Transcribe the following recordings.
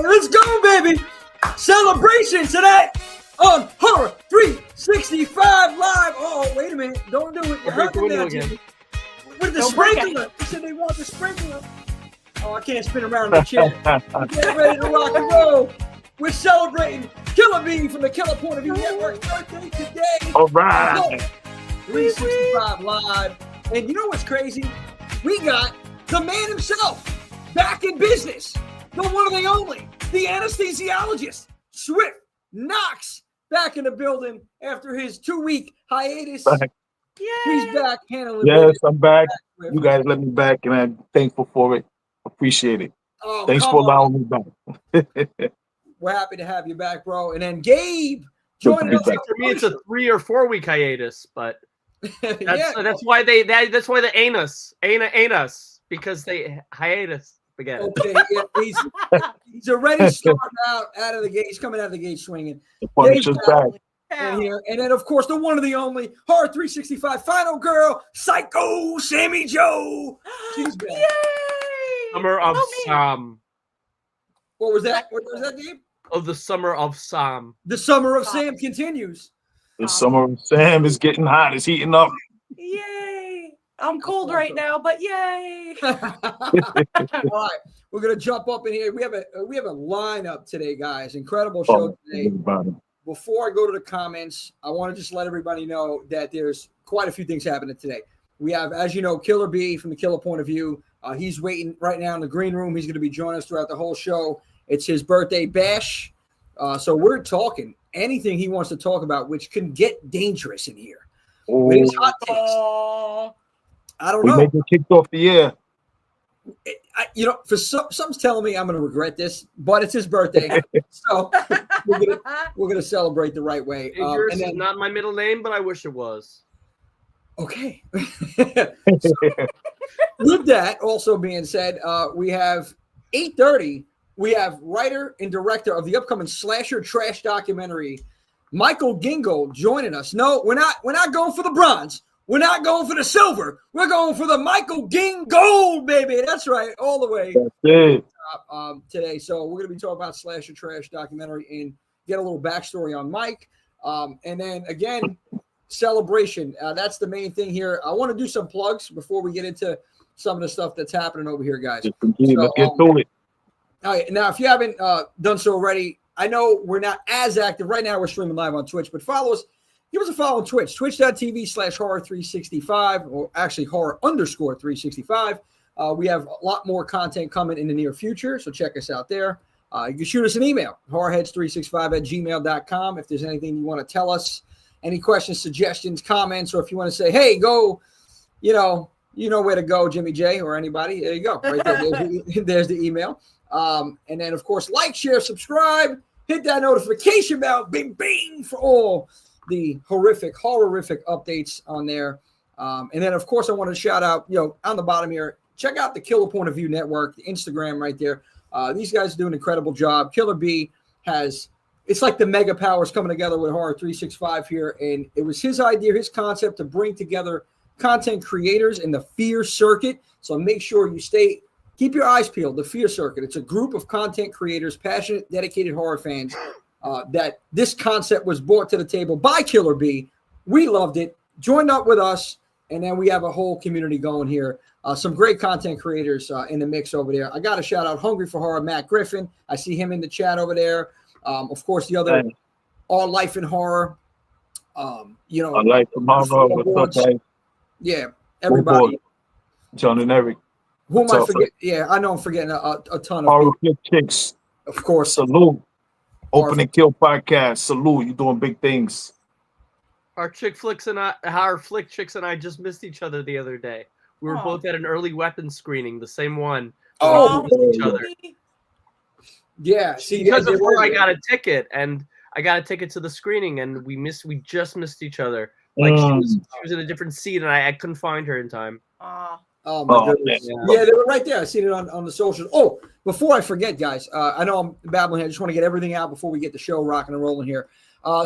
let's go, baby. Celebration tonight on Horror 365 Live. Oh, wait a minute. Don't do it. You're hurting now, Jimmy. With the sprinkler. They said they want the sprinkler. Oh, I can't spin around in the chair. Get ready to rock and roll. We're celebrating Killa B from the Killa Point of View Network's birthday today. All right. 365 Live. And you know what's crazy? We got the man himself back in business. The one and the only. The anesthesiologist. Swift Knox back in the building after his 2-week hiatus. Back. He's back handling Yes, I'm back. You guys let me back, and I'm thankful for it. Appreciate it. Oh, thanks for allowing me back. We're happy to have you back, bro. And then Gabe joining us. For me, it's a 3 or 4 week hiatus, but that's why they ain't us because they hiatus again. Okay, yeah, he's already starting out of the gate. He's coming out of the gate swinging. Punisher's back. And then, of course, the one and the only Horror 365 final girl, Psycho Sammy Joe. She's back. Yay! Summer of Sam. What was that? What was that, Gabe? Of the Summer of Sam. The Summer of Sam continues. The Summer of Sam is getting hot. It's heating up. Yay! I'm cold right now, but yay! All right, we're gonna jump up in here. We have a lineup today, guys. Incredible show today. Before I go to the comments, I want to just let everybody know that there's quite a few things happening today. We have, as you know, Killa B from the Killa Point of View. He's waiting right now in the green room. He's going to be joining us throughout the whole show. It's his birthday bash. So we're talking anything he wants to talk about, which can get dangerous in here. With his hot takes. I don't know. We make it kicked off the air. For something's telling me I'm going to regret this, but it's his birthday, so we're gonna celebrate the right way. And then, not my middle name, but I wish it was. Okay. So, with that also being said, we have 8:30. We have writer and director of the upcoming slasher trash documentary, Michael Gingold, joining us. No, we're not going for the bronze. We're not going for the silver. We're going for the Michael Gingold, baby. That's right, all the way today. So we're going to be talking about slasher trash documentary and get a little backstory on Mike. And then, again, celebration. That's the main thing here. I want to do some plugs before we get into some of the stuff that's happening over here, guys. Let's get to it. All right, now, if you haven't done so already, I know we're not as active. Right now, we're streaming live on Twitch, but follow us. Give us a follow on Twitch, twitch.tv/horror365, or actually horror_365. We have a lot more content coming in the near future, so check us out there. You can shoot us an email, horrorheads365@gmail.com, if there's anything you want to tell us, any questions, suggestions, comments, or if you want to say, hey, go, you know where to go, Jimmy J, or anybody. There you go. Right there. There's the email. And then, of course, like, share, subscribe, hit that notification bell, bing, bing, for all the horrific updates on there. And then, of course, I want to shout out, on the bottom here, check out the Killa Point of View Network, the Instagram right there. These guys do an incredible job. Killa B it's like the mega powers coming together with Horror 365 here. And it was his idea, his concept to bring together content creators in the Fear Circuit. So make sure you keep your eyes peeled. The Fear Circuit. It's a group of content creators, passionate, dedicated horror fans. That this concept was brought to the table by Killa B. We loved it, joined up with us, and then we have a whole community going here. Some great content creators in the mix over there. I got to shout out Hungry for Horror, Matt Griffin. I see him in the chat over there. Of course, the other All Life in Horror. All Life in Horror. What's up, guys? Yeah, everybody. John and Eric. Who am I forgetting? Yeah, I know I'm forgetting a ton of Horror Flick Chicks. Of course. Salute. Open and Kill podcast. Salute. You're doing big things. Our Flick Chicks and I just missed each other the other day. We were both at an early weapons screening, the same one. Oh, each other. Yeah. See, because of her, I got a ticket, and I got a ticket to the screening, and we just missed each other. Like she was in a different seat, and I couldn't find her in time. Oh my goodness! Yeah, they were right there. I seen it on the socials. Oh, before I forget, guys, I know I'm babbling here. I just want to get everything out before we get the show rocking and rolling here.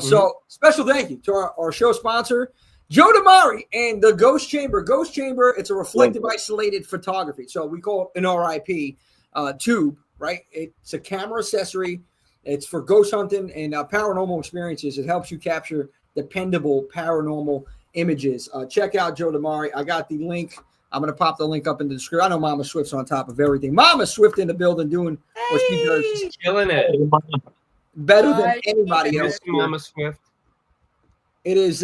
So special thank you to our show sponsor, Joe Damari and the Ghost Chamber. Ghost Chamber, it's a reflective isolated photography. So we call it an RIP tube right? It's a camera accessory. It's for ghost hunting and paranormal experiences. It helps you capture dependable paranormal images. Check out Joe Damari. I got the link. I'm going to pop the link up in the description. I know Mama Swift's on top of everything. Mama Swift in the building doing what she does. She's killing it. Better than anybody else. Mama Swift. It is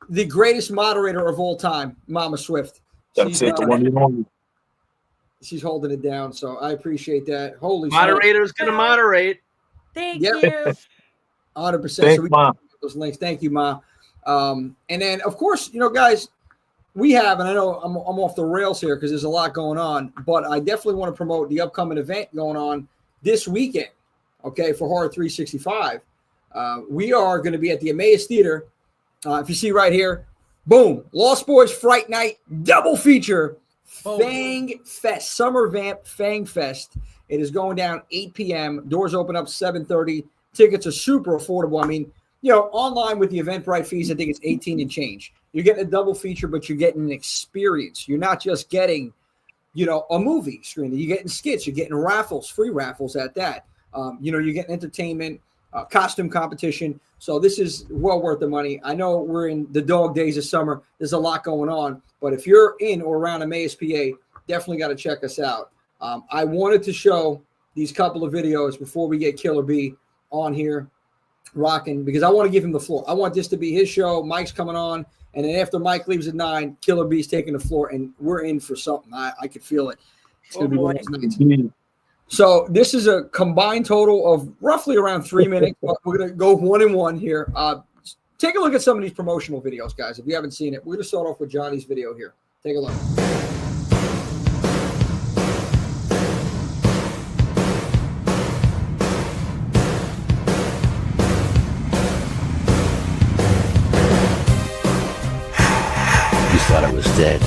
the greatest moderator of all time, Mama Swift. That's it. The one and only. She's holding it down, so I appreciate that. Holy moderator's going to moderate. Thank you. 100%. Thanks, so we Ma. those links. Thank you, Ma. And then, of course, guys, we have, and I know I'm off the rails here because there's a lot going on, but I definitely want to promote the upcoming event going on this weekend, okay, for Horror 365. We are going to be at the Emmaus Theater. If you see right here, boom, Lost Boys Fright Night, double feature, Fang Fest, Summer Vamp Fang Fest. It is going down 8 p.m. Doors open up 7:30. Tickets are super affordable. I mean, online with the Eventbrite fees, I think it's 18 and change. You're getting a double feature, but you're getting an experience. You're not just getting, a movie screen. You're getting skits. You're getting raffles, free raffles at that. You're getting entertainment, costume competition. So this is well worth the money. I know we're in the dog days of summer. There's a lot going on. But if you're in or around Emmaus, PA, definitely got to check us out. I wanted to show these couple of videos before we get Killer B on here rocking because I want to give him the floor. I want this to be his show. Mike's coming on. And then after Mike leaves at 9, Killer B's taking the floor. And we're in for something. I could feel it. It's going to be one of those nights. So this is a combined total of roughly around 3 minutes. But we're going to go 1 and 1 here. Take a look at some of these promotional videos, guys. If you haven't seen it, we're going to start off with Johnny's video here. Take a look. You thought I was dead.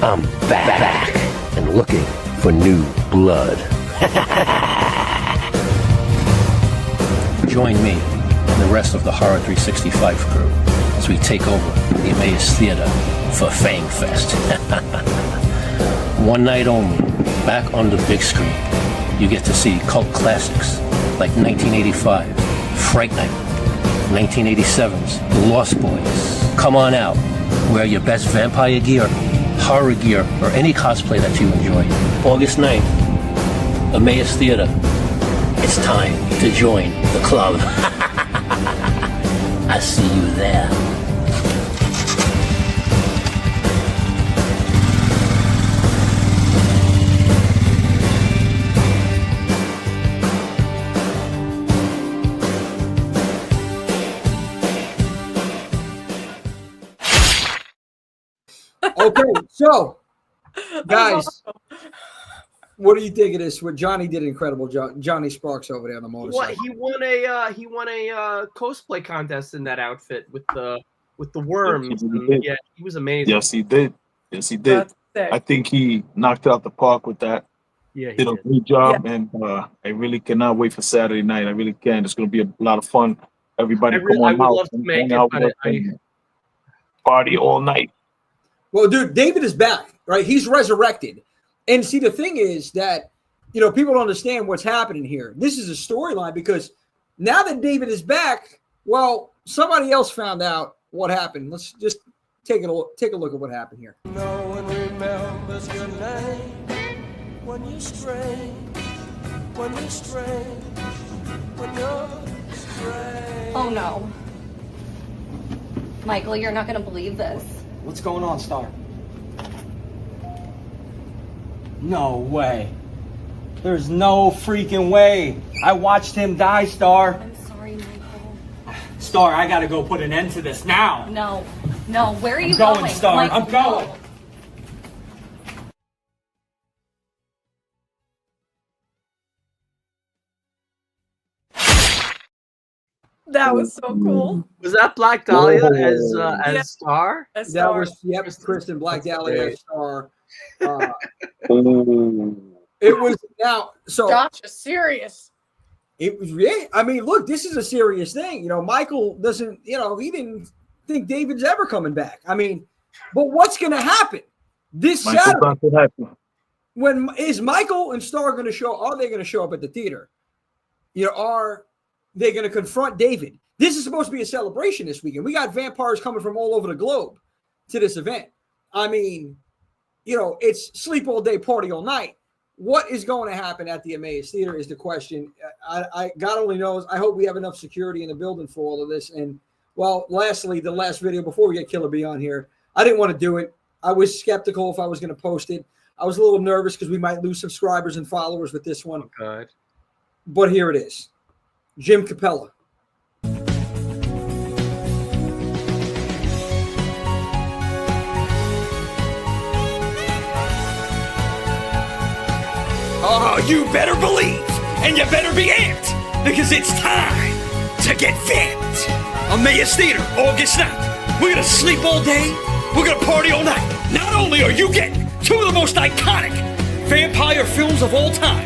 I'm back and looking for new blood. Join me and the rest of the Horror 365 crew as we take over the Emmaus Theater for Fang Fest. One night only, back on the big screen, you get to see cult classics like 1985, Fright Night, 1987's The Lost Boys. Come on out, wear your best vampire gear, horror gear, or any cosplay that you enjoy. August 9th, Emmaus Theater. It's time to join the club. I see you there. Okay, so guys, what do you think of this? What Johnny did incredible. Johnny Sparks over there on the motorcycle. He won a cosplay contest in that outfit with the worms. Yeah, he was amazing. Yes, he did. I think he knocked it out the park with that. Yeah, he did a great job, and I really cannot wait for Saturday night. I really can. It's going to be a lot of fun. Everybody, come on out. Love to make it, but party all night. Well, dude, David is back, right? He's resurrected. And see, the thing is that, people don't understand what's happening here. This is a storyline because now that David is back, well, somebody else found out what happened. Let's just take a look at what happened here. No one remembers your name when you stray, when you stray, when you're stray. Oh no. Michael, you're not going to believe this. What's going on, Star? No way. There's no freaking way. I watched him die, Star. I'm sorry, Michael. Star, I gotta go put an end to this now. No, where are you I'm going, Star. Michael, I'm going. no. That was so cool. Was that Black Dahlia as Star? As That Star. was Kristen Black Dahlia Star. It was now. So Josh is serious. it was really. I mean, look, this is a serious thing. Michael doesn't. He didn't think David's ever coming back. I mean, but what's going to happen this Michael Saturday? Johnson happy. When is Michael and Star going to show? Are they going to show up at the theater? You know, are they going to confront David? This is supposed to be a celebration this weekend. We got vampires coming from all over the globe to this event. I mean, you know, it's sleep all day, party all night. What is going to happen at the Emmaus Theater is the question. I God only knows. I hope we have enough security in the building for all of this. And, well, lastly, the last video before we get Killer B on here, I didn't want to do it. I was skeptical if I was going to post it. I was a little nervous because we might lose subscribers and followers with this one. Oh, God. But here it is. Jim Capella. Oh, you better believe, and you better be amped, because it's time to get vamped. Emmaus Theater, August 9th. We're gonna sleep all day, we're gonna party all night. Not only are you getting two of the most iconic vampire films of all time,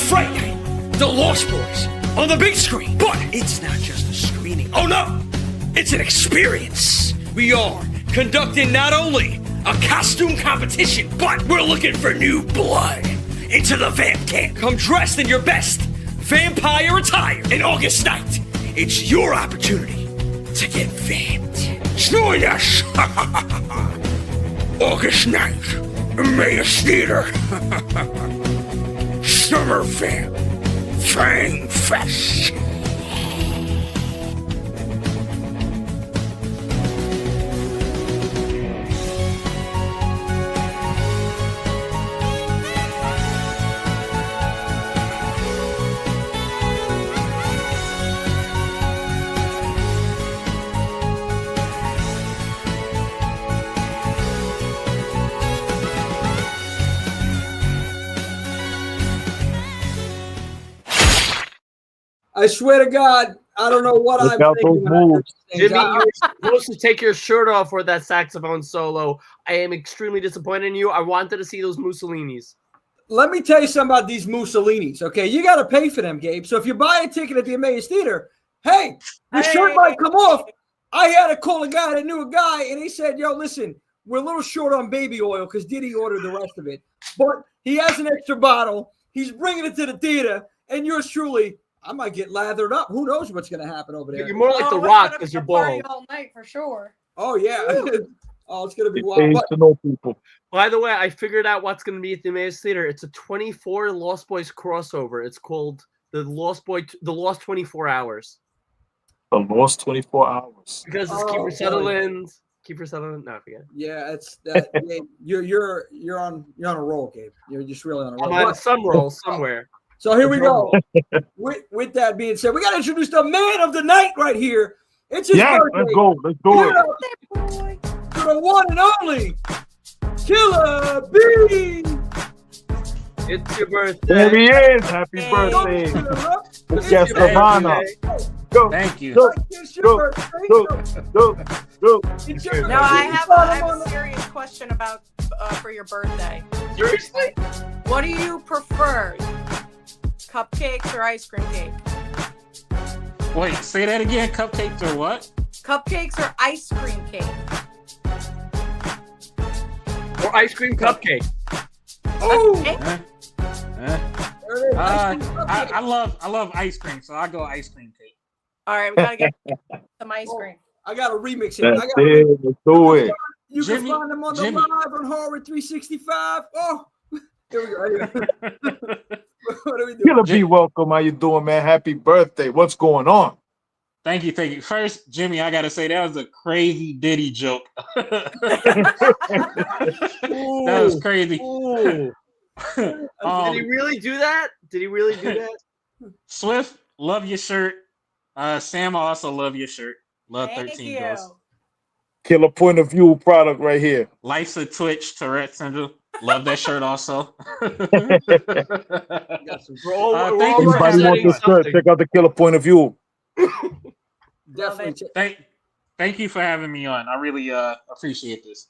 Fright Night, The Lost Boys, on the big screen. But it's not just a screening. Oh no, it's an experience. We are conducting not only a costume competition, but we're looking for new blood into the vamp camp. Come dressed in your best vampire attire. And August night, it's your opportunity to get vamped. Join us. August night, Emmaus Theater. Summer Vamp Fang Fest. I swear to God, I don't know what Look I'm out thinking. those moves. Jimmy, you're supposed to take your shirt off for that saxophone solo. I am extremely disappointed in you. I wanted to see those Mussolinis. Let me tell you something about these Mussolinis, okay? You got to pay for them, Gabe. So if you buy a ticket at the Emmaus Theater, hey, the shirt might come off. I had to call a guy that knew a guy, and he said, yo, listen, we're a little short on baby oil because Diddy ordered the rest of it. But he has an extra bottle. He's bringing it to the theater, and yours truly, I might get lathered up. Who knows what's going to happen over there? You're more like The Rock because you're bald. All night for sure. Oh, yeah. Oh, it's going to be It wild. pays to know people. By the way, I figured out what's going to be at the Emmaus Theater. It's a 24 Lost Boys crossover. It's called The Lost 24 Hours. The Lost 24 Hours. Because it's Kiefer Sutherland. Kiefer Sutherland? No, I forget. Yeah, it's that. Gabe, you're on a roll, Gabe. You're just really on a roll. I'm on some roll somewhere. So here we go. With that being said, we got to introduce the man of the night right here. It's his birthday. Let's go. Let's do it. To the one and only Killa B. It's your birthday. There he is. Happy birthday. Yes, Savannah. Go. Thank you. Go. It's Go. your birthday. Go. Go. Go. It's your Now I have birthday. a serious question about for your birthday. Seriously? What do you prefer? Cupcakes or ice cream cake? Wait, say that again. Cupcakes or what? Cupcakes or ice cream cake? Or ice cream cupcake. Oh, Okay. there it is. Ice cream cupcake. I love ice cream, so I go ice cream cake. All right, we gotta get some ice cream. I got to remix it. That's it. Let's do it. You can Jimmy, find them on the Jimmy. live on Horror 365. Oh, here we go. Anyway. What do we do? Killer B, welcome. How you doing, man? Happy birthday. What's going on? Thank you, thank you. First, Jimmy, I gotta say that was a crazy Diddy joke. That was crazy. Ooh. Did he really do that? Did he really do that? Swift, love your shirt. Sam, I also love your shirt. Love Thank 13 you. Ghosts. Killer point of view product right here. Life's a Twitch, Tourette syndrome. Love that shirt also. Thank you for Everybody wants this shirt. something. Check out the Killer point of view. Definitely. Thank you for having me on. I really appreciate this.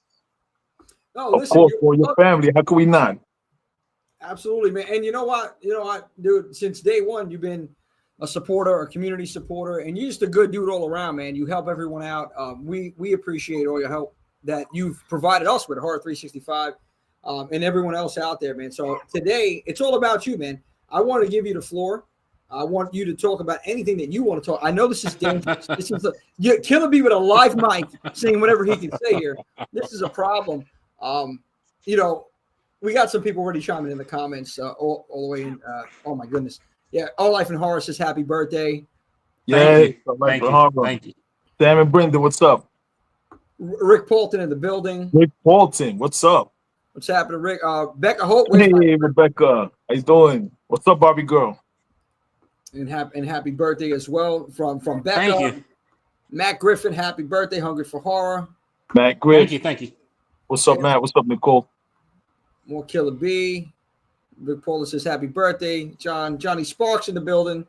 No, Of course, for your family. How can we not? Absolutely, man. And you know what, dude? Since day one, you've been a supporter, a community supporter, and you're just a good dude all around, man. You help everyone out. We appreciate all your help that you've provided us with Horror 365 and everyone else out there, man. So today, it's all about you, man. I want to give you the floor. I want you to talk about anything that you want to talk. I know this is dangerous. This is Killa B with a live mic saying whatever he can say here. This is a problem. You know, we got some people already chiming in the comments all the way in. Oh, my goodness. Yeah, All Life in Horror says happy birthday. Yeah, Thank you. Sam and Brenda, what's up? Rick Paulton in the building. Rick Paulton, what's up? What's happening, Rick? Becca Holt. Hey, Rebecca. How you doing? What's up, Barbie girl? And happy birthday as well from Becca. Thank you. Matt Griffin, happy birthday. Hungry for Horror. Matt Griffin. Thank you. What's up, Matt? What's up, Nicole? More Killa B. Rick Paulton says happy birthday. Johnny Sparks in the building.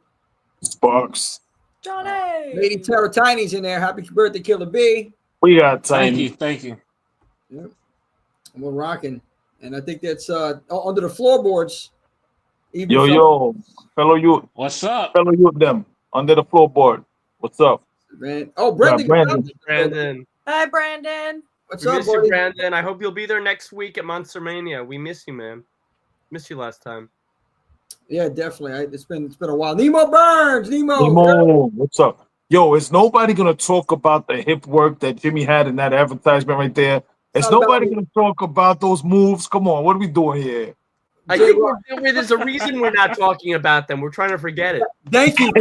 Sparks. Johnny. Lady Tara Tiny's in there. Happy birthday, Killa B. We got Tiny. Thank you. Yep. And we're rocking. And I think that's under the floorboards. Yo, fellow youth. What's up? Fellow youth, them under the floorboard. What's up? Man. Oh, Brandon. Brandon. Hi, Brandon. What's We up, miss you, buddy? Brandon. I hope you'll be there next week at Monster Mania. We miss you, man. Missed you last time. Yeah, definitely. It's been a while. Nemo Burns. Nemo, what's up? Yo, is nobody gonna talk about the hip work that Jimmy had in that advertisement right there? Is nobody gonna talk about those moves? Come on, what are we doing here? I think there's a reason we're not talking about them. We're trying to forget it. Thank you.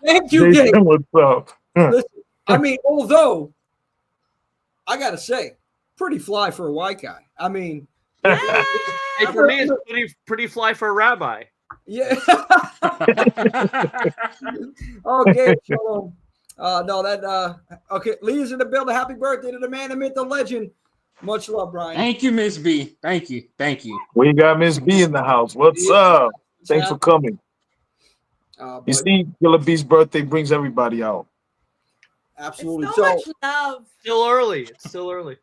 Thank you, Gabe. What's up? Listen, I mean, although I gotta say, pretty fly for a white guy. I mean, hey, for me, it's pretty fly for a rabbi. Yeah. Okay, shalom. Okay, Lee's in the building. Happy birthday to the man, the myth, the legend. Much love, Brian. Thank you, Miss B. Thank you. We got Miss B in the house. What's up? Thanks for coming. You see, Killa B's birthday brings everybody out. Absolutely. So much love. Still early. It's still early.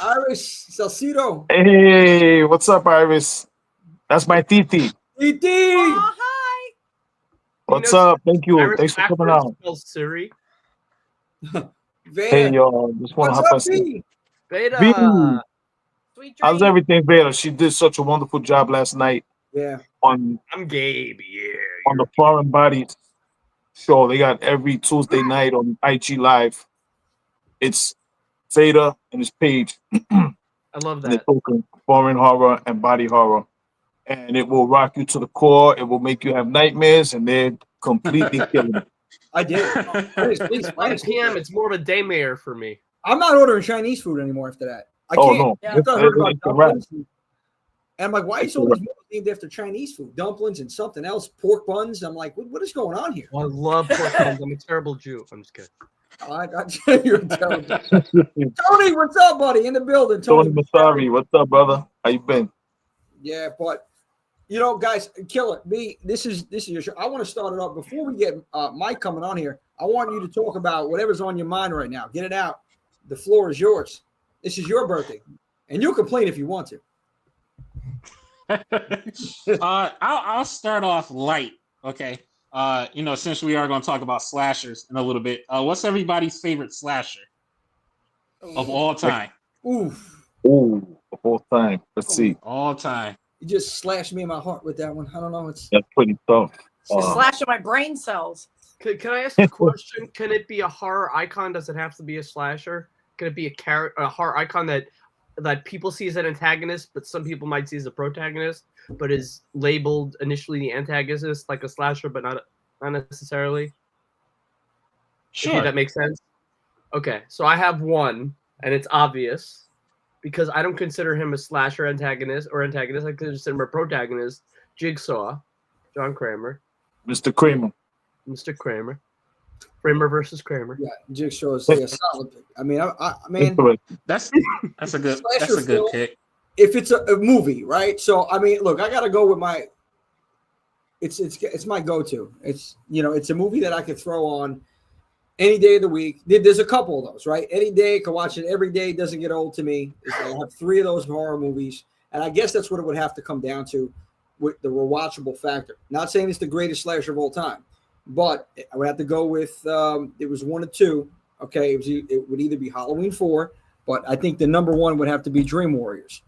Iris Salcido. Hey, what's up, Iris? That's my Titi. Titi. Oh, hi. What's up? Thank you. Iris Thanks for coming out. Siri. Hey, y'all. Just want to hop What's up, on. B? Beta. B. Sweet How's dreams. everything, Beta? She did such a wonderful job last night Yeah. on Gabe. Yeah. on the Foreign Bodies show. They got every Tuesday night on IG Live. It's Veda and his page. I love They're that. talking foreign horror and body horror. And it will rock you to the core. It will make you have nightmares, and they're completely killing it. I did. Please, 5 p.m. It's more of a daymare for me. I'm not ordering Chinese food anymore after that. I Oh, can't. no. I thought I heard about It's a wrap. dumplings. And I'm like, why is all these movies named after Chinese food? Dumplings and something else, pork buns. I'm like, what is going on here? Oh, I love pork buns. I'm a terrible Jew. I'm just kidding. You're terrible. Tony, what's up, buddy? In the building. Tony Masari, what's up, brother? How you been? Yeah, but you know, guys, Killa B, this is your show. I want to start it off before we get Mike coming on here. I want you to talk about whatever's on your mind right now. Get it out. The floor is yours. This is your birthday, and you'll complain if you want to. I'll start off light. Okay. Since we are going to talk about slashers in a little bit, what's everybody's favorite slasher of all time? Oof. Ooh, of all time. Let's see. All time. You just slashed me in my heart with that one. I don't know. It's That's pretty tough. Just slashing my brain cells. Can I ask a question? Can it be a horror icon? Does it have to be a slasher? Can it be a horror icon that people see as an antagonist, but some people might see as a protagonist, but is labeled initially the antagonist, like a slasher, but not necessarily? Sure. If that makes sense. Okay, so I have one, and it's obvious because I don't consider him a slasher antagonist. I consider him a protagonist. Jigsaw, John Kramer. Mr. Kramer. Mr. Kramer. Kramer versus Kramer. yeah, Jigsaw is a solid pick. I mean, man, That's a good Slasher film. pick. if it's a movie, right? So I mean, look, I gotta go with my. It's my go-to. It's it's a movie that I could throw on any day of the week. There's a couple of those, right? Any day, I can watch it every day. Doesn't get old to me. I have 3 of those horror movies, and I guess that's what it would have to come down to. with the rewatchable factor. Not saying it's the greatest slasher of all time, but I would have to go with it was one of two. Okay, it would either be Halloween 4, but I think the number one would have to be Dream Warriors.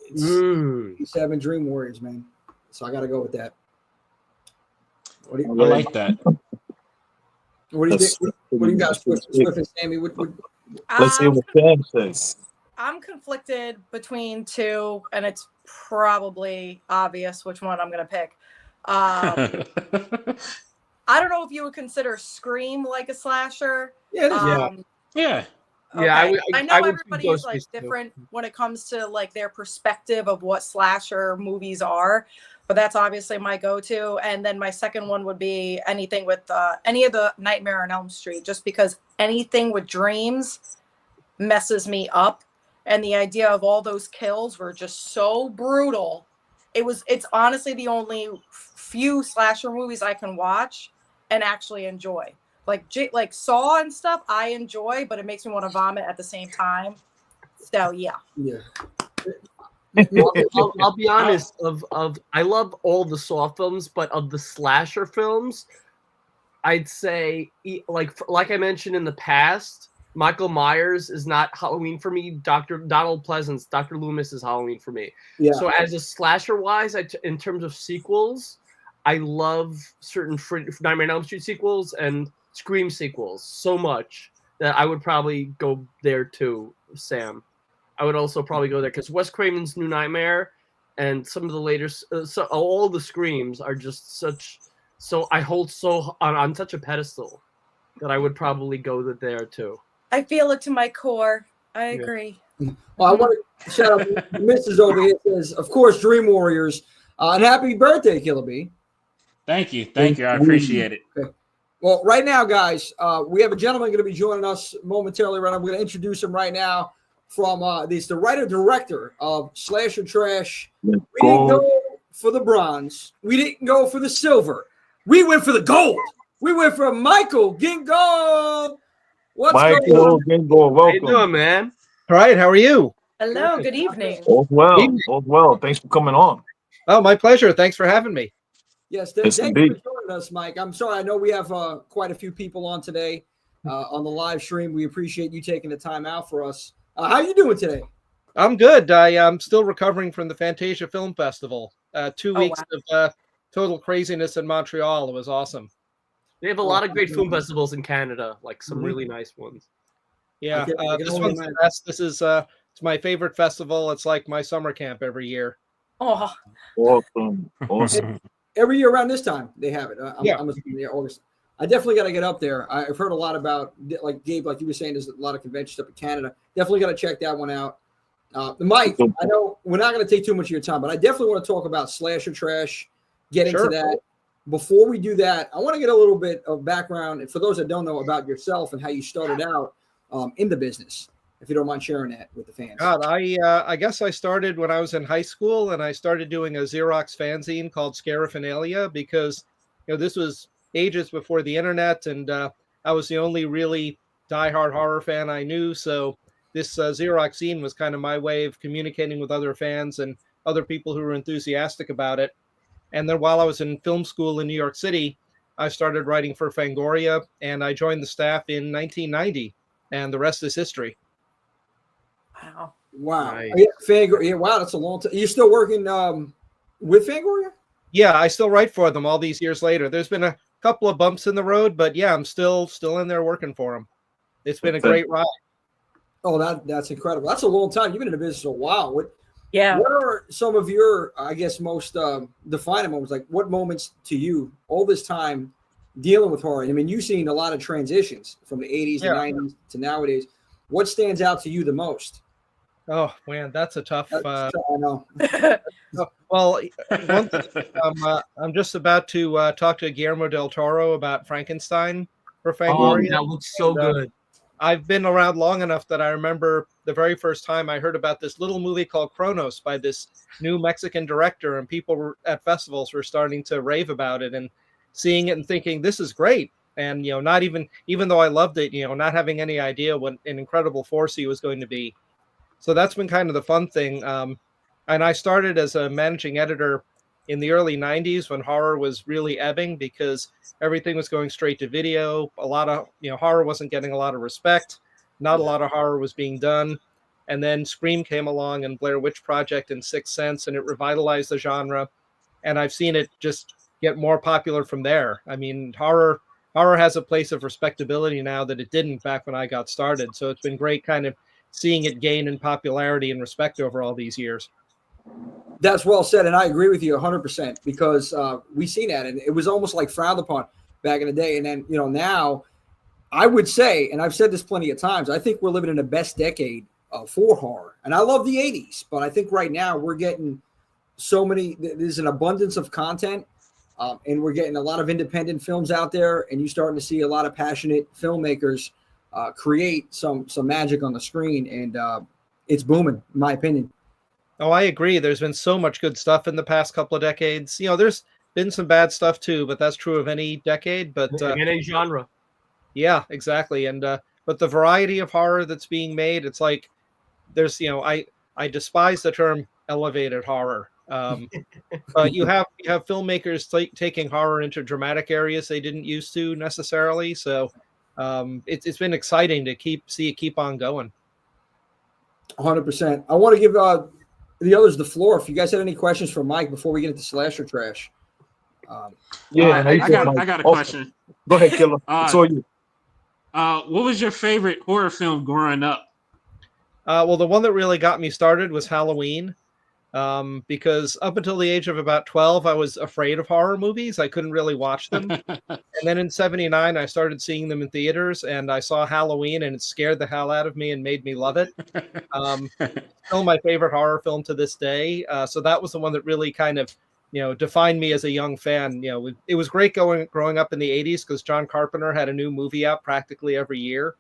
It's 7 Dream Warriors, man. So I got to go with that. I like that. What do you think? What do you got, Swift and Sammy? Let's see what Sam says. I'm conflicted between two, and it's probably obvious which one I'm going to pick. I don't know if you would consider Scream like a slasher. Yeah. Yeah. Okay. Yeah, I know I would everybody is like Ghostface too. different when it comes to like their perspective of what slasher movies are, but that's obviously my go-to. And then my second one would be anything with any of the Nightmare on Elm Street, just because anything with dreams messes me up, and the idea of all those kills were just so brutal. It's honestly the only few slasher movies I can watch and actually enjoy. Like Saw and stuff, I enjoy, but it makes me want to vomit at the same time. So yeah. I'll be honest. I love all the Saw films, but of the slasher films, I'd say like I mentioned in the past, Michael Myers is not Halloween for me. Dr. Donald Pleasance, Dr. Loomis is Halloween for me. Yeah. So as a slasher wise, in terms of sequels, I love certain Nightmare on Elm Street sequels and Scream sequels so much that I would probably go there too, Sam. I would also probably go there because Wes Craven's New Nightmare and some of the later, all the Screams are just such. So I hold on such a pedestal that I would probably go there too. I feel it to my core. I agree. Well, I want to shout out Mrs. over here says, of course, Dream Warriors. And happy birthday, Killa B. Thank you. I appreciate it. Okay. Well, right now, guys, we have a gentleman going to be joining us momentarily. Right, I'm going to introduce him right now. He's the writer-director of Slasher Trash. We didn't go for the bronze. We didn't go for the silver. We went for the gold. We went for Michael Gingold. What's going on? Gingold, welcome. How you doing, man? All right, how are you? Hello, good evening. All's well. Thanks for coming on. Oh, my pleasure. Thanks for having me. Yes, thank you for joining us, Mike. I'm sorry. I know we have quite a few people on today on the live stream. We appreciate you taking the time out for us. How are you doing today? I'm good. I'm still recovering from the Fantasia Film Festival. 2 weeks of total craziness in Montreal. It was awesome. They have a lot of great film festivals in Canada, like some really nice ones. Yeah, this one's the best. This is it's my favorite festival. It's like my summer camp every year. Oh, awesome. Every year around this time they have it. I'm assuming August. I definitely got to get up there. I've heard a lot about, like Gabe, like you were saying, there's a lot of conventions up in Canada. Definitely got to check that one out. Mike, I know we're not going to take too much of your time, but I definitely want to talk about Slasher Trash, get into that. Before we do that, I want to get a little bit of background, for those that don't know, about yourself and how you started out in the business, if you don't mind sharing that with the fans. God, I guess I started when I was in high school, and I started doing a Xerox fanzine called Scaraphernalia because, this was ages before the internet, and I was the only really diehard horror fan I knew. So this Xerox zine was kind of my way of communicating with other fans and other people who were enthusiastic about it. And then while I was in film school in New York City, I started writing for Fangoria, and I joined the staff in 1990, and the rest is history. Wow. Nice. Yeah, Fangoria. Yeah, wow, that's a long time. You're still working with Fangoria? Yeah, I still write for them all these years later. There's been a couple of bumps in the road, but yeah, I'm still in there working for them. It's been a great ride. Oh, that's incredible. That's a long time. You've been in the business a while. What are some of your, I guess, most defining moments? Like, what moments to you all this time dealing with horror? I mean, you've seen a lot of transitions from the 80s, the 90s to nowadays. What stands out to you the most? Oh man, that's a tough. I know. Well, one thing, I'm just about to talk to Guillermo del Toro about Frankenstein for Fangoria. Oh, that looks so good. I've been around long enough that I remember the very first time I heard about this little movie called Kronos by this new Mexican director, and people at festivals were starting to rave about it and seeing it and thinking, this is great. And, not even though I loved it, not having any idea what an incredible force he was going to be. So that's been kind of the fun thing. And I started as a managing editor in the early 90s when horror was really ebbing because everything was going straight to video. A lot of, horror wasn't getting a lot of respect. Not a lot of horror was being done. And then Scream came along and Blair Witch Project and Sixth Sense, and it revitalized the genre. And I've seen it just get more popular from there. I mean, horror has a place of respectability now that it didn't back when I got started. So it's been great kind of seeing it gain in popularity and respect over all these years. That's well said, and I agree with you 100% because we've seen that, and it was almost like frowned upon back in the day. And then, now I would say, and I've said this plenty of times, I think we're living in the best decade for horror. And I love the 80s, but I think right now we're getting there's an abundance of content, and we're getting a lot of independent films out there, and you're starting to see a lot of passionate filmmakers create some magic on the screen, and it's booming, in my opinion. Oh, I agree. There's been so much good stuff in the past couple of decades. There's been some bad stuff too, but that's true of any decade. But any genre. Yeah, exactly. And but the variety of horror that's being made, it's like there's I despise the term elevated horror. But you have filmmakers taking horror into dramatic areas they didn't used to necessarily. So it's been exciting to see it keep on going. 100%. I want to give the others the floor. If you guys had any questions for Mike before we get into slasher trash. I got a question. Go ahead, Killa. It's all you. What was your favorite horror film growing up? Well, the one that really got me started was Halloween. Because up until the age of about 12, I was afraid of horror movies. I couldn't really watch them. And then in 79, I started seeing them in theaters, and I saw Halloween, and it scared the hell out of me and made me love it. Still my favorite horror film to this day. So that was the one that really kind of, defined me as a young fan. It was great growing up in the 80s because John Carpenter had a new movie out practically every year.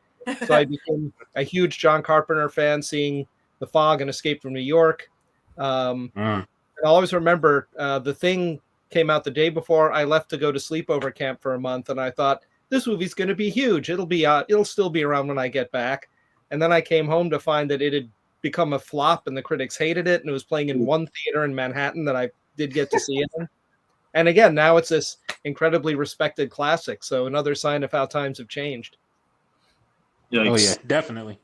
So I became a huge John Carpenter fan, seeing The Fog and Escape from New York. I'll always remember The Thing came out the day before I left to go to sleepover camp for a month, and I thought this movie's going to be huge. It'll still be around when I get back. And then I came home to find that it had become a flop, and the critics hated it, and it was playing in one theater in Manhattan that I did get to see it in. And again, now it's this incredibly respected classic. So another sign of how times have changed. Yikes. Oh yeah, definitely.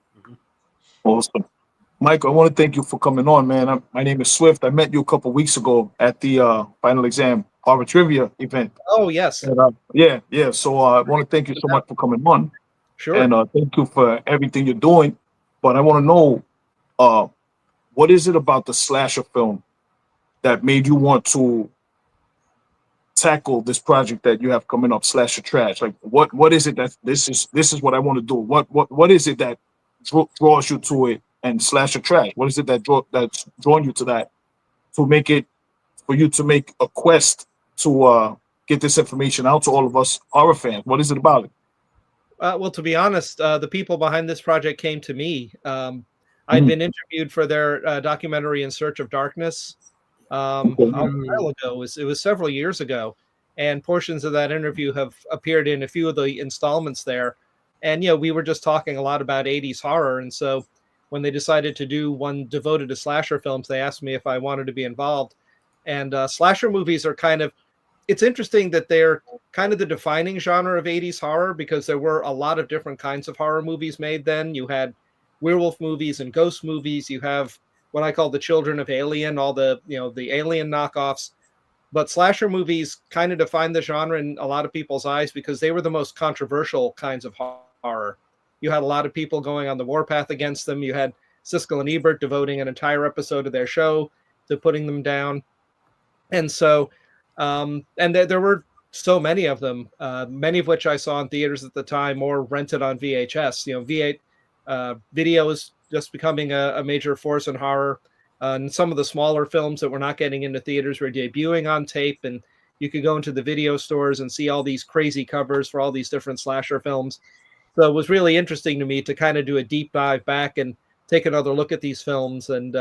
Awesome. Mike, I want to thank you for coming on, man. My name is Swift. I met you a couple weeks ago at the Final Exam Horror Trivia event. Oh, yes. And, yeah. So I want to thank you so much for coming on. Sure. And thank you for everything you're doing. But I want to know, what is it about the slasher film that made you want to tackle this project that you have coming up, Slasher Trash? Like, what is it that this is what I want to do? What is it that draws you to it? And Slasher Trash, what is it that's drawn you to that, for you to make a quest to get this information out to all of us horror fans? What is it about it? Well, to be honest, the people behind this project came to me. I'd been interviewed for their documentary In Search of Darkness a while ago. It was several years ago, and portions of that interview have appeared in a few of the installments there. And we were just talking a lot about 80s horror, and so when they decided to do one devoted to slasher films, they asked me if I wanted to be involved. And slasher movies are it's interesting that they're kind of the defining genre of 80s horror, because there were a lot of different kinds of horror movies made then. You had werewolf movies and ghost movies. You have what I call the children of Alien, all the Alien knockoffs. But slasher movies kind of defined the genre in a lot of people's eyes because they were the most controversial kinds of horror. You had a lot of people going on the warpath against them. You had Siskel and Ebert devoting an entire episode of their show to putting them down. And so, and there were so many of them, many of which I saw in theaters at the time or rented on VHS. Video is just becoming a major force in horror. And some of the smaller films that were not getting into theaters were debuting on tape, and you could go into the video stores and see all these crazy covers for all these different slasher films. So it was really interesting to me to kind of do a deep dive back and take another look at these films, and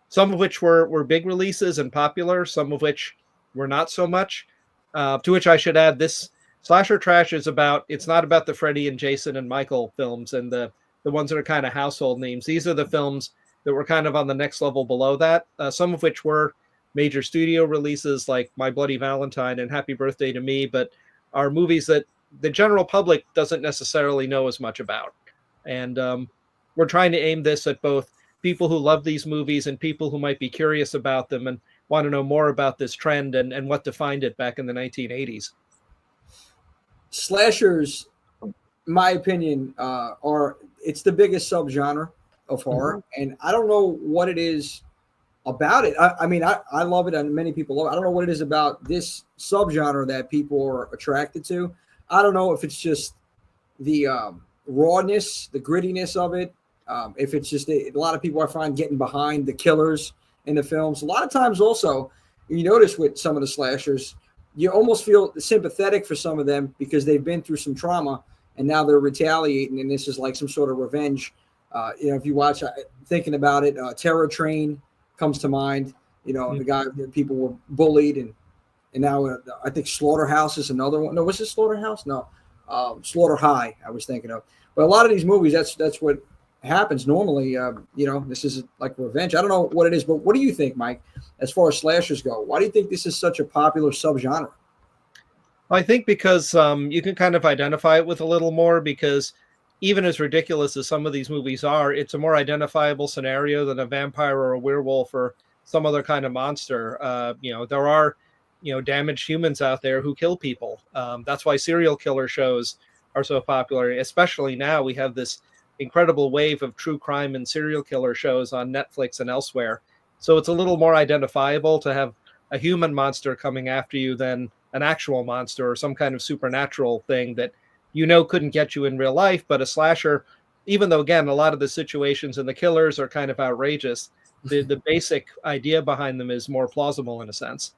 some of which were big releases and popular, some of which were not so much. To which I should add, this Slasher Trash it's not about the Freddy and Jason and Michael films and the ones that are kind of household names. These are the films that were kind of on the next level below that, some of which were major studio releases like My Bloody Valentine and Happy Birthday to Me, but are movies that the general public doesn't necessarily know as much about. And we're trying to aim this at both people who love these movies and people who might be curious about them and want to know more about this trend and what defined it back in the 1980s. Slashers, my opinion, it's the biggest subgenre of horror, and I don't know what it is about it. I mean, I love it, and many people love it. I don't know what it is about this subgenre that people are attracted to. I don't know if it's just the rawness, the grittiness of it. If it's just a lot of people I find getting behind the killers in the films. A lot of times, also, you notice with some of the slashers, you almost feel sympathetic for some of them because they've been through some trauma and now they're retaliating, and this is like some sort of revenge. If you watch, thinking about it, Terror Train comes to mind. The guy, people were bullied, and now I think Slaughterhouse is another one. No, was it Slaughterhouse? No, Slaughter High. I was thinking of. But a lot of these movies, that's what happens normally. This is like revenge. I don't know what it is, but what do you think, Mike, as far as slashers go? Why do you think this is such a popular subgenre? I think because you can kind of identify it with a little more, because even as ridiculous as some of these movies are, it's a more identifiable scenario than a vampire or a werewolf or some other kind of monster. There are, damaged humans out there who kill people. That's why serial killer shows are so popular. Especially now, we have this incredible wave of true crime and serial killer shows on Netflix and elsewhere. So it's a little more identifiable to have a human monster coming after you than an actual monster or some kind of supernatural thing that couldn't get you in real life. But a slasher, even though, again, a lot of the situations and the killers are kind of outrageous, the basic idea behind them is more plausible in a sense.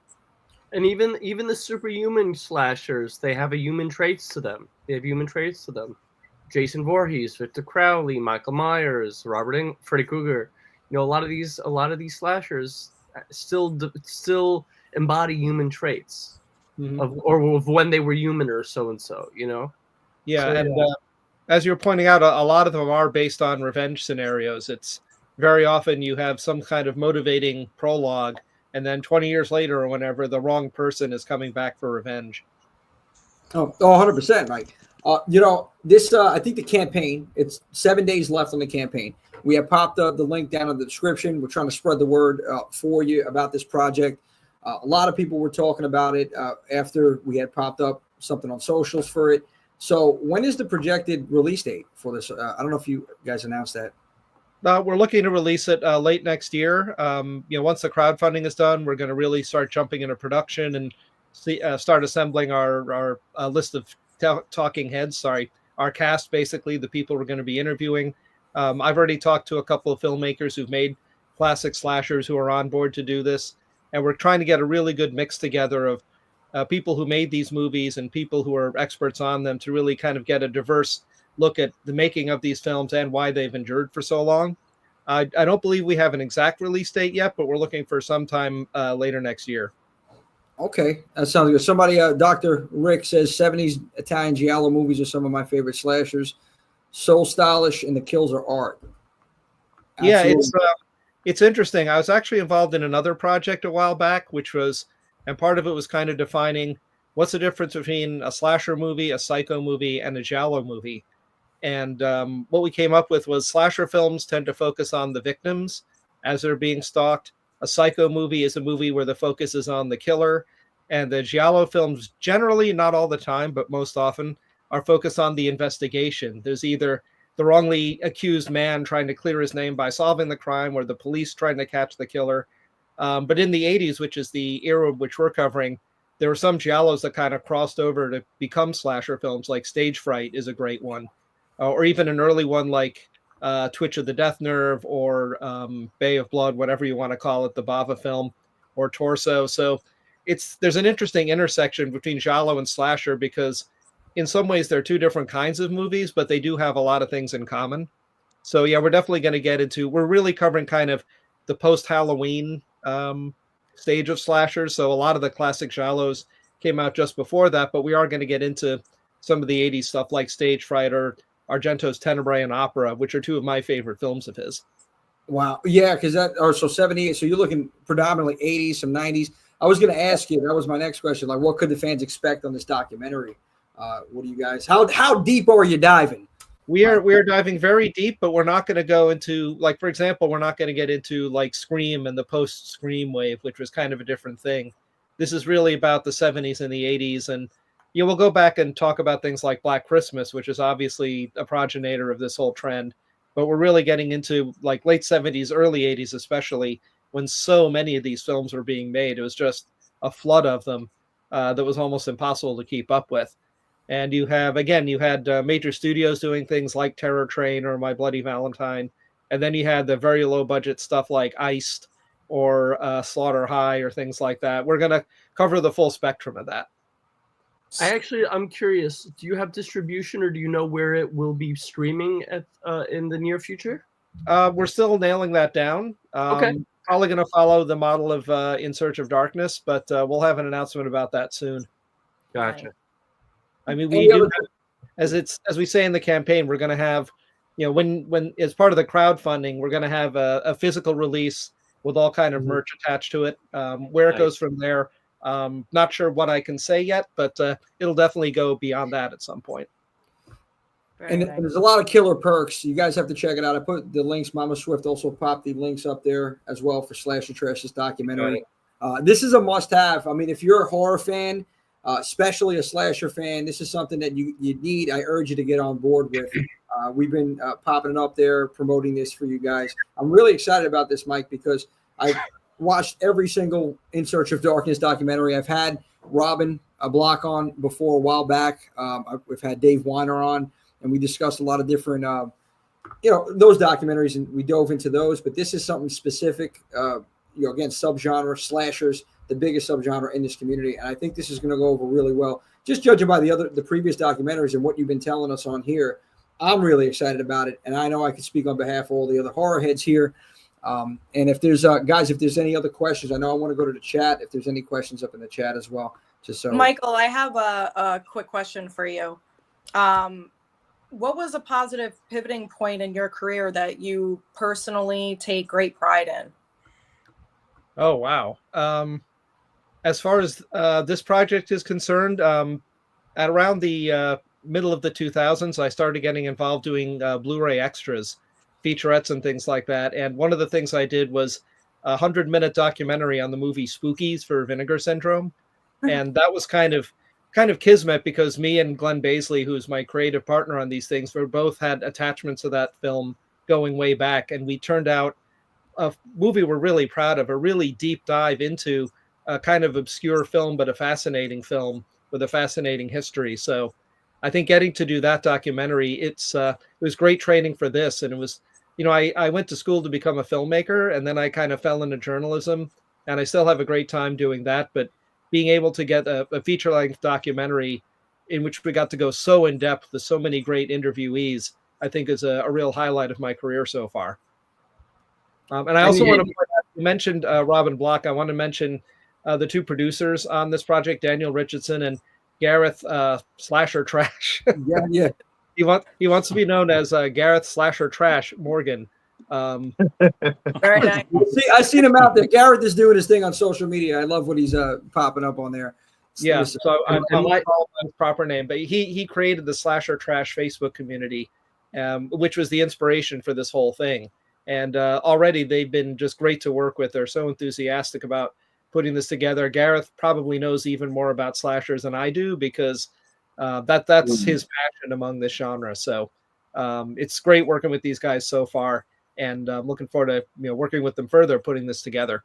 And even the superhuman slashers, they have human traits to them. Jason Voorhees, Victor Crowley, Michael Myers, Freddy Krueger. A lot of these slashers still embody human traits of when they were human or so and so. Yeah, and as you're pointing out, a lot of them are based on revenge scenarios. It's very often you have some kind of motivating prologue, and then 20 years later or whenever, the wrong person is coming back for revenge. Oh, 100%, Mike. This, I think the campaign, it's 7 days left on the campaign. We have popped up the link down in the description. We're trying to spread the word for you about this project. A lot of people were talking about it after we had popped up something on socials for it. So when is the projected release date for this? I don't know if you guys announced that. We're looking to release it late next year. Once the crowdfunding is done, we're going to really start jumping into production and start assembling our list of talking heads. Our cast, basically, the people we're going to be interviewing. I've already talked to a couple of filmmakers who've made classic slashers who are on board to do this. And we're trying to get a really good mix together of people who made these movies and people who are experts on them to really kind of get a diverse look at the making of these films and why they've endured for so long. I don't believe we have an exact release date yet, but we're looking for sometime later next year. Okay, that sounds good. Somebody, Dr. Rick says 70s Italian giallo movies are some of my favorite slashers. So stylish, and the kills are art. Absolutely. Yeah, it's interesting. I was actually involved in another project a while back, and part of it was kind of defining what's the difference between a slasher movie, a psycho movie, and a giallo movie. And what we came up with was slasher films tend to focus on the victims as they're being stalked. A psycho movie is a movie where the focus is on the killer. And the giallo films, generally, not all the time, but most often, are focused on the investigation. There's either the wrongly accused man trying to clear his name by solving the crime, or the police trying to catch the killer. But in the 80s, which is the era which we're covering, there were some giallos that kind of crossed over to become slasher films, like Stage Fright is a great one. Or even an early one like Twitch of the Death Nerve, or Bay of Blood, whatever you want to call it, the Bava film, or Torso. So there's an interesting intersection between giallo and slasher, because in some ways they're two different kinds of movies, but they do have a lot of things in common. So yeah, we're definitely going to we're really covering kind of the post-Halloween stage of slashers. So a lot of the classic giallos came out just before that, but we are going to get into some of the 80s stuff like Stage Fright or Argento's Tenebrae and Opera, which are two of my favorite films of his. Wow. Yeah, because that or so 78. So you're looking predominantly 80s, some 90s. I was going to ask you, that was my next question. Like, what could the fans expect on this documentary? What do you guys, how deep are you diving? We're diving very deep, but we're not going to go into, like, for example, we're not going to get into like Scream and the post Scream wave, which was kind of a different thing. This is really about the 70s and the 80s, and we'll go back and talk about things like Black Christmas, which is obviously a progenitor of this whole trend. But we're really getting into like late 70s, early 80s, especially when so many of these films were being made. It was just a flood of them that was almost impossible to keep up with. And you had major studios doing things like Terror Train or My Bloody Valentine. And then you had the very low budget stuff like Iced or Slaughter High or things like that. We're going to cover the full spectrum of that. I'm curious. Do you have distribution, or do you know where it will be streaming at in the near future? We're still nailing that down. Okay. Probably going to follow the model of In Search of Darkness, but we'll have an announcement about that soon. Gotcha. I mean, we do, as we say in the campaign, we're going to have, when as part of the crowdfunding, we're going to have a physical release with all kind of merch attached to it. Where it goes from there, not sure what I can say yet, but it'll definitely go beyond that at some point. And there's a lot of killer perks. You guys have to check it out. I put the links. Mama Swift also popped the links up there as well for Slasher Trash, this documentary. This is a must-have. I mean, if you're a horror fan, especially a slasher fan, this is something that you need. I urge you to get on board with. We've been popping it up there, promoting this for you guys. I'm really excited about this, Mike, because I watched every single In Search of Darkness documentary. I've had Robin Block on before a while back. We've had Dave Weiner on, and we discussed a lot of different, those documentaries, and we dove into those. But this is something specific, again, subgenre, slashers, the biggest subgenre in this community. And I think this is going to go over really well. Just judging by the previous documentaries and what you've been telling us on here, I'm really excited about it. And I know I can speak on behalf of all the other horror heads here. And if there's guys, if there's any other questions, I know I want to go to the chat. If there's any questions up in the chat as well, just so. Michael, I have a quick question for you. What was a positive pivoting point in your career that you personally take great pride in? Oh, wow. As far as this project is concerned, at around the middle of the 2000s, I started getting involved doing Blu-ray extras, featurettes and things like that. And one of the things I did was a 100-minute documentary on the movie Spookies for Vinegar Syndrome. And that was kind of kismet, because me and Glenn Baisley, who's my creative partner on these things, we both had attachments to that film going way back. And we turned out a movie we're really proud of, a really deep dive into a kind of obscure film, but a fascinating film with a fascinating history. So I think getting to do that documentary, it was great training for this. And it was, I went to school to become a filmmaker, and then I kind of fell into journalism, and I still have a great time doing that. But being able to get a feature-length documentary in which we got to go so in depth with so many great interviewees, I think is a real highlight of my career so far. And I also want to mention Robin Block. I want to mention the two producers on this project, Daniel Richardson and Gareth Slasher Trash. Yeah. He wants to be known as Gareth Slasher Trash Morgan. Very nice. I seen him out there. Gareth is doing his thing on social media. I love what he's popping up on there. Yeah, so I like his proper name, but he created the Slasher Trash Facebook community, which was the inspiration for this whole thing. And already they've been just great to work with. They're so enthusiastic about putting this together. Gareth probably knows even more about slashers than I do, because that's his passion among this genre. So it's great working with these guys so far, and I'm looking forward to working with them further, putting this together.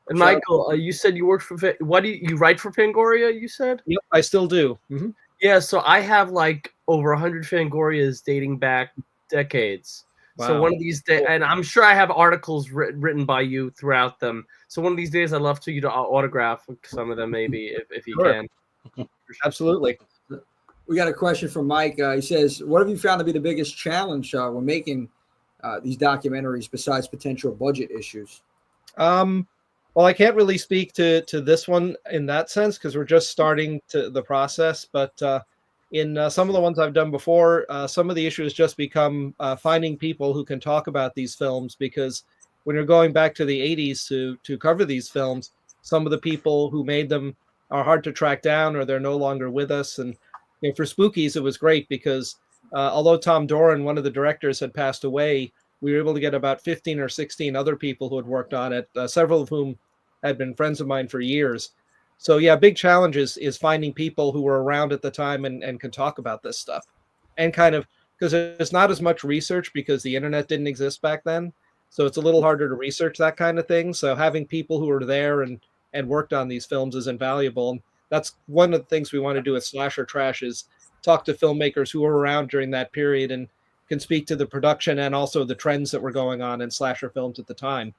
And Michael, you said you worked for what do you write for Fangoria? You said. Yep, I still do. Mm-hmm. Yeah, so I have like over 100 Fangorias dating back decades. Wow. So one of these days, and I'm sure I have articles written by you throughout them. So one of these days, I'd love for you to autograph some of them, maybe if you can. Absolutely. We got a question from Mike. He says, "What have you found to be the biggest challenge when making these documentaries, besides potential budget issues?" Well, I can't really speak to this one in that sense, because we're just starting the process. But in some of the ones I've done before, some of the issues just become finding people who can talk about these films, because when you're going back to the 80s to cover these films, some of the people who made them are hard to track down, or they're no longer with us. And for Spookies, it was great because although Tom Doran, one of the directors, had passed away, we were able to get about 15 or 16 other people who had worked on it, several of whom had been friends of mine for years. So yeah, big challenge is finding people who were around at the time and can talk about this stuff. And kind of, because there's not as much research because the internet didn't exist back then. So it's a little harder to research that kind of thing. So having people who were there and worked on these films is invaluable. And that's one of the things we want to do with Slasher Trash, is talk to filmmakers who were around during that period and can speak to the production and also the trends that were going on in slasher films at the time.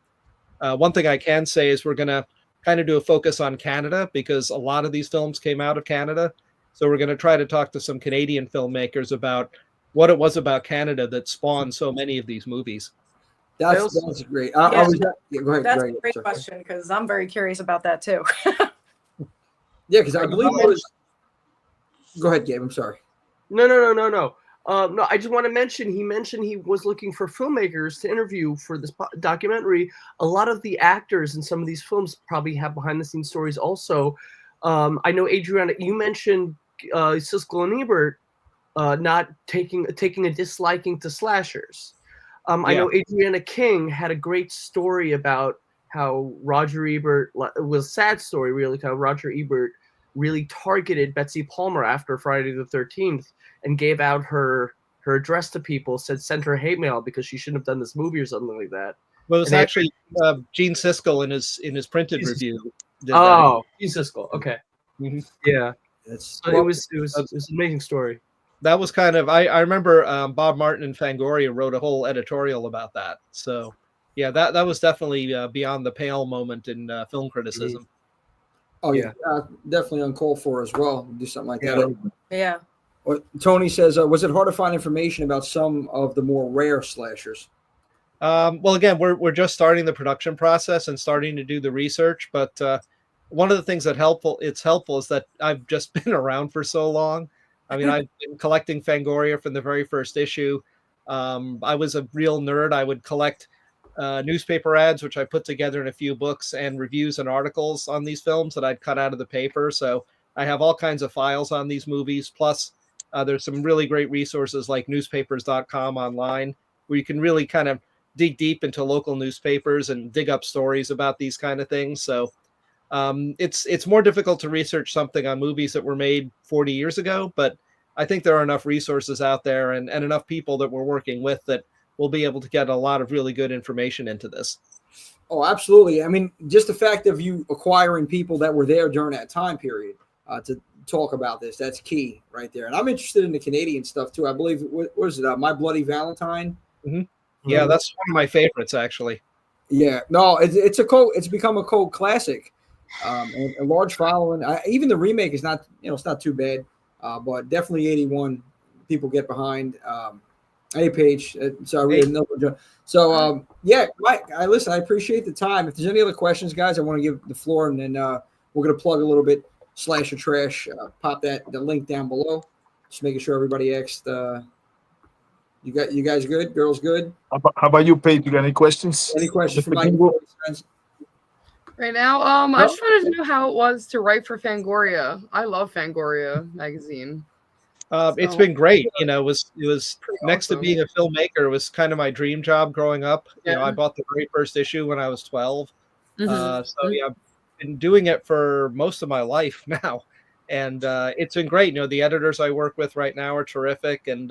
One thing I can say is we're going to kind of do a focus on Canada, because a lot of these films came out of Canada. So we're going to try to talk to some Canadian filmmakers about what it was about Canada that spawned so many of these movies. That's great. Go ahead. That's a great question, because I'm very curious about that too. Yeah, because I believe it was. Go ahead, Gabe. I'm sorry. No. No, I just want to mention, he mentioned he was looking for filmmakers to interview for this documentary. A lot of the actors in some of these films probably have behind-the-scenes stories also. I know, Adriana, you mentioned Siskel and Ebert not taking a disliking to slashers. I know Adriana King had a great story about how Roger Ebert, was a sad story really, how Roger Ebert really targeted Betsy Palmer after Friday the 13th and gave out her address to people, said send her hate mail because she shouldn't have done this movie or something like that. Well, it was actually Gene Siskel in his printed review. Gene Siskel. Okay. Mm-hmm. Yeah. It was an amazing story. That was kind of, I remember Bob Martin and Fangoria wrote a whole editorial about that. So yeah, that was definitely beyond the pale moment in film criticism. Oh yeah, definitely uncalled for as well. Do something like that. Yeah. Tony says, was it hard to find information about some of the more rare slashers? Well, again, we're just starting the production process and starting to do the research. But one of the things it's helpful is that I've just been around for so long. I mean, I've been collecting Fangoria from the very first issue. I was a real nerd. I would collect newspaper ads, which I put together in a few books, and reviews and articles on these films that I'd cut out of the paper. So I have all kinds of files on these movies. Plus, there's some really great resources like newspapers.com online, where you can really kind of dig deep into local newspapers and dig up stories about these kind of things. So it's more difficult to research something on movies that were made 40 years ago, but I think there are enough resources out there and enough people that we're working with that we'll be able to get a lot of really good information into this. Oh, absolutely. I mean, just the fact of you acquiring people that were there during that time period to talk about this, that's key right there. And I'm interested in the Canadian stuff too. I believe, what is it? My Bloody Valentine. Mm-hmm. Yeah, that's one of my favorites, actually. Yeah, no, it's become a cult classic, and a large following. Even the remake is not, it's not too bad, but definitely 81 people get behind. Hey, Paige. So, yeah, Mike, listen, I appreciate the time. If there's any other questions, guys, I want to give the floor, and then we're going to plug a little bit. Slasher Trash, pop the link down below. Just making sure everybody asked. You guys good? Girls good? How about you, Paige? You got any questions? Any questions from my friends? Right now, I just wanted to know how it was to write for Fangoria. I love Fangoria magazine. It's been great. It was next to being a filmmaker, it was kind of my dream job growing up. I bought the very first issue when I was 12. So yeah, I've been doing it for most of my life now, and it's been great. The editors I work with right now are terrific, and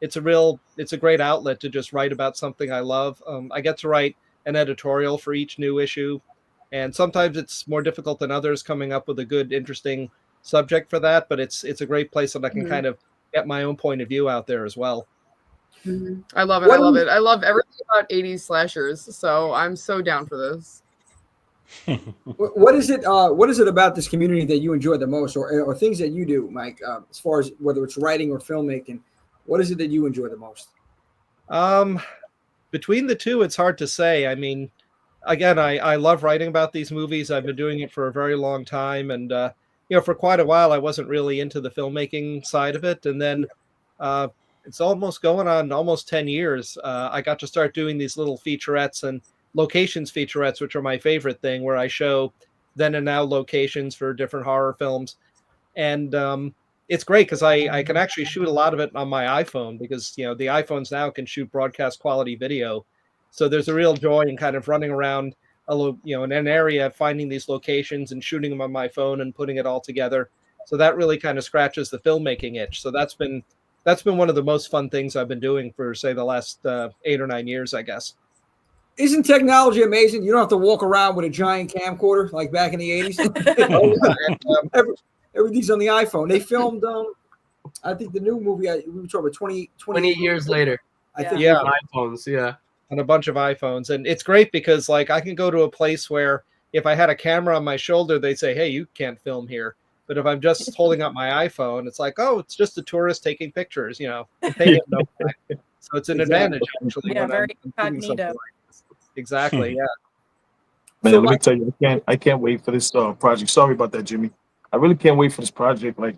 it's a great outlet to just write about something I love. I get to write an editorial for each new issue, and sometimes it's more difficult than others coming up with a good, interesting subject for that, but it's a great place that I can kind of get my own point of view out there as well. I love it. I love everything about 80s slashers, so I'm so down for this. What is it about this community that you enjoy the most, or things that you do, Mike, as far as whether it's writing or filmmaking? What is it that you enjoy the most? Between the two, it's hard to say. I mean, again, I love writing about these movies. I've been doing it for a very long time, and for quite a while, I wasn't really into the filmmaking side of it. And then it's almost going on almost 10 years. I got to start doing these little featurettes and locations featurettes, which are my favorite thing, where I show then and now locations for different horror films. And it's great because I can actually shoot a lot of it on my iPhone because, the iPhones now can shoot broadcast quality video. So there's a real joy in kind of running around in an area, finding these locations and shooting them on my phone and putting it all together. So that really kind of scratches the filmmaking itch. So that's been one of the most fun things I've been doing for, say, the last 8 or 9 years, I guess. Isn't technology amazing? You don't have to walk around with a giant camcorder like back in the 80s. Everything's on the iPhone. They filmed, I think the new movie, we were talking about 20 years later. I think. Yeah. iPhones, yeah. On a bunch of iPhones. And it's great because, like, I can go to a place where if I had a camera on my shoulder, they'd say, hey, you can't film here. But if I'm just holding up my iPhone, it's like, oh, it's just a tourist taking pictures, So it's an advantage, actually. Yeah, very incognito. Exactly, yeah. Man, let me tell you, I can't wait for this project. Sorry about that, Jimmy. I really can't wait for this project. Like,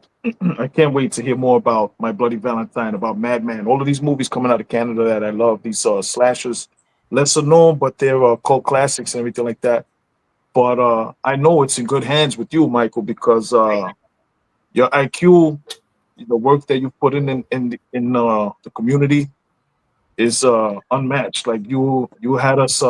I can't wait to hear more about My Bloody Valentine, about Madman, all of these movies coming out of Canada that I love. These slashers, lesser known, but they're cult classics and everything like that. But I know it's in good hands with you, Michael, because your IQ, the work that you put in the community is unmatched. Like you had us,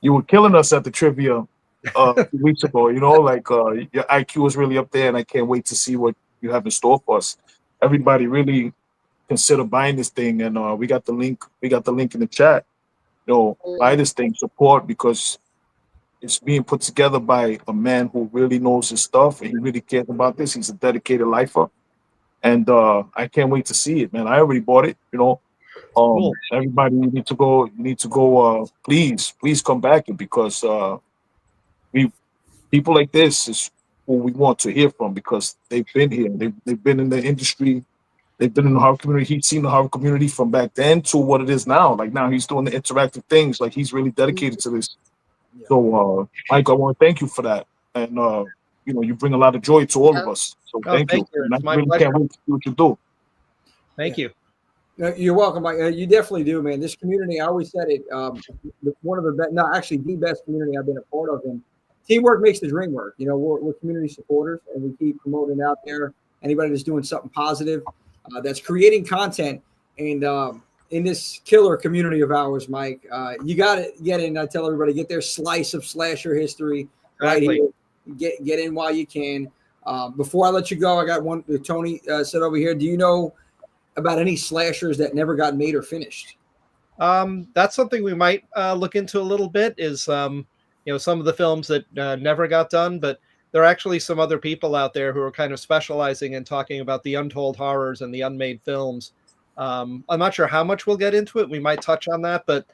you were killing us at the trivia a few weeks ago. Like your IQ is really up there, and I can't wait to see what you have in store for us. Everybody really consider buying this thing, and we got the link. We got the link in the chat. Buy this thing, support, because it's being put together by a man who really knows his stuff and he really cares about this. He's a dedicated lifer, and I can't wait to see it, man. I already bought it. Cool. Everybody, you need to go. Please come back, because people like this is who we want to hear from, because they've been here. They've been in the industry. They've been in the horror community. He's seen the horror community from back then to what it is now. Like now he's doing the interactive things. Like he's really dedicated to this. Yeah. So, Mike, I want to thank you for that. And, you bring a lot of joy to all of us. So thank you. And I really can't wait to see what you do. Thank you. You're welcome, Mike. You definitely do, man. This community, I always said it, one of the best, no, actually the best community I've been a part of. And teamwork makes the dream work. We're community supporters, and we keep promoting out there. Anybody that's doing something positive, that's creating content, and in this killer community of ours, Mike, you got to get in. I tell everybody, get their slice of slasher history right here. Get in while you can. Before I let you go, I got one. Tony said over here, do you know about any slashers that never got made or finished? That's something we might look into a little bit. Is some of the films that never got done, but there are actually some other people out there who are kind of specializing in talking about the untold horrors and the unmade films. I'm not sure how much we'll get into it. We might touch on that, but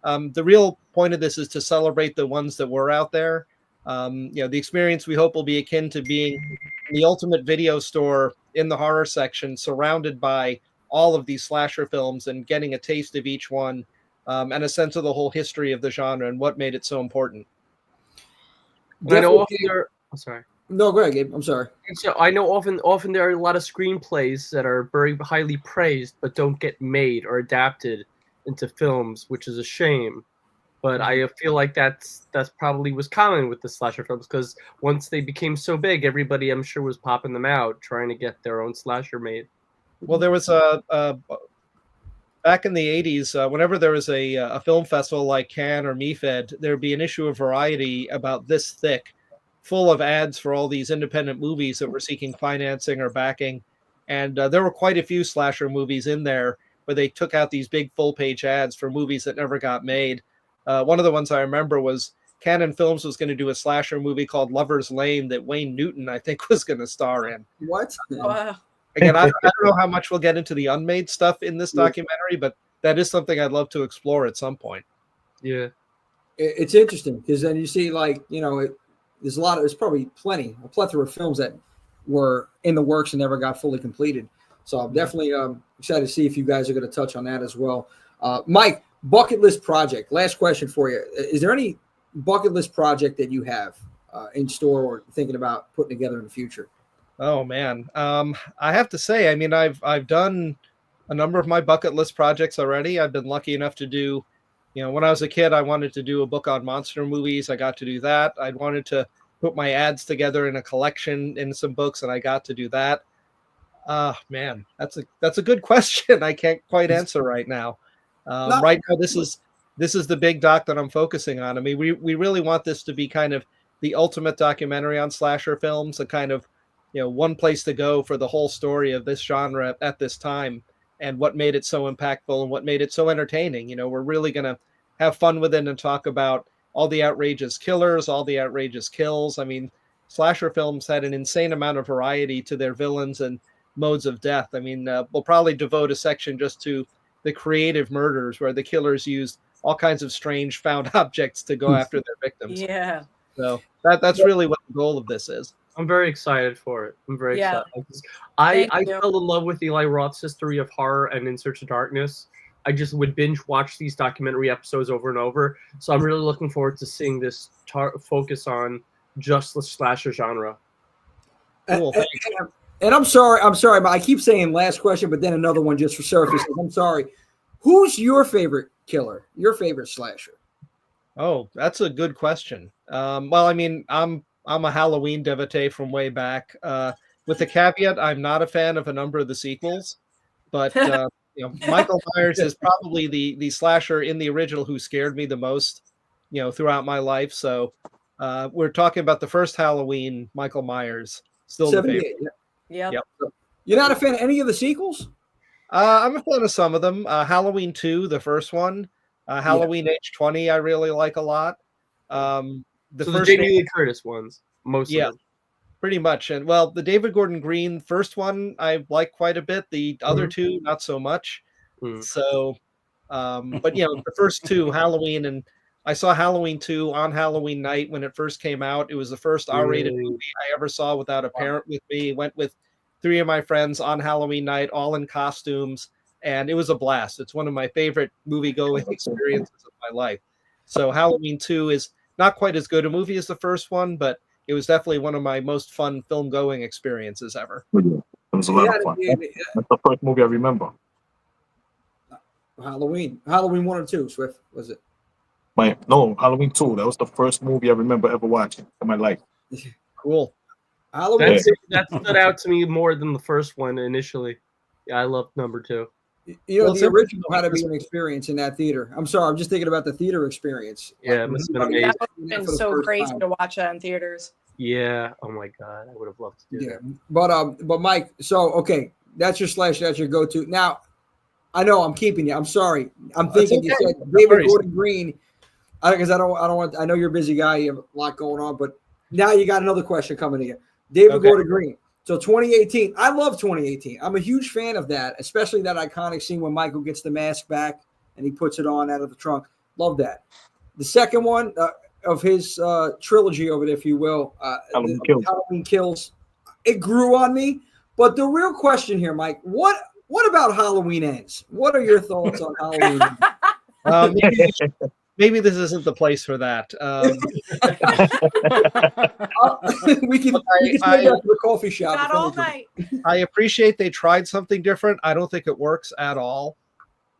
the real point of this is to celebrate the ones that were out there. The experience we hope will be akin to being in the ultimate video store in the horror section, surrounded by all of these slasher films and getting a taste of each one, and a sense of the whole history of the genre and what made it so important. I know often I'm sorry. No, go ahead, Gabe. I'm sorry. So I know often there are a lot of screenplays that are very highly praised but don't get made or adapted into films, which is a shame. But I feel like that's probably was common with the slasher films, because once they became so big, everybody, I'm sure, was popping them out, trying to get their own slasher made. Well, there was back in the 80s, whenever there was a film festival like Cannes or MIFED, there would be an issue of Variety about this thick, full of ads for all these independent movies that were seeking financing or backing. And there were quite a few slasher movies in there where they took out these big full-page ads for movies that never got made. One of the ones I remember was Canon Films was going to do a slasher movie called Lover's Lane that Wayne Newton, I think, was going to star in. What? Wow. Again, I don't know how much we'll get into the unmade stuff in this documentary, but that is something I'd love to explore at some point. Yeah. It's interesting because then you see, there's probably a plethora of films that were in the works and never got fully completed. So I'm definitely excited to see if you guys are going to touch on that as well. Mike, bucket list project. Last question for you. Is there any bucket list project that you have in store or thinking about putting together in the future? Oh man, I have to say, I mean, I've done a number of my bucket list projects already. I've been lucky enough to do, when I was a kid, I wanted to do a book on monster movies. I got to do that. I wanted to put my ads together in a collection in some books, and I got to do that. Man, that's a good question. I can't quite answer right now. Right now, this is the big doc that I'm focusing on. I mean, we really want this to be kind of the ultimate documentary on slasher films, a kind of one place to go for the whole story of this genre at this time, and what made it so impactful and what made it so entertaining. We're really going to have fun with it and talk about all the outrageous killers, all the outrageous kills. I mean, slasher films had an insane amount of variety to their villains and modes of death. I mean, we'll probably devote a section just to the creative murders where the killers used all kinds of strange found objects to go after their victims. Yeah. So that's really what the goal of this is. I'm very excited for it. I'm very Yeah. excited. I Thank you. fell in love with Eli Roth's history of horror and In Search of Darkness. I just would binge watch these documentary episodes over and over. So I'm really looking forward to seeing this focus on just the slasher genre. Cool. And I'm sorry, but I keep saying last question, but then another one just resurfaced. I'm sorry. Who's your favorite killer? Your favorite slasher? Oh, that's a good question. Well, I mean, I'm a Halloween devotee from way back. With the caveat, I'm not a fan of a number of the sequels, but Michael Myers is probably the slasher in the original who scared me the most, throughout my life. So we're talking about the first Halloween, Michael Myers, still the favorite. Yep. You're not a fan of any of the sequels? I'm a fan of some of them. Halloween 2, the first one. Halloween H20, I really like a lot. The So first the Jamie Lee Curtis ones, most of them. pretty much. And well, the David Gordon Green first one I like quite a bit. The other two, not so much. So, but the first two, Halloween, and I saw Halloween 2 on Halloween night when it first came out. It was the first R-rated movie I ever saw without a parent with me. Went with 3 of my friends on Halloween night, all in costumes, and it was a blast. It's one of my favorite movie-going experiences of my life. So Halloween 2 is not quite as good a movie as the first one, but it was definitely one of my most fun film-going experiences ever. It was a lot of fun. That's the first movie I remember. Halloween 1 or 2, Swift, was it? No, Halloween 2. That was the first movie I remember ever watching in my life. Cool. Halloween That stood out to me more than the first one initially. Yeah, I loved number 2. The original had to be an experience in that theater. I'm sorry, I'm just thinking about the theater experience. Yeah, it must have been amazing. That would have been so crazy to watch that in theaters. Yeah. Oh my god, I would have loved to do that. But Mike, so okay, that's your slash, that's your go-to. Now, I know I'm keeping you. I'm sorry. I'm thinking you said David Gordon Green. Because I don't want. I know you're a busy guy. You have a lot going on, but now you got another question coming to you. David Gordon Green. So 2018. I love 2018. I'm a huge fan of that, especially that iconic scene when Michael gets the mask back and he puts it on out of the trunk. Love that. The second one of his trilogy over there, if you will, Halloween Kills. It grew on me. But the real question here, Mike, what about Halloween Ends? What are your thoughts on Halloween Ends? Maybe this isn't the place for that. We can stay back to the coffee shop. Not all night. I appreciate they tried something different. I don't think it works at all.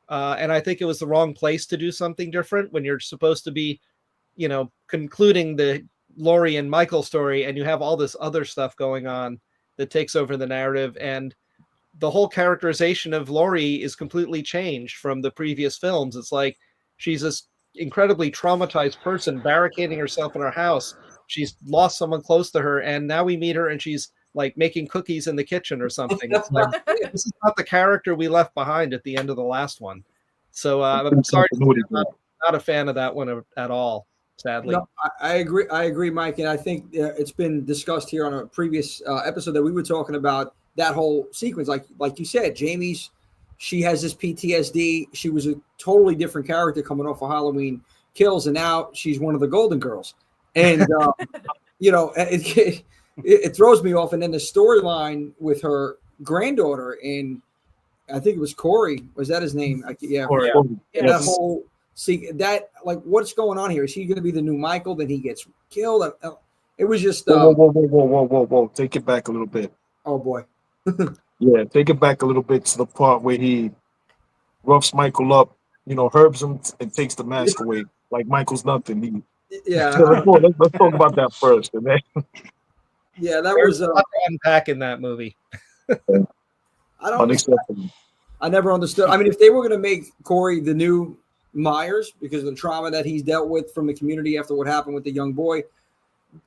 And I think it was the wrong place to do something different when you're supposed to be, concluding the Laurie and Michael story, and you have all this other stuff going on that takes over the narrative. And the whole characterization of Laurie is completely changed from the previous films. It's like she's this incredibly traumatized person barricading herself in her house. She's lost someone close to her, and now we meet her and she's like making cookies in the kitchen or something. It's like, this is not the character we left behind at the end of the last one. So I'm sorry, I'm not a fan of that one at all, sadly. No, I agree, Mike, and I think it's been discussed here on a previous episode that we were talking about that whole sequence. Like you said, she has this PTSD. She was a totally different character coming off of Halloween Kills, and now she's one of the Golden Girls. And it throws me off. And then the storyline with her granddaughter, and I think it was Corey. Was that his name? Corey. Yeah. That whole what's going on here? Is he going to be the new Michael? Then he gets killed. It was just whoa. Take it back a little bit. Oh boy. Yeah, take it back a little bit to the part where he roughs Michael up, herbs him and takes the mask away. Like Michael's nothing. Yeah. Let's talk about that first. And then... Yeah, that There's was a lot to unpack in that movie. I never understood. I mean, if they were going to make Corey the new Myers because of the trauma that he's dealt with from the community after what happened with the young boy,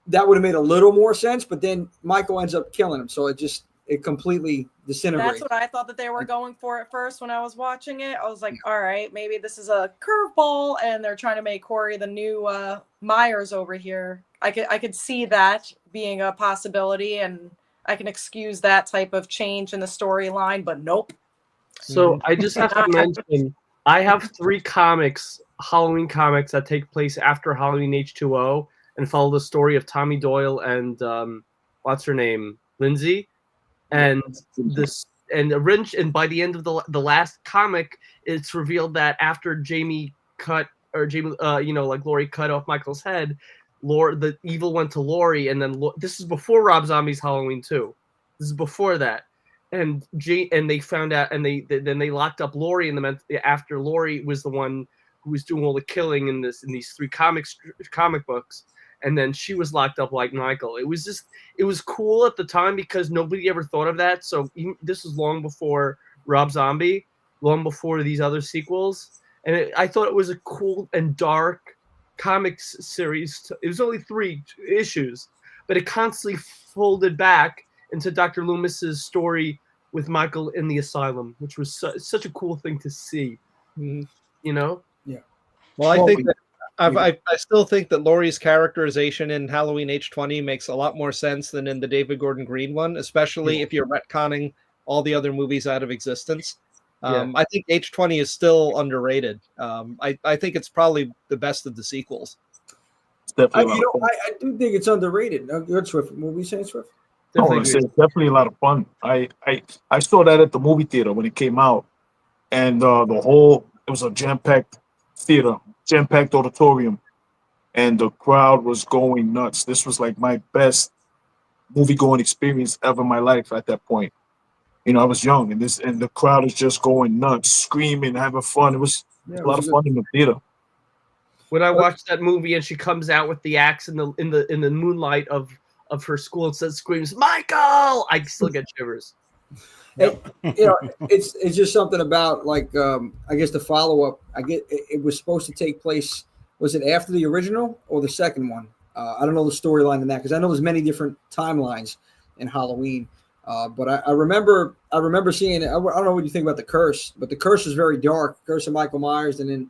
that would have made a little more sense. But then Michael ends up killing him, so it completely disintegrates. That's what I thought that they were going for at first when I was watching it. I was like, all right, maybe this is a curveball, and they're trying to make Corey the new Myers over here. I could see that being a possibility, and I can excuse that type of change in the storyline, but nope. So I just have to mention, I have 3 Halloween comics that take place after Halloween H2O and follow the story of Tommy Doyle and what's her name, Lindsay, and by the end of the last comic, it's revealed that after Laurie cut off Michael's head, the evil went to Laurie, and then this is before Rob Zombie's Halloween 2. This is before that. And they found out, and then they locked up Laurie after Laurie was the one who was doing all the killing in these 3 comic books, and then she was locked up like Michael. It was cool at the time because nobody ever thought of that. So this was long before Rob Zombie, long before these other sequels, and I thought it was a cool and dark comics series. It was only 3 issues, but it constantly folded back into Dr. Loomis's story with Michael in the asylum, which was such a cool thing to see. Mm-hmm. Yeah. Well, I think that I still think that Laurie's characterization in Halloween H20 makes a lot more sense than in the David Gordon Green one, especially if you're retconning all the other movies out of existence. I think H20 is still underrated. I think it's probably the best of the sequels. I do think it's underrated. Good, Swift. What were we saying, Swift? It's definitely a lot of fun. I saw that at the movie theater when it came out, and it was a jam-packed theater, jam-packed auditorium, and the crowd was going nuts. This was like my best movie-going experience ever in my life at that point. I was young, and the crowd is just going nuts, screaming, having fun. It was a lot of fun in the theater. When I watched that movie and she comes out with the axe in the moonlight of her school and screams, "Michael!" I still get shivers. It's just something about I guess the follow up. It was supposed to take place. Was it after the original or the second one? I don't know the storyline in that because I know there's many different timelines in Halloween. But I remember seeing it. I don't know what you think about the Curse, but the Curse is very dark. Curse of Michael Myers, and then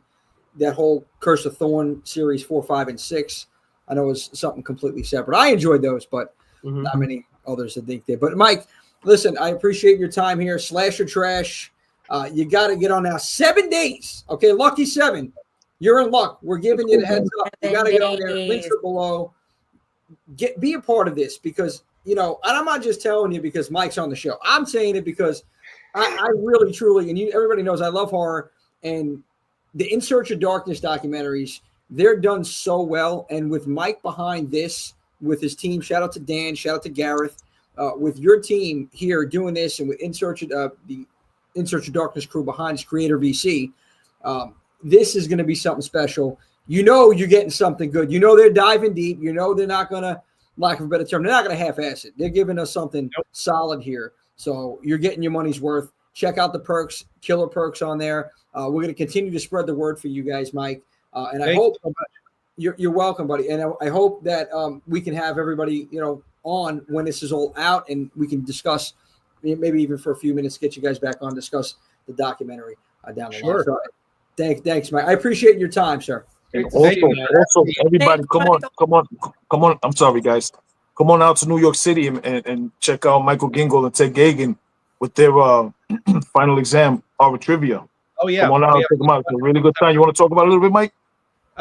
that whole Curse of Thorn series 4, 5, and 6. I know it's something completely separate. I enjoyed those, but not many others I think did. But Mike, listen, I appreciate your time here. Slasher Trash. You got to get on now. 7 days. Okay, lucky 7. You're in luck. We're giving you the heads up. You got to get on there. Links are below. Be a part of this because, and I'm not just telling you because Mike's on the show. I'm saying it because I really, truly, and everybody knows I love horror, and the In Search of Darkness documentaries, they're done so well. And with Mike behind this, with his team, shout out to Dan, shout out to Gareth, with your team here doing this, and with the In Search of Darkness crew behind his Creator VC, this is going to be something special. You're getting something good. They're diving deep. They're not going to, lack of a better term, they're not going to half-ass it. They're giving us something solid here. So you're getting your money's worth. Check out the perks, killer perks on there. We're going to continue to spread the word for you guys, Mike. And I hope you're welcome, buddy. And I hope that we can have everybody, on when this is all out, and we can discuss, maybe even for a few minutes, get you guys back on, discuss the documentary down the line. So, thanks, Mike. I appreciate your time, sir. Also, everybody, come on. I'm sorry, guys. Come on out to New York City and check out Michael Gingold and Ted Gagan with their final exam horror trivia. Oh yeah, come on out, check them out. It's a really good time. You want to talk about it a little bit, Mike?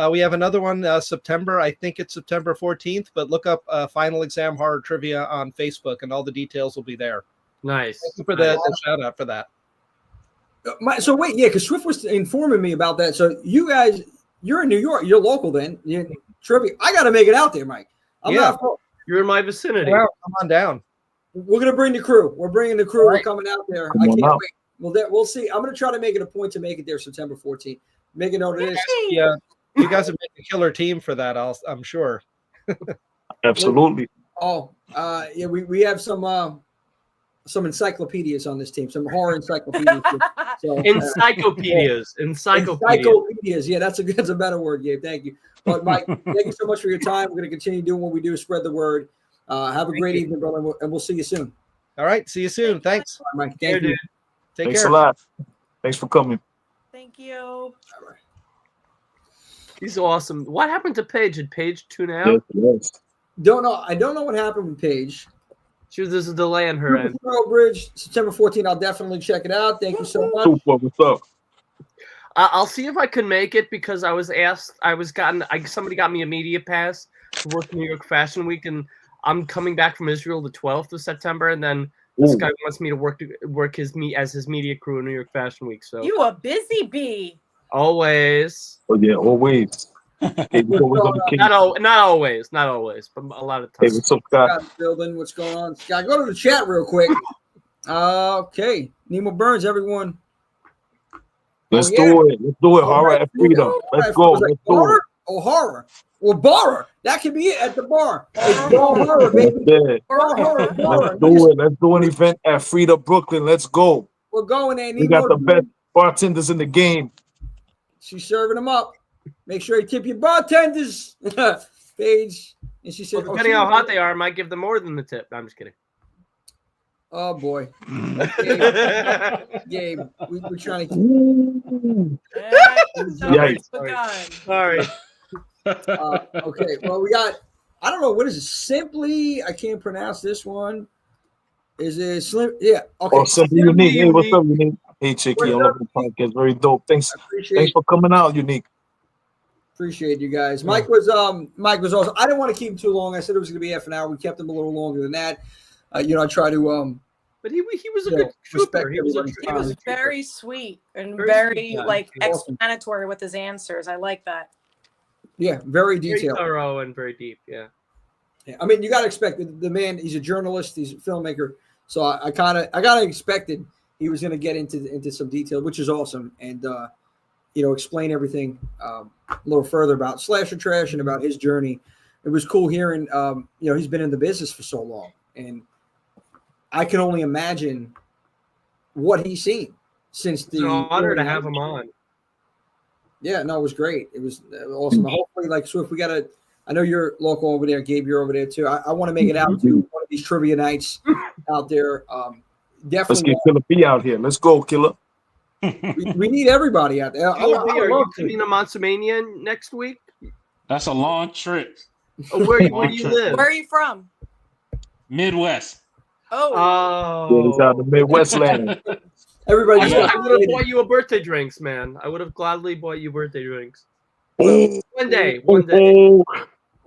We have another one September. I think it's September 14th. But look up Final Exam Horror Trivia on Facebook, and all the details will be there. Nice. Thank you for the shout out for that. So wait, because Swift was informing me about that. So you guys, you're in New York. You're local then. Trivia. I got to make it out there, Mike. I'm not You're in my vicinity. Wow, come on down. We're gonna bring the crew. We're bringing the crew. All We're right. coming out there. Come I on can't out. wait. Well, we'll see. I'm gonna try to make it a point to make it there September 14th. Make a note of this. Yeah, you guys have made a killer team for that. I'm sure. Absolutely. Oh, yeah, we have some encyclopedias on this team, some horror encyclopedias. So, Encyclopedias. encyclopedias. Yeah, that's a better word, Gabe. Thank you. But Mike, thank you so much for your time. We're going to continue doing what we do, spread the word. Have a great evening, brother, and we'll see you soon. All right, see you soon. Thanks. All right, Mike. Thank you. Take Thanks care. a lot. Thanks for coming. Thank you. All right. He's awesome. What happened to Paige? Did Paige tune out? Yes, yes. Don't know. I don't know what happened with Paige. There's a delay on her end. Bridge, September 14th. I'll definitely check it out. Thank you so much. Super, what's up? I'll see if I can make it because I was asked. Somebody got me a media pass to work New York Fashion Week, and I'm coming back from Israel the 12th of September, and then this Ooh. guy wants me to work his media crew in New York Fashion Week. So You a busy bee. always. Oh yeah, always. Hey, always on the case. Not always, but a lot of Hey, times. what's up, Scott? Scott building. What's going on? Scott, go to the chat real quick. Okay. Nemo Burns, everyone. Let's Oh, yeah. do it. Let's do it. All All right, right, Frida. Let's go. Was that Let's do horror? it. Oh, horror. Well, bar. That could be it at the bar. It's bar horror, baby. Yeah. Bar horror. Let's do it. Let's do an event at Frida, Brooklyn. Let's go. We're going there. We got the best bartenders in the game. She's serving them up. Make sure you tip your bartenders. Paige. And she said, Depending how hot they are, I might give them more than the tip. No, I'm just kidding. Oh, boy. Gabe, we're trying to Yikes. Sorry. Okay, well, we got, I don't know, what is it? Simply, I can't pronounce this one. Is it Slim? Yeah, okay. Oh, Simply Unique. Hey, what's up, Unique? Hey, Chicky. I love the podcast. Very dope. Thanks for coming out, Unique. Appreciate you guys. Mike was awesome. I didn't want to keep him too long. I said it was going to be half an hour. We kept him a little longer than that. I try to But he was a good trooper. He was very sweet and Very very sweet guy. like Awesome. explanatory with his answers. I like that. Yeah, very very detailed. thorough and very deep. Yeah. Yeah, I mean, you got to expect the man. He's a journalist. He's a filmmaker. So I kind of expected he was going to get into some detail, which is awesome, and explain everything a little further about slasher trash and about his journey. It was cool hearing. He's been in the business for so long, and I can only imagine what he's seen since the. It's an honor to have him on. Yeah, no, it was great. It was awesome. Hopefully, if we got to, I know you're local over there, Gabe, you're over there too. I want to make it out to one of these trivia nights out there. Let's Definitely, get Killa B out here. Let's go, Killa. we need everybody out there. Are you coming to Montsumania next week? That's a long trip. Oh, where do you live? Where are you from? Midwest. Oh. Yeah, he's out in the Midwest land. Everybody, I would have bought you a birthday drinks, man. I would have gladly bought you birthday drinks. Oh, One day.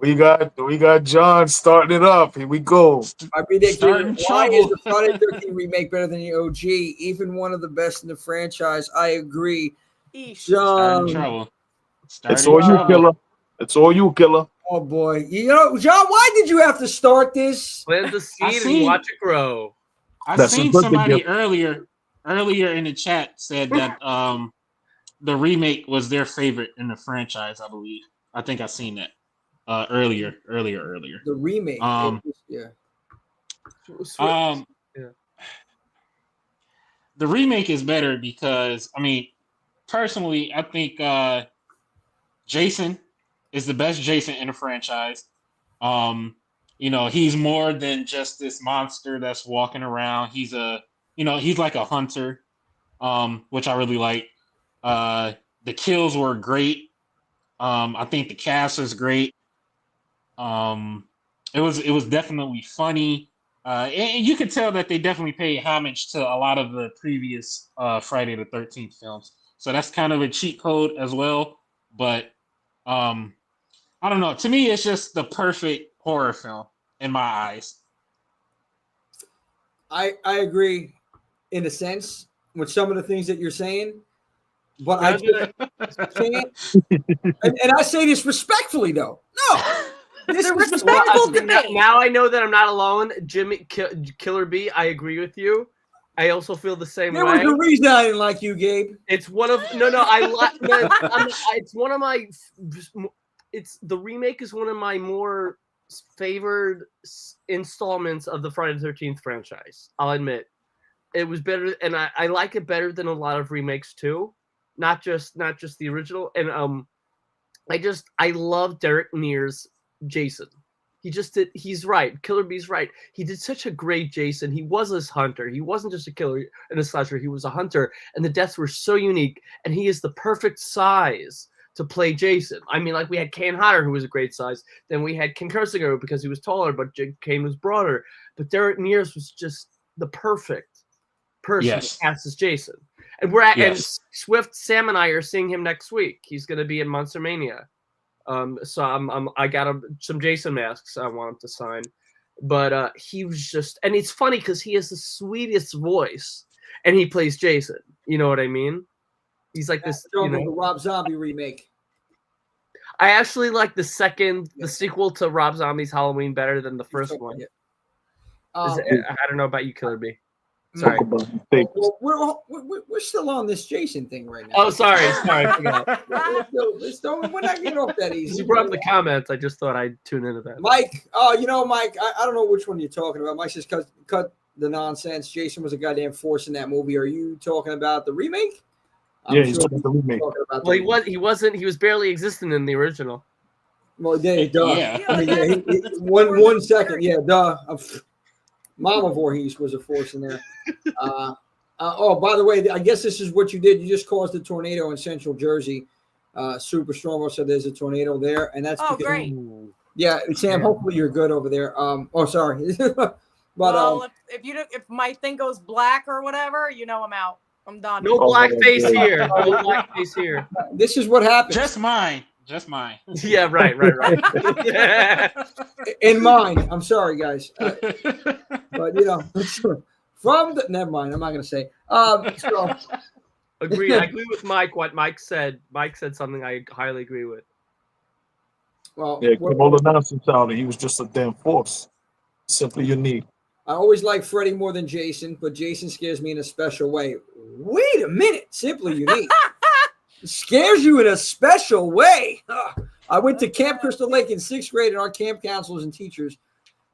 We got John starting it up. Here we go. I predict Starting why is trouble. the Friday 13 remake better than the OG? Even one of the best in the franchise. I agree. Starting John. trouble. It's all you, Killa. It's all you, Killa. Oh boy. John, why did you have to start this? Plant the seed and watch it grow. I That's seen a birthday somebody gift. earlier in the chat said that the remake was their favorite in the franchise. I believe. I think I seen that earlier. The remake. Yeah. The remake is better because personally, I think Jason is the best Jason in the franchise. He's more than just this monster that's walking around. He's he's like a hunter, which I really like. The kills were great. I think the cast is great. It was definitely funny. And you could tell that they definitely paid homage to a lot of the previous Friday the 13th films. So that's kind of a cheat code as well. But I don't know. To me, it's just the perfect horror film in my eyes. I agree in a sense with some of the things that you're saying, but I just can't. And I say this respectfully, though. No, They're respectful to me. Now I know that I'm not alone. Jimmy Killer B, I agree with you. I also feel the same way. There was a reason I didn't like you, Gabe. It's one of it's one of my. It's the remake is one of my more favored installments of the Friday the 13th franchise. I'll admit, it was better, and I like it better than a lot of remakes too. Not just the original, and I love Derek Mears' Jason. He's right. Killer B's right. He did such a great Jason. He was this hunter. He wasn't just a killer and a slasher. He was a hunter, and the deaths were so unique, and he is the perfect size to play Jason. I mean, like we had Kane Hodder, who was a great size. Then we had Ken Kersinger because he was taller, but Kane was broader. But Derek Mears was just the perfect person to cast as Jason. And and Swift, Sam, and I are seeing him next week. He's going to be in Monster Mania. So I got him some Jason masks I want him to sign. But he was just, and it's funny because he has the sweetest voice, and he plays Jason. You know what I mean? He's like this. The Rob Zombie remake. I actually like the sequel to Rob Zombie's Halloween better than the first one. I don't know about you, Killer B. Sorry. Well, we're still on this Jason thing right now. Oh, sorry. I forgot. We're not getting off that easy. You brought up the comments. I just thought I'd tune into that. Mike, Mike, I don't know which one you're talking about. Mike says cut the nonsense. Jason was a goddamn force in that movie. Are you talking about the remake? He's talking about the remake. Well, he wasn't. He was barely existing in the original. Well, duh. Yeah. I mean, one second. Yeah, duh. Mama Voorhees was a force in there. By the way, I guess this is what you did. You just caused a tornado in Central Jersey. Super Storm said there's a tornado there, and that's great. Yeah, Sam. Hopefully you're good over there. Sorry, but if my thing goes black or whatever, I'm out. I'm done. No blackface here. No blackface here. This is what happens. Just mine. Yeah, right. In mine. I'm sorry, guys. But from the never mind. I'm not going to say. Agree. I agree with Mike. What Mike said. Mike said something I highly agree with. Well, came all the nonsense out, and he was just a damn force. Simply unique. I always like Freddy more than Jason, but Jason scares me in a special way. Wait a minute. Simply unique. Scares you in a special way. I went to Camp Crystal Lake in 6th grade, and our camp counselors and teachers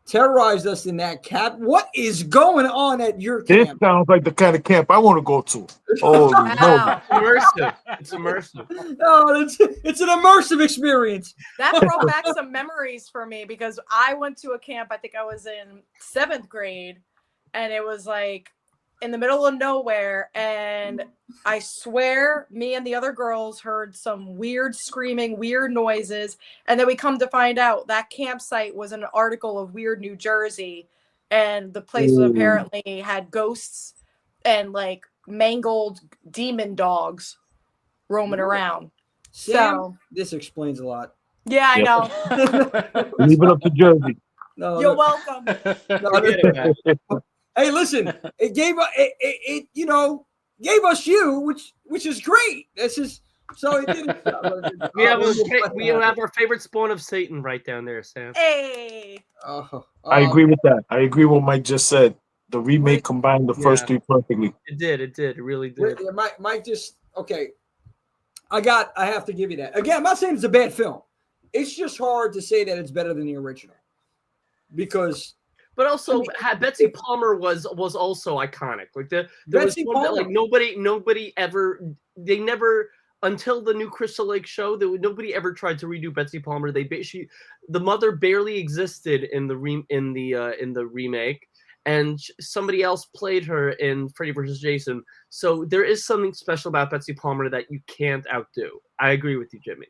terrorized us in that camp. What is going on at your camp? This sounds like the kind of camp I want to go to. Oh, no. Immersive. It's immersive. No, it's an immersive experience. That brought back some memories for me because I went to a camp, I think I was in 7th grade, and it was like in the middle of nowhere, and I swear me and the other girls heard some weird screaming, weird noises, and then we come to find out that campsite was an article of Weird New Jersey, and the place apparently had ghosts and like mangled demon dogs roaming around. Sam, this explains a lot. Yeah, I know. Leave it up to Jersey. No, you're welcome. Hey, listen, it gave us you, which is great. This is so. It didn't, we have our favorite spawn of Satan right down there, Sam. Hey. I agree with that. I agree with what Mike just said. The remake combined the first three perfectly. It did. It really did. Mike just okay. I have to give you that. Again, I'm not saying it's a bad film. It's just hard to say that it's better than the original because. But also, Betsy Palmer was also iconic. Like there was one that, like nobody ever. They never until the new Crystal Lake show. Nobody ever tried to redo Betsy Palmer. The mother barely existed in the remake, and somebody else played her in Freddy vs. Jason. So there is something special about Betsy Palmer that you can't outdo. I agree with you, Jimmy.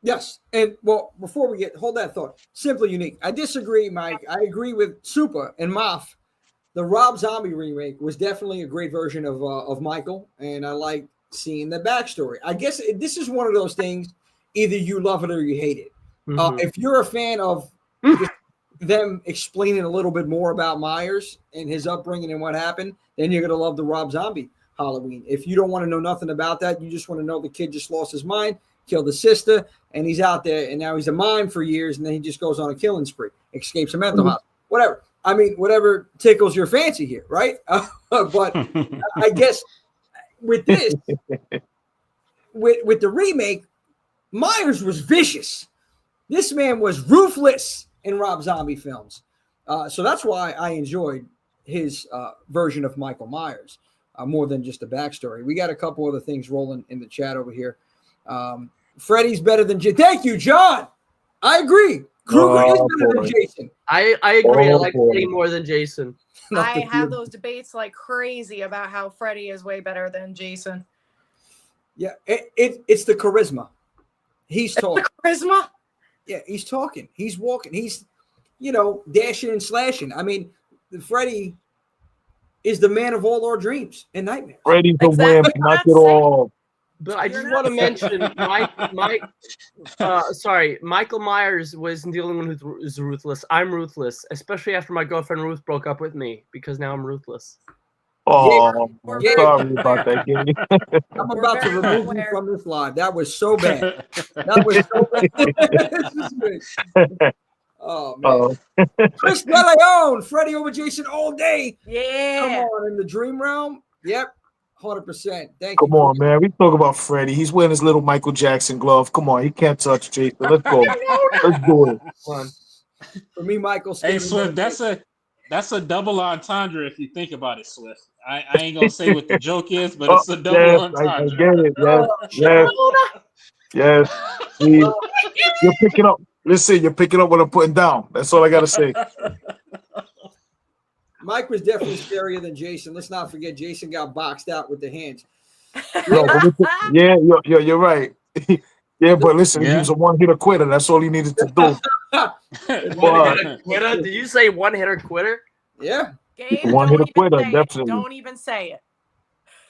Yes, and well, before we hold that thought, simply unique. I disagree, Mike. I agree with Super and Moff. The Rob Zombie remake was definitely a great version of Michael, and I like seeing the backstory. I guess this is one of those things: either you love it or you hate it. Mm-hmm. If you're a fan of them explaining a little bit more about Myers and his upbringing and what happened, then you're gonna love the Rob Zombie Halloween. If you don't want to know nothing about that, you just want to know the kid just lost his mind, killed his sister, and he's out there, and now he's a mime for years, and then he just goes on a killing spree, escapes a mental hospital, whatever. I mean, whatever tickles your fancy here, right? But I guess with this, with the remake, Myers was vicious. This man was ruthless in Rob Zombie films. So that's why I enjoyed his version of Michael Myers more than just the backstory. We got a couple other things rolling in the chat over here. Freddy's better than Thank you, John. I agree. Krueger is better than Jason. I agree. I like Freddy more than Jason. I have those debates like crazy about how Freddy is way better than Jason. Yeah, it's the charisma. He's talking. Charisma? Yeah, he's talking. He's walking. He's, dashing and slashing. I mean, Freddy is the man of all our dreams and nightmares. Freddy's the wimp, not at all. But I just want to mention, Michael Myers wasn't the only one who is ruthless. I'm ruthless, especially after my girlfriend Ruth broke up with me, because now I'm ruthless. Oh, I'm sorry about that, Gary. I'm about to remove you from this live. That was so bad. That was so bad. Oh, man. Chris DeLeon, Freddy over Jason all day. Yeah. Come on, in the dream realm. Yep. 100%. Thank Come you. on, man. We talk about Freddy. He's wearing his little Michael Jackson glove. Come on, he can't touch Jason. Let's go. Let's do it. Come on. For me, Michael. Hey, Swift, that's a double entendre if you think about it, Swift. I ain't gonna say what the joke is, but it's a double entendre. I get it. Yes. See, you're picking up. Listen, you're picking up what I'm putting down. That's all I gotta say. Mike was definitely scarier than Jason. Let's not forget, Jason got boxed out with the hands. You're right. Yeah, but listen, he was a one-hitter quitter. That's all he needed to do. One-hitter quitter? Did you say one-hitter quitter? Yeah. Gabe, one-hitter quitter, definitely. Don't even say it.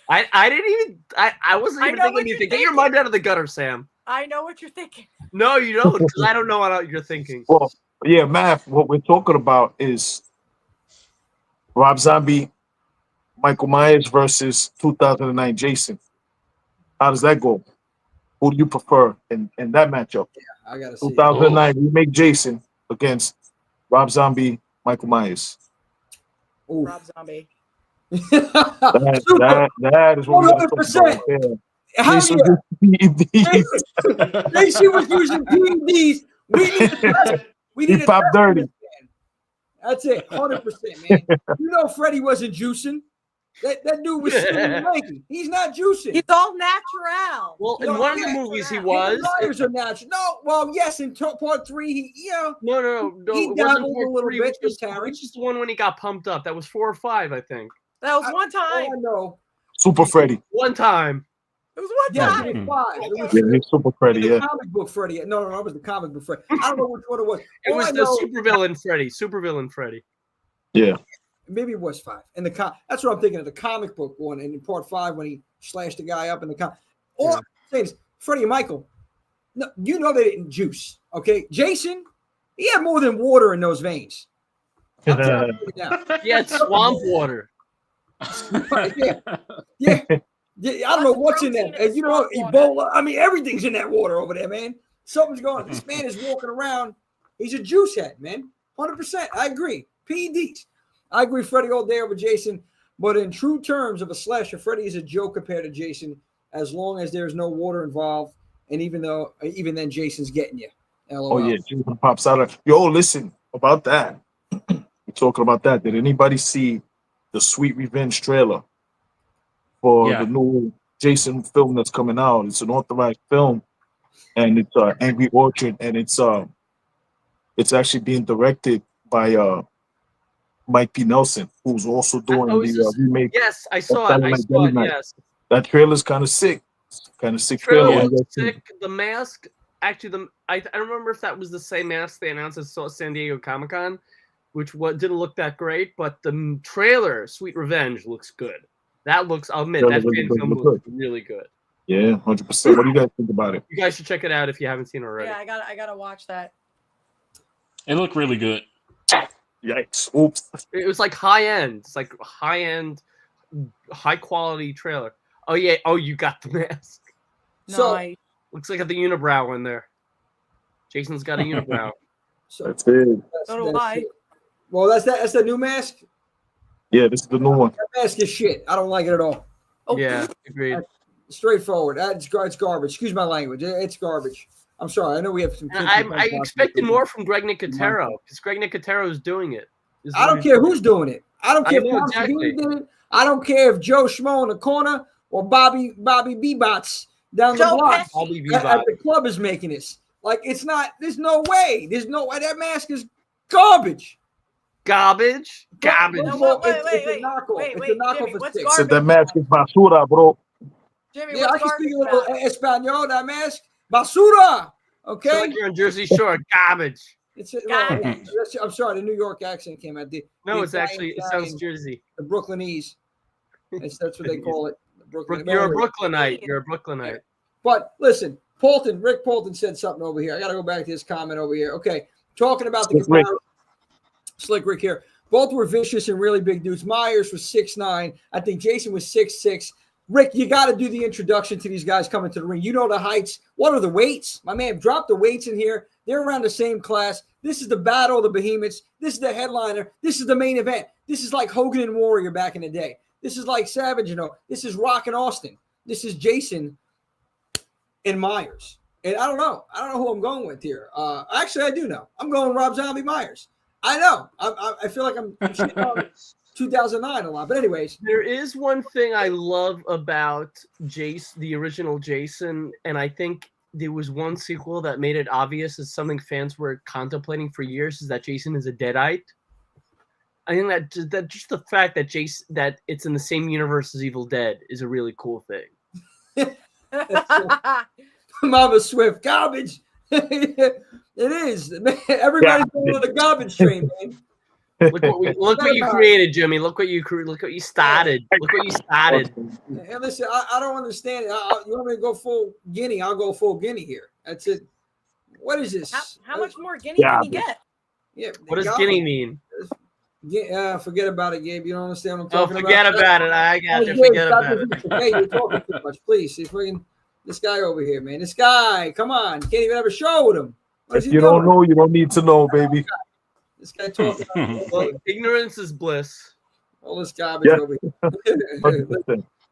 I didn't even. I wasn't even thinking anything. Get your mind out of the gutter, Sam. I know what you're thinking. No, you don't, because I don't know what you're thinking. Well, yeah, Math, what we're talking about is Rob Zombie, Michael Myers versus 2009 Jason. How does that go? Who do you prefer in that matchup? Yeah, I gotta see. 2009 remake Jason against Rob Zombie, Michael Myers. Ooh. Rob Zombie. that is what we're talking about. Jason was using PEDs. We need pop dirty. That's it, 100%, man. You know Freddy wasn't juicing. That dude was skinny lanky. He's not juicing. He's all natural. Well, in one of the movies he was. Myers are natural. No, well, yes, in part 3, No. He it wasn't dabbled part a little 3, bit. which is the one when he got pumped up. That was 4 or 5, I think. That was one time. I know. Super Freddy. One time. It was one time. It was 5. He's Super Freddy, the comic book Freddy. No, it was the comic book Freddy. I don't know which one it was. It was the supervillain Freddy. Yeah. Maybe it was 5. And that's what I'm thinking of, the comic book one. And in part 5, when he slashed the guy up in the comic. All I'm saying is, Freddy and Michael, no, you know they didn't juice. Okay. Jason, he had more than water in those veins. He had swamp water. Yeah. I don't know what's in that. Ebola. I mean, everything's in that water over there, man. Something's going on. This man is walking around. He's a juice head, man. 100%. I agree. PEDs. I agree, Freddy all day over Jason. But in true terms of a slasher, Freddy is a joke compared to Jason, as long as there's no water involved. And even then, Jason's getting you. LOL. Oh, yeah. Jason pops out. Yo, listen, about that. We're talking about that. Did anybody see the Sweet Revenge trailer for the new Jason film that's coming out? It's an authorized film, and it's Angry Orchard, and it's actually being directed by Mike P. Nelson, who's also doing the remake. Yes, I saw it. Yes, that trailer's kind of sick. Kind of sick trailer. Sick. The mask. Actually, I don't remember if that was the same mask they announced at San Diego Comic-Con, which didn't look that great, but the trailer, Sweet Revenge, looks good. That looks, I'll admit, that film looks really good. Yeah, 100%. What do you guys think about it? You guys should check it out if you haven't seen it already. Yeah, I gotta watch that. It looked really good. Yikes. Oops. It was like high-end. It's like high-end, high-quality trailer. Oh, yeah. Oh, you got the mask. So, looks like the unibrow in there. Jason's got a unibrow. So That's it. So do I. it. Well, that's the new mask. Yeah, this is the new one. That mask is shit. I don't like it at all. Oh, Yeah, agreed. Straightforward. It's garbage. Excuse my language. It's garbage. I'm sorry. I know we have some. And I expected more from Greg Nicotero because Greg Nicotero is doing it. I don't care who's doing it. I don't care if Tom exactly. Savini did it. I don't care if Joe Schmo in the corner or Bobby Bebots down the block at the club is making this. Like, it's not. There's no way. There's no way. That mask is garbage. Garbage. Wait, It's a knockoff. Jimmy, what's So garbage? that mask is basura, bro. Jimmy, Yeah, I what's can speak a garbage little about? Espanol. That mask, basura. Okay. So like you're on Jersey Shore. Garbage. I'm sorry, the New York accent came out. No, it's actually it sounds Jersey. The Brooklynese. That's what they call it. You're a Brooklynite. You're a Brooklynite. But listen, Rick Polton said something over here. I got to go back to his comment over here. Okay, talking about the Slick Rick here. Both were vicious and really big dudes. Myers was 6'9". I think Jason was 6'6". Rick, you got to do the introduction to these guys coming to the ring. You know the heights. What are the weights? My man, drop the weights in here. They're around the same class. This is the Battle of the Behemoths. This is the headliner. This is the main event. This is like Hogan and Warrior back in the day. This is like Savage, This is Rock and Austin. This is Jason and Myers. And I don't know. I don't know who I'm going with here. Actually, I do know. I'm going Rob Zombie Myers. I know. I feel like I'm shitting on 2009 a lot. But anyways. There is one thing I love about Jason, the original Jason, and I think there was one sequel that made it obvious as something fans were contemplating for years, is that Jason is a Deadite. I think that just the fact that it's in the same universe as Evil Dead is a really cool thing. Mama Swift, garbage. It is. Everybody's going to the garbage train, man. Look what you created, Jimmy. Look what you started. Look what you started. And listen, I don't understand it. You want me to go full Guinea? I'll go full Guinea here. That's it. What is this? How much more Guinea can you get? Yeah. What does Guinea mean? Yeah, forget about it, Gabe. You don't understand what I'm talking about. Forget about it. I got you. Forget about it. Hey, you're talking too much. Please, see freaking this guy over here, man. This guy, come on, can't even have a show with him. If you don't know, you don't need to know, baby. This guy talking. Well, ignorance is bliss. All this garbage over here.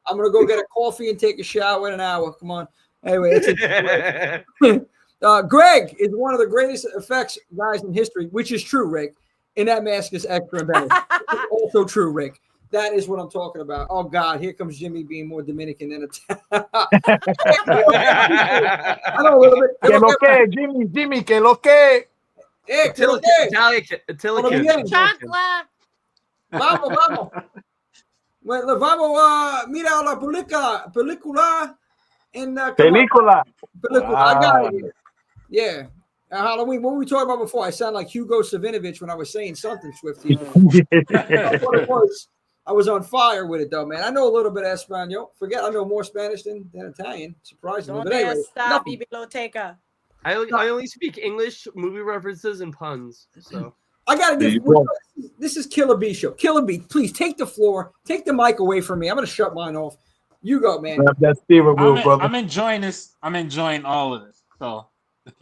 I'm gonna go get a coffee and take a shower in an hour. Come on. Anyway, Greg is one of the greatest effects guys in history, which is true, Rick. And that mask is extra embellished. Also true, Rick. That is what I'm talking about. Oh God, here comes Jimmy being more Dominican than Italian. I know a little bit. Que lo que, Jimmy, que lo que. Italian. Chocolate. Vamos. Bueno, vamos mira la película en Película. I got it here. Yeah. Halloween. What were we talking about before? I sound like Hugo Savinovich when I was saying something, Swifty. That's what it was. I was on fire with it, though, man. I know a little bit of Espanol. I know more Spanish than Italian, surprisingly. But anyway, biblioteca. I only speak English, movie references, and puns. So I gotta give. This is Killa B show. Killa B, please take the floor, take the mic away from me. I'm gonna shut mine off. You go, man. That's steering wheel, brother. I'm enjoying this. I'm enjoying all of this. So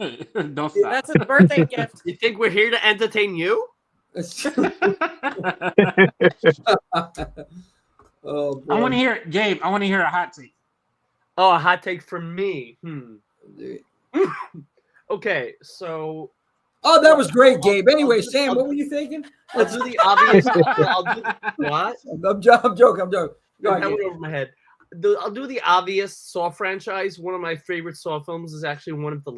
don't stop. That's his birthday gift. You think we're here to entertain you? Oh, boy. I want to hear, Gabe. I want to hear a hot take. Oh, a hot take from me. Okay, so. Oh, that was great, Gabe. Anyway, Sam, what were you thinking? I'll do the obvious. What? I'm joking. Go That ahead. went over my head. I'll do the obvious Saw franchise. One of my favorite Saw films is actually one of the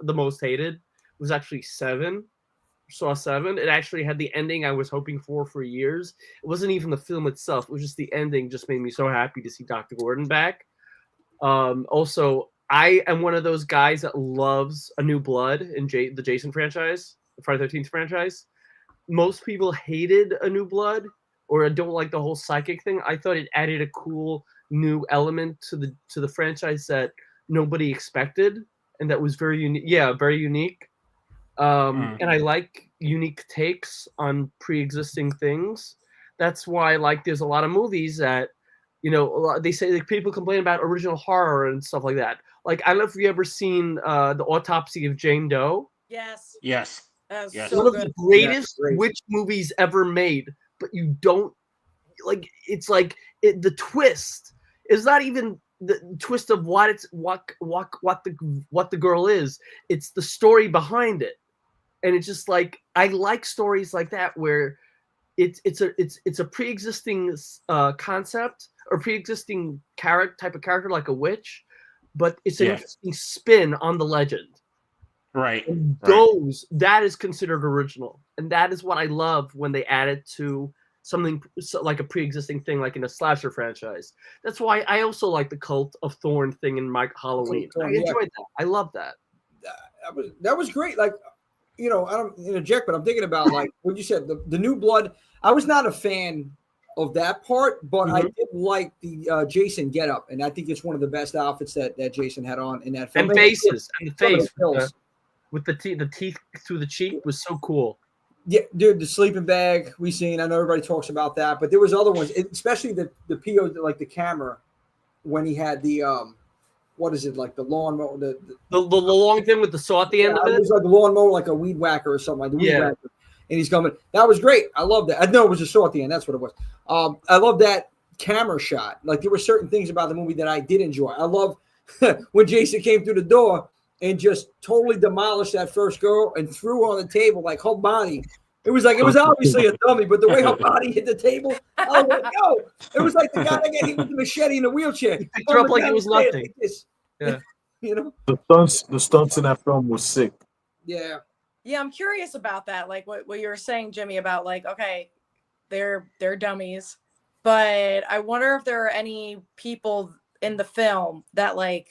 the most hated. It was actually 7. Saw 7. It actually had the ending I was hoping for years. It wasn't even the film itself. It was just the ending. Just made me so happy to see Dr. Gordon back. Also, I am one of those guys that loves A New Blood in the Jason franchise, the Friday the 13th franchise. Most people hated A New Blood or don't like the whole psychic thing. I thought it added a cool new element to the franchise that nobody expected, and that was very unique. Yeah, very unique. And I like unique takes on pre-existing things. That's why, like, there's a lot of movies that, You know, they say like, people complain about original horror and stuff like that. Like, I don't know if you ever seen the Autopsy of Jane Doe. Yes. Yes. That was Yes. so One of good. the greatest witch movies ever made, but you don't like. It's like the twist is not even the twist of what the girl is. It's the story behind it, and it's just like I like stories like that where it's a pre-existing concept or pre-existing type of character like a witch, but it's an interesting spin on the legend. Right. And right. that is considered original, and that is what I love when they add it to something like a pre-existing thing, like in a slasher franchise. That's why I also like the Cult of Thorn thing in my Halloween. I enjoyed that. I love that. That was great. Like, you know, I don't interject, but I'm thinking about like what you said, the New Blood. I was not a fan of that part, but I did like the Jason getup, and I think it's one of the best outfits that Jason had on in that film. And faces, and the face with the teeth through the cheek was so cool. Yeah, dude, the sleeping bag we seen. I know everybody talks about that, but there was other ones, especially the PO, like the camera when he had the what is it, like the lawnmower, the long thing with the saw at the end of it. It was like a lawnmower, like a weed whacker or something like the weed whacker. And he's coming. That was great. I love that. I know it was a saw at the end. That's what it was. I love that camera shot. Like there were certain things about the movie that I did enjoy. I love when Jason came through the door and just totally demolished that first girl and threw her on the table like her body. It was obviously a dummy, but the way her body hit the table, I was like, yo, it was like the guy that got hit with the machete in the wheelchair. He picked her up like it was nothing. Yeah. You know? The stunts in that film was sick. Yeah. Yeah, I'm curious about that. Like what you were saying, Jimmy, about like, okay, they're dummies, but I wonder if there are any people in the film that like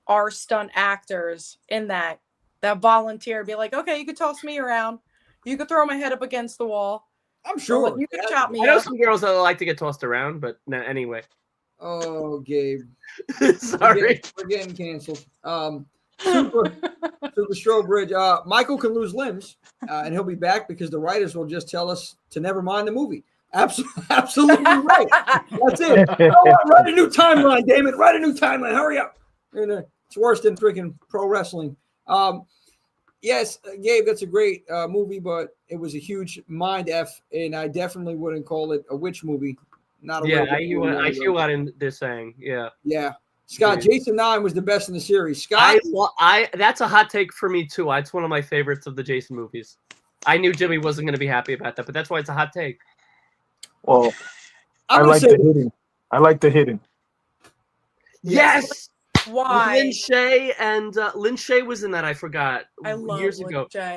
are stunt actors in that volunteer, be like, okay, you could toss me around, you could throw my head up against the wall. I'm sure you could chop me. I know up. some girls that like to get tossed around, but no, anyway. Oh, Gabe. Sorry, we're getting canceled. Super Strobridge. Michael can lose limbs, and he'll be back because the writers will just tell us to never mind the movie. Absolutely right. That's it. Write a new timeline, damn it. Write a new timeline. Hurry up. It's worse than freaking pro wrestling. Yes, Gabe, that's a great movie, but it was a huge mind F, and I definitely wouldn't call it a witch movie. Not a I hear what they're saying. Yeah. Scott, Jason 9 was the best in the series. Scott, that's a hot take for me too. It's one of my favorites of the Jason movies. I knew Jimmy wasn't going to be happy about that, but that's why it's a hot take. Well, I like the hidden. I like the hidden. Yes. Why? Lin Shaye and Lin Shaye was in that. I forgot. I love years Lin ago. Shaye.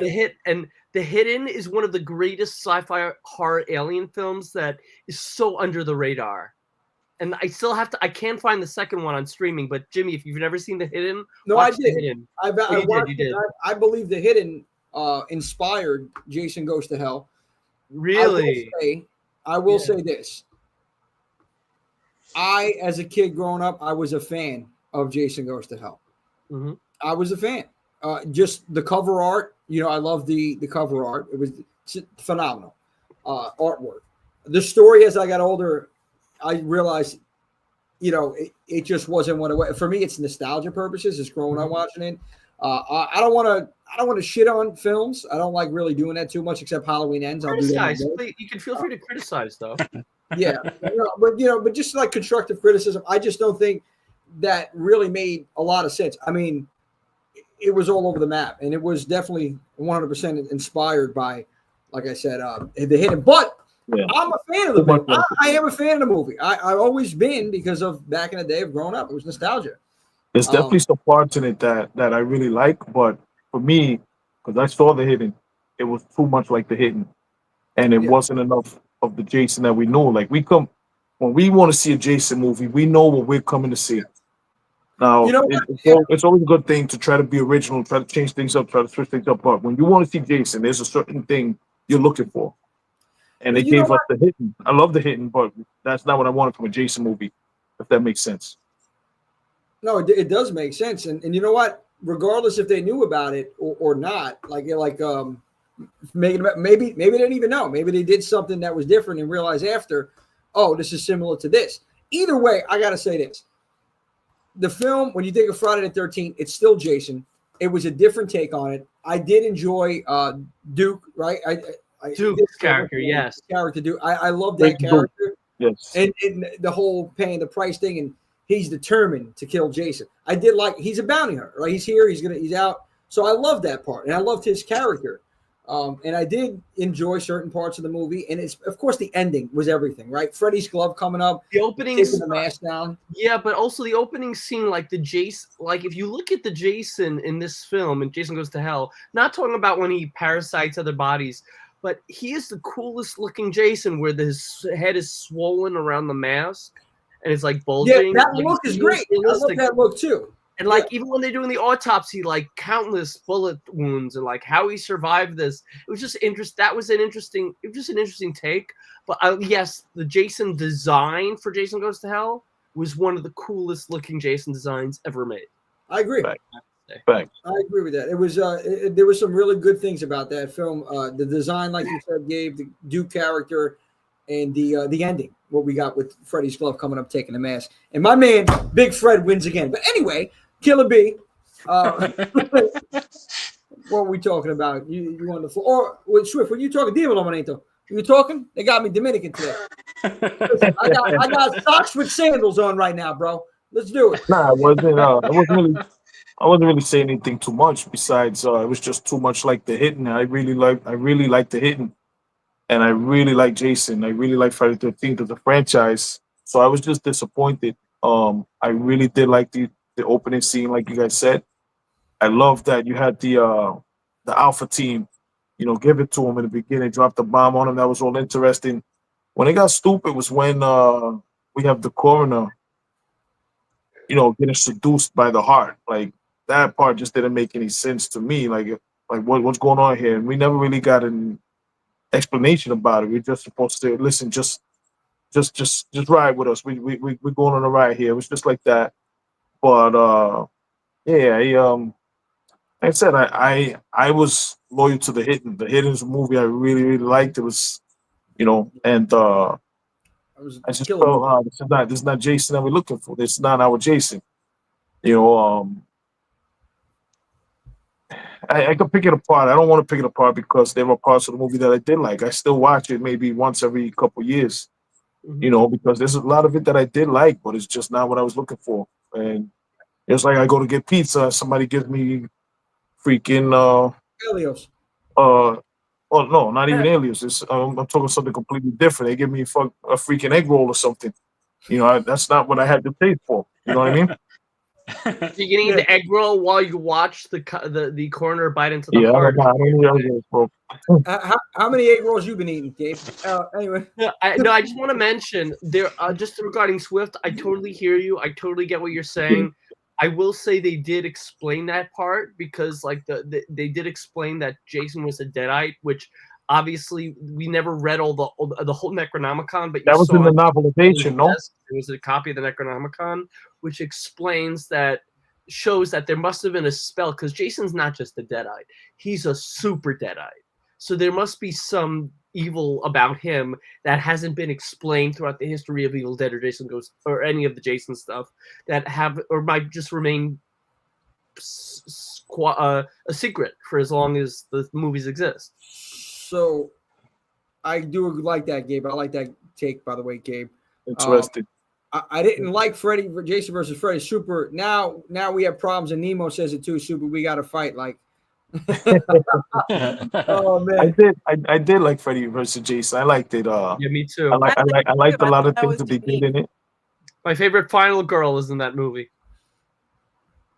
The Hidden is one of the greatest sci-fi horror alien films that is so under the radar. And I still have to. I can't find the second one on streaming. But Jimmy, if you've never seen The Hidden, no, watch I did. The Hidden. You did. I believe The Hidden inspired Jason Goes to Hell. Really? I will say this. I, as a kid growing up, I was a fan of Jason Goes to Hell. Mm-hmm. I was a fan. Just the cover art. I love the cover art. It was phenomenal artwork. The story, as I got older, I realized, it just wasn't what it was. For me, it's nostalgia purposes. It's growing up watching it. I don't want to shit on films. I don't like really doing that too much, except Halloween Ends. I'll do that. You can feel free to criticize, though. Yeah, but just like constructive criticism, I just don't think that really made a lot of sense. I mean, it was all over the map, and it was definitely 100% inspired by, like I said, The Hidden. But I'm a fan of the movie. I am a fan of the movie. I've always been, because of back in the day of growing up. It was nostalgia. There's definitely some parts in it that I really like, but for me, because I saw The Hidden, it was too much like The Hidden, and it wasn't enough of the Jason that we know. Like when we want to see a Jason movie, we know what we're coming to see. Now, it's always a good thing to try to be original, try to change things up, try to switch things up. But when you want to see Jason, there's a certain thing you're looking for. And they gave us The Hidden. I love The Hidden, but that's not what I wanted from a Jason movie, if that makes sense. No, it does make sense. And you know what? Regardless if they knew about it or not, maybe they didn't even know. Maybe they did something that was different and realized after, oh, this is similar to this. either way, I gotta say this: the film, when you think of Friday the 13th, it's still Jason. It was a different take on it. I did enjoy Duke, right? Duke's character, yes. Character Duke. I love that character. Yes. And the whole paying the price thing, and he's determined to kill Jason. I did like, he's a bounty hunter, right? He's here, he's out. So I love that part, and I loved his character. And I did enjoy certain parts of the movie, and it's, of course, the ending was everything, right? Freddy's glove coming up, the opening, taking the mask down. Yeah, but also the opening scene, like the Jason, like if you look at the Jason in this film, and Jason Goes to Hell, not talking about when he parasites other bodies, but he is the coolest looking Jason, where his head is swollen around the mask, and it's like bulging. Yeah, that like, look is great. I love that look too. And like even when they're doing the autopsy, like countless bullet wounds and like how he survived this, it was just interesting. That was an interesting. It was just an interesting take. But yes, the Jason design for Jason Goes to Hell was one of the coolest looking Jason designs ever made. I agree. Thanks. I agree with that. It was there were some really good things about that film. The design, like you said, gave the Duke character, and the ending, what we got with Freddy's glove coming up, taking the mask, and my man Big Fred wins again. But anyway, Killer B. What were we talking about? You on the floor? Or Swift? Were you talking? Diego Lomanito? You talking? They got me Dominican today. Listen, I got socks with sandals on right now, bro. Let's do it. Nah, I wasn't really saying anything too much. Besides, it was just too much like the Hitting. I really like the Hitting, and I really like Jason. I really like Friday the 13th as a franchise. So I was just disappointed. I really did like the opening scene, like you guys said. I love that you had the Alpha team, give it to him in the beginning, drop the bomb on him. That was all interesting. When it got stupid was when we have the coroner, getting seduced by the heart. Like that part just didn't make any sense to me. Like what's going on here? And we never really got an explanation about it. We're just supposed to listen, just ride with us. We're going on a ride here. It was just like that. But like I said, I was loyal to the Hitting. The Hitting is a movie I really, really liked. It was, and I just felt this is not Jason that we're looking for. This is not our Jason. I could pick it apart. I don't want to pick it apart because there were parts of the movie that I did like. I still watch it maybe once every couple years, because there's a lot of it that I did like, but it's just not what I was looking for. And it's like I go to get pizza, somebody gives me freaking Helios. Well, no, not even alias. I'm talking something completely different. They give me a freaking egg roll or something. That's not what I had to pay for. You know what I mean? So you're gonna eat the egg roll while you watch the coroner bite into the heart. I don't need egg rolls, bro. How many egg rolls you been eating, Gabe? Anyway. I just want to mention there. Just regarding Swift, I totally hear you. I totally get what you're saying. I will say they did explain that part because, like, they did explain that Jason was a Deadite, which obviously we never read all the whole Necronomicon, but that was in the novelization, no? It was a copy of the Necronomicon, which shows that there must have been a spell because Jason's not just a Deadite; he's a super Deadite. So there must be some evil about him that hasn't been explained throughout the history of Evil Dead or Jason Goes or any of the Jason stuff that have or might just remain a secret for as long as the movies exist. So I do like that, Gabe. I like that take, by the way, Gabe. Interesting. I didn't like Jason versus Freddy. Super. Now we have problems, and Nemo says it too. Super. We got to fight. Like. Oh man, I did like Freddy versus Jason. I liked it. Yeah, me too. I liked a lot of things that they did in it. My favorite final girl is in that movie.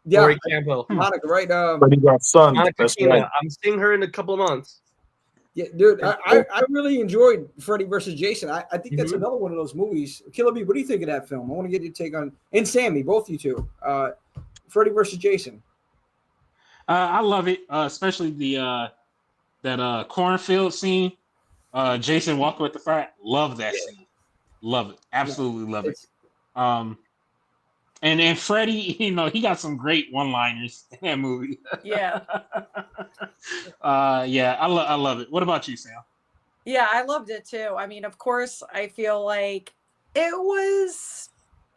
Yeah, Laurie Campbell, Monica, right? Freddy got son. Monica Killa. Right. I'm seeing her in a couple of months. Yeah, dude, I really enjoyed Freddy versus Jason. I think that's another one of those movies. Killer B, what do you think of that film? I want to get your take on, and Sammy, both you two. Freddy versus Jason. I love it, especially that cornfield scene. Jason walking with the fire. Love that scene. Love it. Absolutely love it. And Freddy, he got some great one-liners in that movie. Yeah. I love it. What about you, Sam? Yeah, I loved it too. I mean, of course, I feel like it was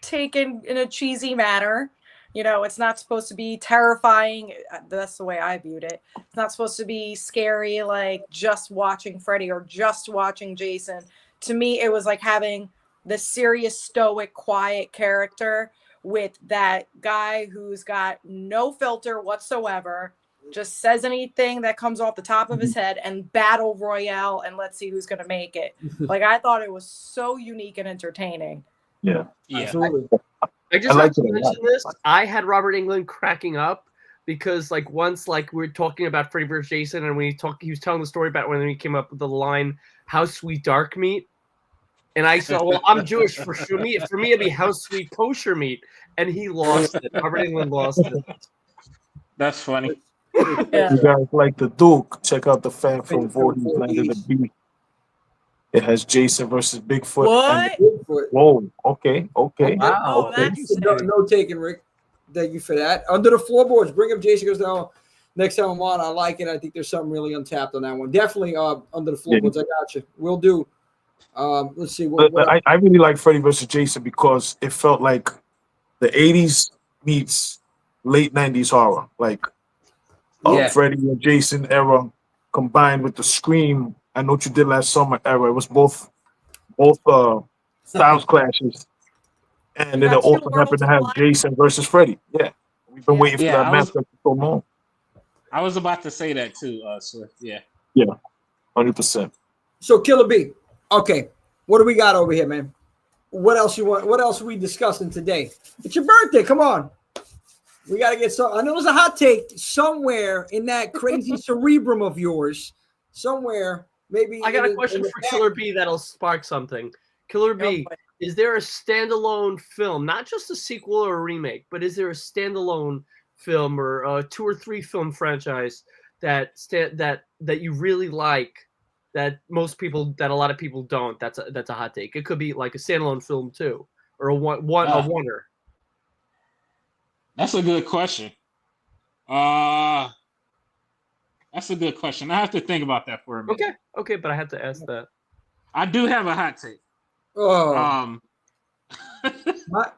taken in a cheesy manner. You know, it's not supposed to be terrifying. That's the way I viewed it. It's not supposed to be scary, like just watching Freddy or just watching Jason. To me, it was like having the serious, stoic, quiet character with that guy who's got no filter whatsoever, just says anything that comes off the top of his head, and battle royale, and let's see who's going to make it. Like, I thought it was so unique and entertaining. Yeah. Absolutely. I just I have like to it a mention lot. this. I had Robert Englund cracking up because, like, once, like, we were talking about Freddy vs. Jason, and he was telling the story about when he came up with the line, "How sweet dark meat," and I said, "Well, I'm Jewish for me. For me, it'd be how sweet kosher meat," and he lost it. Robert Englund lost it. That's funny. Yeah. You guys like the Duke? Check out the fan film Voting Land of the Beast. It has Jason versus Bigfoot. What? Whoa. Okay. Okay. Wow. Oh, that's No taking, Rick. Thank you for that. Under the Floorboards. Bring up Jason goes down. Next time I'm on, I like it. I think there's something really untapped on that one. Definitely Under the Floorboards. I got you. We'll do. Let's see. I really like Freddy versus Jason because it felt like the 80s meets late 90s horror. Like Freddy and Jason era combined with the Scream, I Know What You Did Last Summer era. It was both styles clashes. And then it also happened to have Jason versus Freddy. Yeah. We've been waiting for that matchup for so long. I was about to say that too, Swift. Yeah. Yeah. 100%. So Killer B. Okay. What do we got over here, man? What else you want? What else are we discussing today? It's your birthday. Come on. We got to get some. I know there's a hot take somewhere in that crazy cerebrum of yours. Somewhere, maybe. I got a question for Killer B that'll spark something. Killer B, is there a standalone film, not just a sequel or a remake, but is there a standalone film or a 2 or 3 film franchise that you really like that a lot of people don't? That's a hot take. It could be like a standalone film too, or a oneer. That's a good question. That's a good question. I have to think about that for a minute. Okay, but I have to ask that. I do have a hot take. Oh,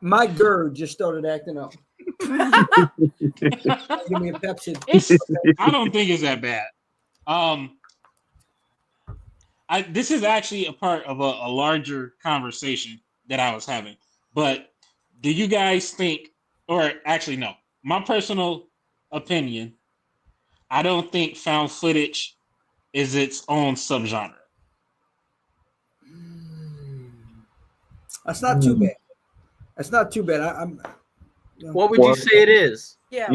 my GERD just started acting up. Give me a Pepsi. I don't think it's that bad. This is actually a part of a larger conversation that I was having. But do you guys think, or actually no, my personal opinion, I don't think found footage is its own subgenre. That's not too bad. That's not too bad. What would you say it is? Yeah.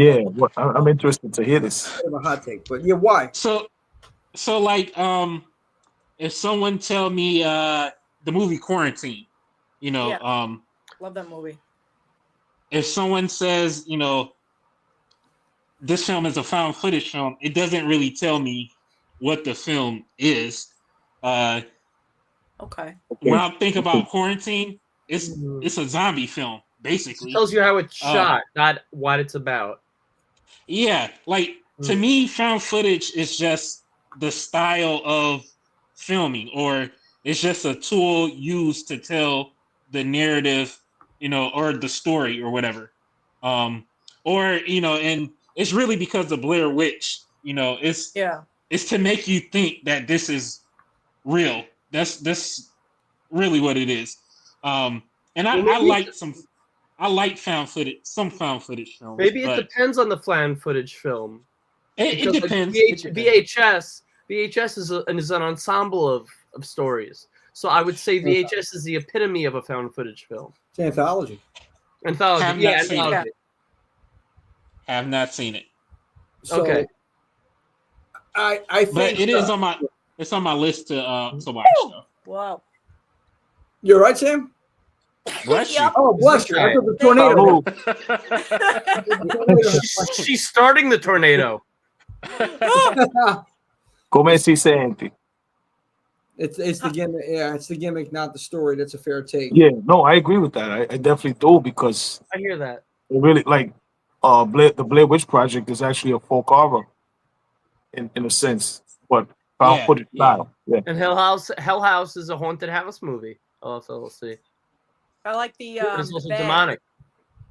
I'm interested to hear this. A hot take, but yeah, why? So like, if someone tell me the movie Quarantine, love that movie. If someone says, this film is a found footage film, it doesn't really tell me what the film is. Okay. When I think about Quarantine, it's a zombie film, basically. It tells you how it's shot, not what it's about. Yeah, like to me, found footage is just the style of filming, or it's just a tool used to tell the narrative, or the story or whatever. And it's really because of Blair Witch, it's to make you think that this is real. That's really what it is. And I like found footage, some found footage films. Maybe it depends on the found footage film. It depends. VHS is an ensemble of stories. So I would say VHS is the epitome of a found footage film. It's an anthology. Anthology. Have not seen it. So, okay. I think, but it is on my list to watch. Though. Wow. You're right, Sam. Bless you. Oh, bless you. I thought the tornado. She's starting the tornado. Come si sente? It's the gimmick. Yeah, it's the gimmick, not the story. That's a fair take. Yeah, no, I agree with that. I definitely do, because I hear that. It really, like, the Blair Witch Project is actually a folk horror in a sense, but found footage style. Yeah. And Hell House is a haunted house movie. Also, we'll see. I like the It's also Bay. demonic.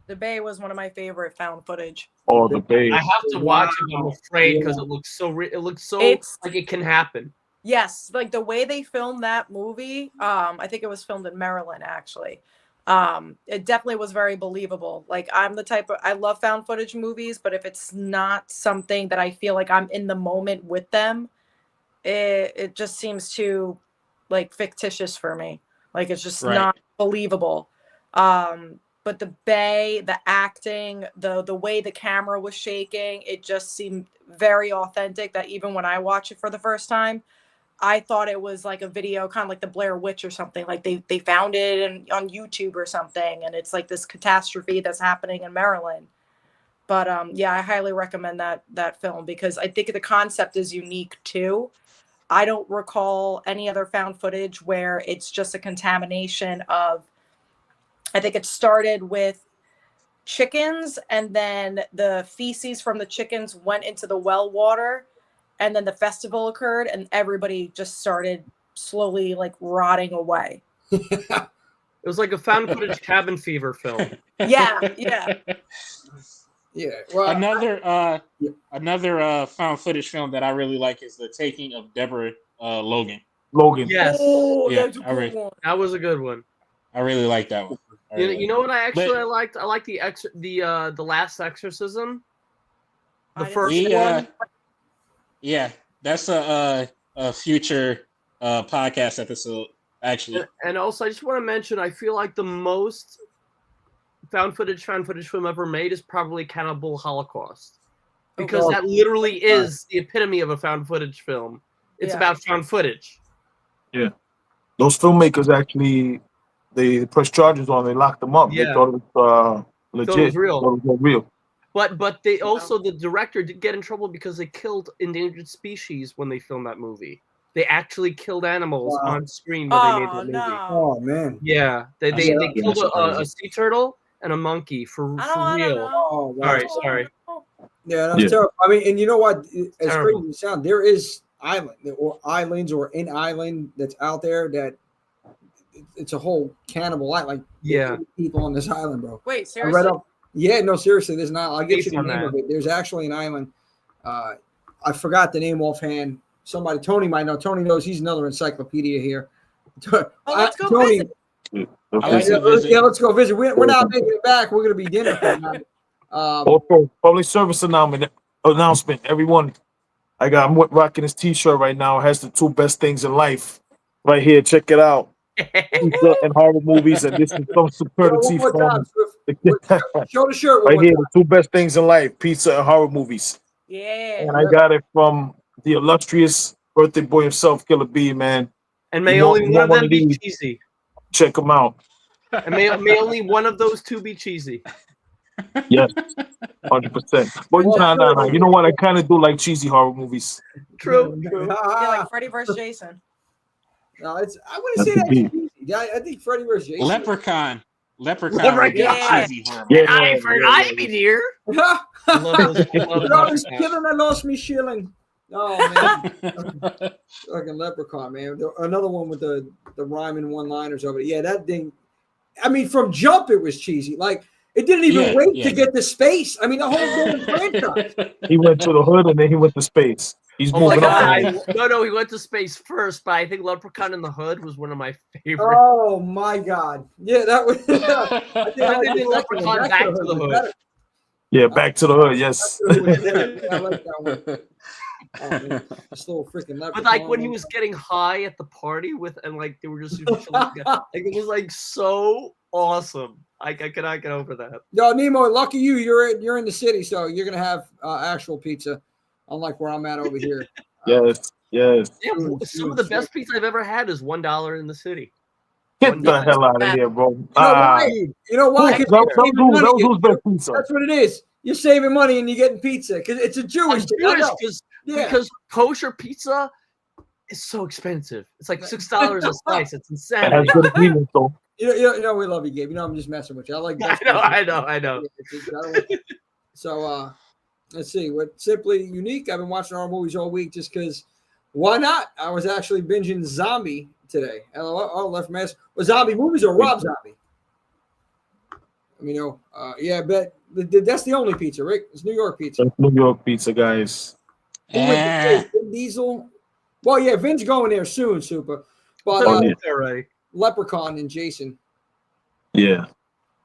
The Bay was one of my favorite found footage. Oh, the Bay. I have to watch it, but I'm afraid because it looks so like it can happen. Yes, like the way they filmed that movie, I think it was filmed in Maryland actually. It definitely was very believable. Like I'm the type of, I love found footage movies, but if it's not something that I feel like I'm in the moment with them, it just seems too like fictitious for me. Like it's just not believable. But the Bay, the acting, the way the camera was shaking, it just seemed very authentic that even when I watched it for the first time, I thought it was like a video, kind of like the Blair Witch or something. Like they found it on YouTube or something, and it's like this catastrophe that's happening in Maryland. But yeah, I highly recommend that film because I think the concept is unique too. I don't recall any other found footage where it's just a contamination of, I think it started with chickens and then the feces from the chickens went into the well water. And then the festival occurred and everybody just started slowly like rotting away. It was like a found footage cabin fever film. Yeah. Yeah. Well, another found footage film that I really like is The Taking of Deborah Logan. Yes. Oh, Yeah, that's a good one. That was a good one. I really like that one. You know what I liked? I liked the Last Exorcism. The first one. Yeah, that's a future podcast episode, actually. And also, I just want to mention, I feel like the most found footage film ever made is probably Cannibal Holocaust, because that literally is the epitome of a found footage film. It's about found footage. Yeah, those filmmakers actually, they pressed charges on. They locked them up. Yeah. They thought it was legit. Thought it was real. Thought it was real. But they also, the director did get in trouble because they killed endangered species when they filmed that movie. They actually killed animals on screen when they made that movie. No. Oh man. Yeah, they killed a sea turtle and a monkey for real. Oh, wow. Sorry. Yeah, that's terrible. I mean, and you know what? As crazy as it sounds, there is islands or an island that's out there that it's a whole cannibal island. Like people on this island, bro. Wait, seriously? I read up. Yeah, no, seriously, there's not. I'll get Based you the on name that. of it. There's actually an island. I forgot the name offhand. Somebody, Tony might know. Tony knows. He's another encyclopedia here. Let's go Tony. visit. Let's go visit. We're not making it back. We're gonna be dinner for tonight. Also, public service announcement. Everyone, I'm rocking this T-shirt right now. It has the 2 best things in life. Right here, check it out. Pizza and horror movies, and this is some courtesy from show the shirt right here. The 2 best things in life: pizza and horror movies. Yeah. And I got it from the illustrious birthday boy himself, Killa B, man. And may only one of them be cheesy. Check them out. And may only one of those 2 be cheesy. Yes, 100%. But no. You know what? I kind of do like cheesy horror movies. True. Yeah, like Freddy vs. Jason. No, I wouldn't say that's cheesy. I think Freddy vs. Jason. Leprechaun. Leprechaun. Cheesy horror. Yeah, Eye for an eye, me dear. I killing. I lost me shilling. Oh man, fucking Leprechaun, man. Another one with the rhyming one-liners over it. Yeah, that thing. I mean, from jump it was cheesy. Like it didn't even wait to get to space. I mean, the whole damn franchise. He went to the hood and then he went to space. He's moving up. No, he went to space first, but I think Leprechaun in the Hood was one of my favorites. Oh my god, yeah, that was. I think Leprechaun Back to the Hood. Yeah, Back to the Hood. Yes. I like that one. Oh, man. This little freaking Leprechaun. But like when he was getting high at the party and like they were just like it was like so awesome. I cannot get over that. Yo, Nemo, lucky you. You're in the city, so you're gonna have actual pizza, unlike where I'm at over here. Yes. Yeah, some of the best pizza I've ever had is $1 in the city. Get the hell out of here, bro. You know why? Those who's best pizza. That's what it is. You're saving money and you're getting pizza because it's a Jewish thing. Because kosher pizza is so expensive. It's like $6 a slice. It's insanity. You know we love you, Gabe. You know I'm just messing with you. I like that. I know. So let's see. What Simply Unique. I've been watching our movies all week just because. Why not? I was actually binging Zombie today. Oh, left mess. Was Zombie movies or Rob Zombie? Let me know. Yeah, but that's the only pizza, Rick. It's New York pizza. That's New York pizza, guys. Vin Diesel. Well, yeah, Vin's going there soon, Super. But already. Leprechaun and Jason. Yeah.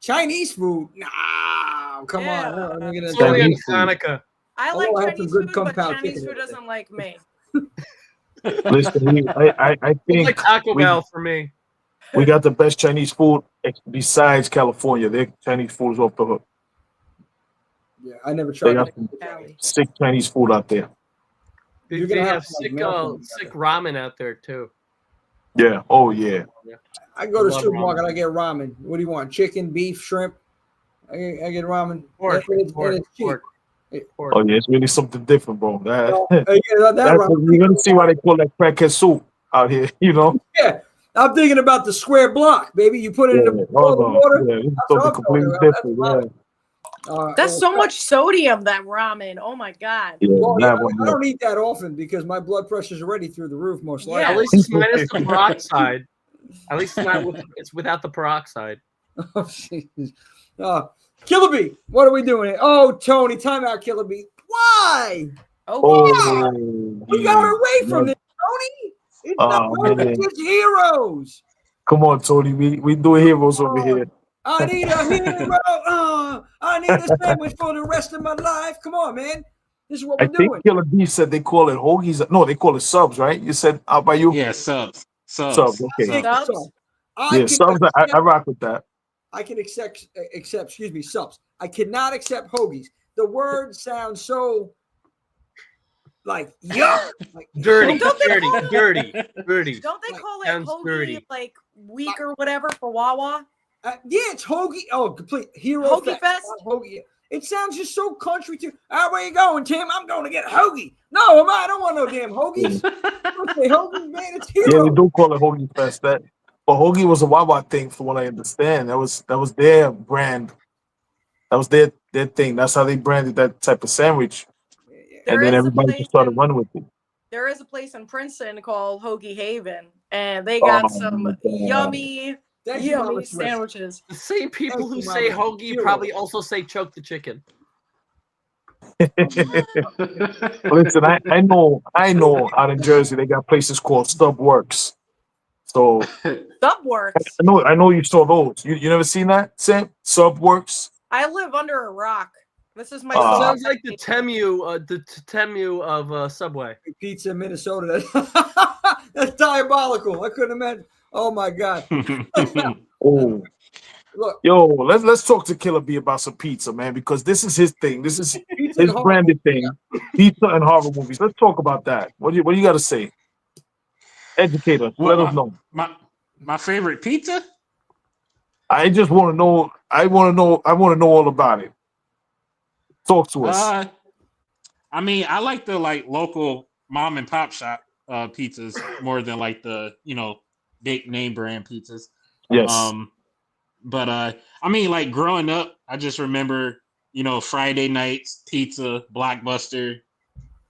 Chinese food? Nah, come on. I'm It's only on Hanukkah. I like I have Chinese some good food, kung but pao Chinese chicken food doesn't like me. Listen, I It's think like Taco Bell for me. we got the best Chinese food besides California. Their Chinese food is off the hook. Yeah, I never They tried got it. some sick Chinese food out there. They have sick ramen out there too. Yeah. Oh, yeah. I go to the Love supermarket, ramen. I get ramen. What do you want? Chicken, beef, shrimp? I get ramen. Pork, And it's pork, cheap. pork. Oh, yeah. It's really something different, bro. That That's ramen. you're going to see why they call that crackhead soup out here, you know? Yeah, I'm thinking about the square block, baby. You put it in the boiling water. Yeah, it's That's what something I'm completely talking about. different. Yeah. That's so much sodium, that ramen. Oh my god. Well, that I one, don't eat that often because my blood pressure is already through the roof, most likely. At least it's minus the peroxide. At least it's not. It's without the peroxide. Oh, jeez. Killer Bee, what are we doing here? Oh, Tony, timeout, Killer Bee. Why? Oh, We got away from this, Tony. It's not man. just heroes. Come on, Tony. We do heroes over here. I need a hero. I need a sandwich for the rest of my life. Come on, man. This is what I we're think doing. Killer B said they call it hoagies. No, they call it subs, right? You said how about you? Yeah, subs. Subs. Okay. Subs. Yeah, subs. I rock with that. I can accept, excuse me, subs. I cannot accept hoagies. The word sounds so like yuck, like dirty. Don't they Don't they call it Sounds hoagie dirty. like week or whatever for Wawa? Yeah, it's hoagie. Oh, complete hero Hoagie Fest? Hoagie. It sounds just so country too. Where you going, Tim? I'm going to get a hoagie. No, I don't want no damn hoagies. Don't say hoagie, man. It's hero. Yeah, we do call it Hoagie Fest. But hoagie was a Wawa thing, from what I understand. That was their brand. That was their thing. That's how they branded that type of sandwich. And then everybody just started running with it. There is a place in Princeton called Hoagie Haven, and they got some yummy sandwiches. The same people who say hoagie probably also say choke the chicken. Listen, I know out in Jersey they got places called Stubworks. So Subworks. I know you saw those. You never seen that, Sam? Subworks. I live under a rock. This is my sounds like the Temu of Subway. Pizza, Minnesota. That's diabolical. I couldn't imagine. Oh my god. Oh. Look. Yo, let's talk to Killer B about some pizza, man, because this is his thing. This is his branded thing. Pizza and horror movies. Let's talk about that. What do you got to say? Educate us. Let us know. My favorite pizza? I just want to know. I want to know all about it. Talk to us. I mean, I like the local mom and pop shop pizzas more than the big name brand pizzas. Yes. But I mean, growing up, I just remember Friday nights pizza, Blockbuster.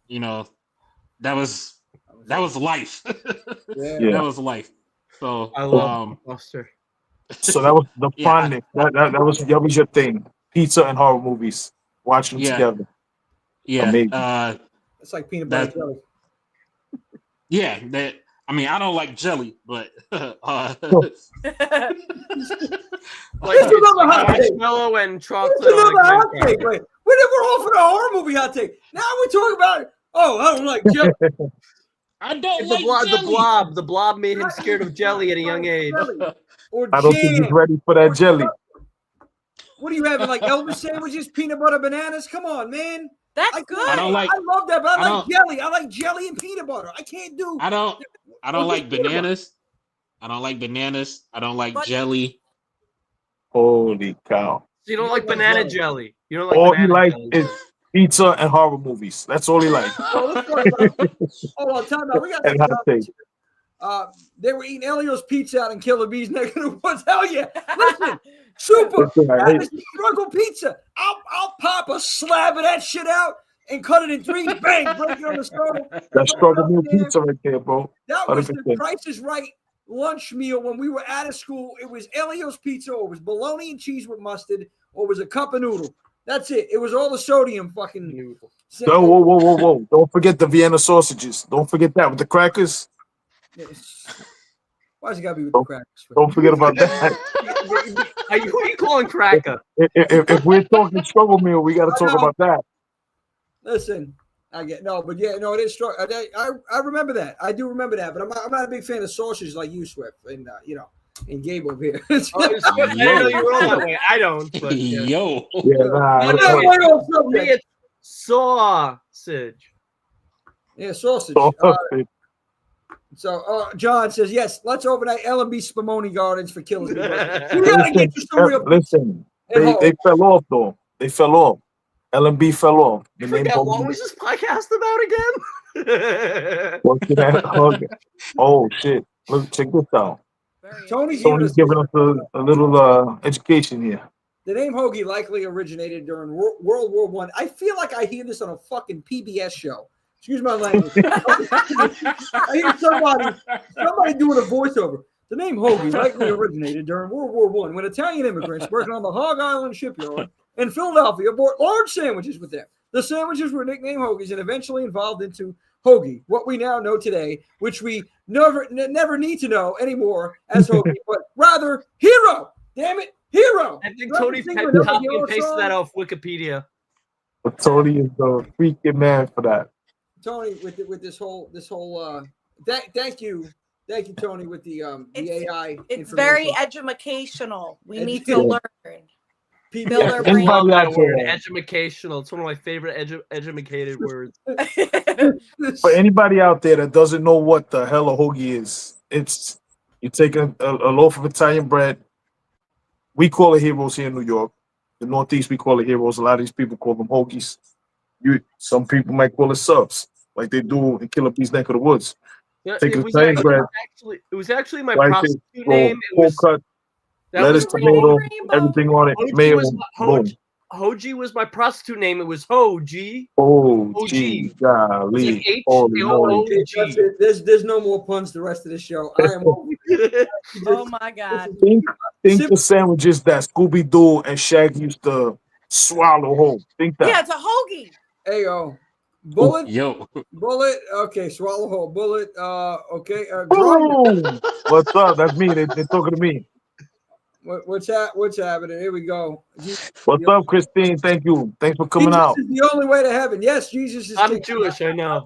That was life. Yeah. That was life. So I love Blockbuster. So that was the fondness. That was your thing. Pizza and horror movies. Watch them together. Yeah. Amazing. It's like peanut butter jelly. Yeah. I mean, I don't like jelly, but marshmallow and chocolate. Hot take. Wait, we're all for the horror movie hot take. Now we're talking about it. Oh, I don't like jelly. I don't the like blob. jelly. The blob made him scared of jelly at a young age. Or I don't think he's ready for that jelly. What are you having, like Elvis sandwiches, peanut butter, bananas? Come on, man. That's good. I don't like. I love that, but I like jelly. I like jelly and peanut butter. I can't do. I don't like bananas. I don't like bananas. I don't like jelly. Holy cow! So you don't like banana jelly. You don't like. All he likes jelly. is pizza and horror movies. That's all he likes. Hold on, time out. We got And hot take. They were eating Elio's pizza out in Killer Bee's neck of the woods. Hell yeah! Listen, super. That is struggle pizza. I'll pop a slab of that shit out and cut it in three. Bang! Break it on the stove. That struggle meal pizza right there, bro. That was the 100%. Price is Right lunch meal when we were out of school, it was Elio's pizza, or it was bologna and cheese with mustard, or it was a cup of noodle. That's it. It was all the sodium fucking noodle. No, whoa. Don't forget the Vienna sausages. Don't forget that with the crackers. Why's it gotta be with the crackers? Don't forget about that. Who are you calling cracker? If we're talking struggle meal, we got to talk about that. Listen, it is strong. I remember that. I do remember that, but I'm not a big fan of sausages like you, Swift, and and Gabe over here. I know you roll that way. I don't. But, Yo. It's sausage. Yeah, sausage. So John says, yes, let's overnight L&B Spumoni Gardens for Killa's. Listen, they fell off, though. They fell off. L&B fell off. I forgot, what was this podcast about again? Oh, shit. Look, check this out. Tony's giving us a little education here. The name hoagie likely originated during World War I. I feel like I hear this on a fucking PBS show. Excuse my language. I hear somebody doing a voiceover. The name hoagie likely originated during World War I when Italian immigrants working on the Hog Island shipyard in Philadelphia bought large sandwiches with them. The sandwiches were nicknamed hoagies and eventually evolved into hoagie, what we now know today, which we never need to know anymore as hoagie, but rather hero. Damn it, hero. I think Tony copy and pasted that off Wikipedia. But Tony is the freaking man for that. Tony, with this whole thank you, Tony, with the AI. It's very educational. We need to learn. Build our brain. Educational. It's one of my favorite educated words. For anybody out there that doesn't know what the hell a hoagie is, it's you take a loaf of Italian bread. We call it heroes here in New York. The Northeast, we call it heroes. A lot of these people call them hoagies. Some people might call it subs, like they do in Killa B's neck of the woods. Yeah, take Italian bread. It was actually my prostitute name. Cut, lettuce, tomato, everything on it. Mayo, Hoji was my prostitute name. It was Hoji. Hoji. Golly. There's no more puns the rest of the show. I am. Oh my God. Think the sandwiches that Scooby Doo and Shaggy used to swallow whole. Think that. Yeah, it's a hoagie. Hey yo. Bullet. Bullet. Okay, swallow whole. Bullet. Okay. What's up? That's me. They're talking to me. What's happening? Here we go. What's up, Christine? Thank you. Thanks for coming out. Jesus is the only way to heaven. Yes, Jesus is. I'm Jewish. I know.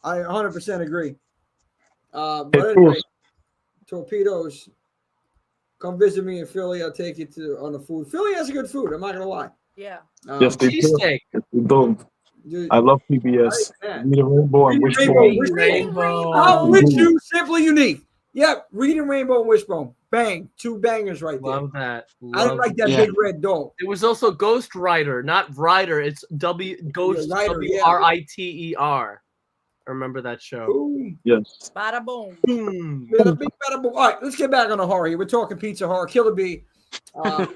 I 100% agree. But anyway, torpedoes. Come visit me in Philly. I'll take you on the food. Philly has a good food. I'm not gonna lie. Yeah. Yes, they do. Yes, they do. Dude, I love PBS. Read a Rainbow and Wishbone. I'm with you. Simply unique. Yep. Reading Rainbow and Wishbone. Bang. 2 bangers right there. Love that. I don't like that big red dog. It was also Ghost Rider, not Rider. It's Ghost WRITER. I remember that show. Boom. Yes. Bada boom. Boom. Bada bing, bada boom. All right, let's get back on the horror here. We're talking pizza horror. Killa B. What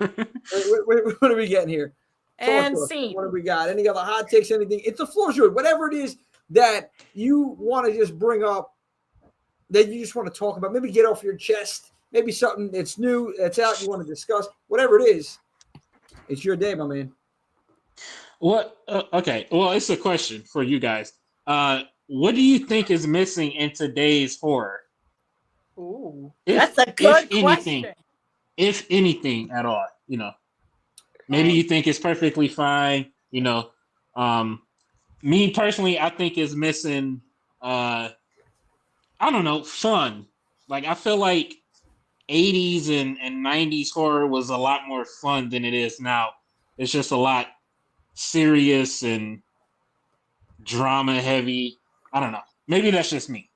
are we getting here? And scene. What do we got? Any other hot takes? Anything? It's the floor shoot. Whatever it is that you want to just bring up, that you just want to talk about. Maybe get off your chest. Maybe something that's new, that's out, you want to discuss. Whatever it is, it's your day, my man. What? Okay. Well, it's a question for you guys. What do you think is missing in today's horror? Ooh, that's a good question. If anything at all, maybe you think it's perfectly fine. Me personally, I think is missing. I don't know, fun. Like I feel like 80s and 90s horror was a lot more fun than it is now. It's just a lot serious and drama heavy. I don't know. Maybe that's just me.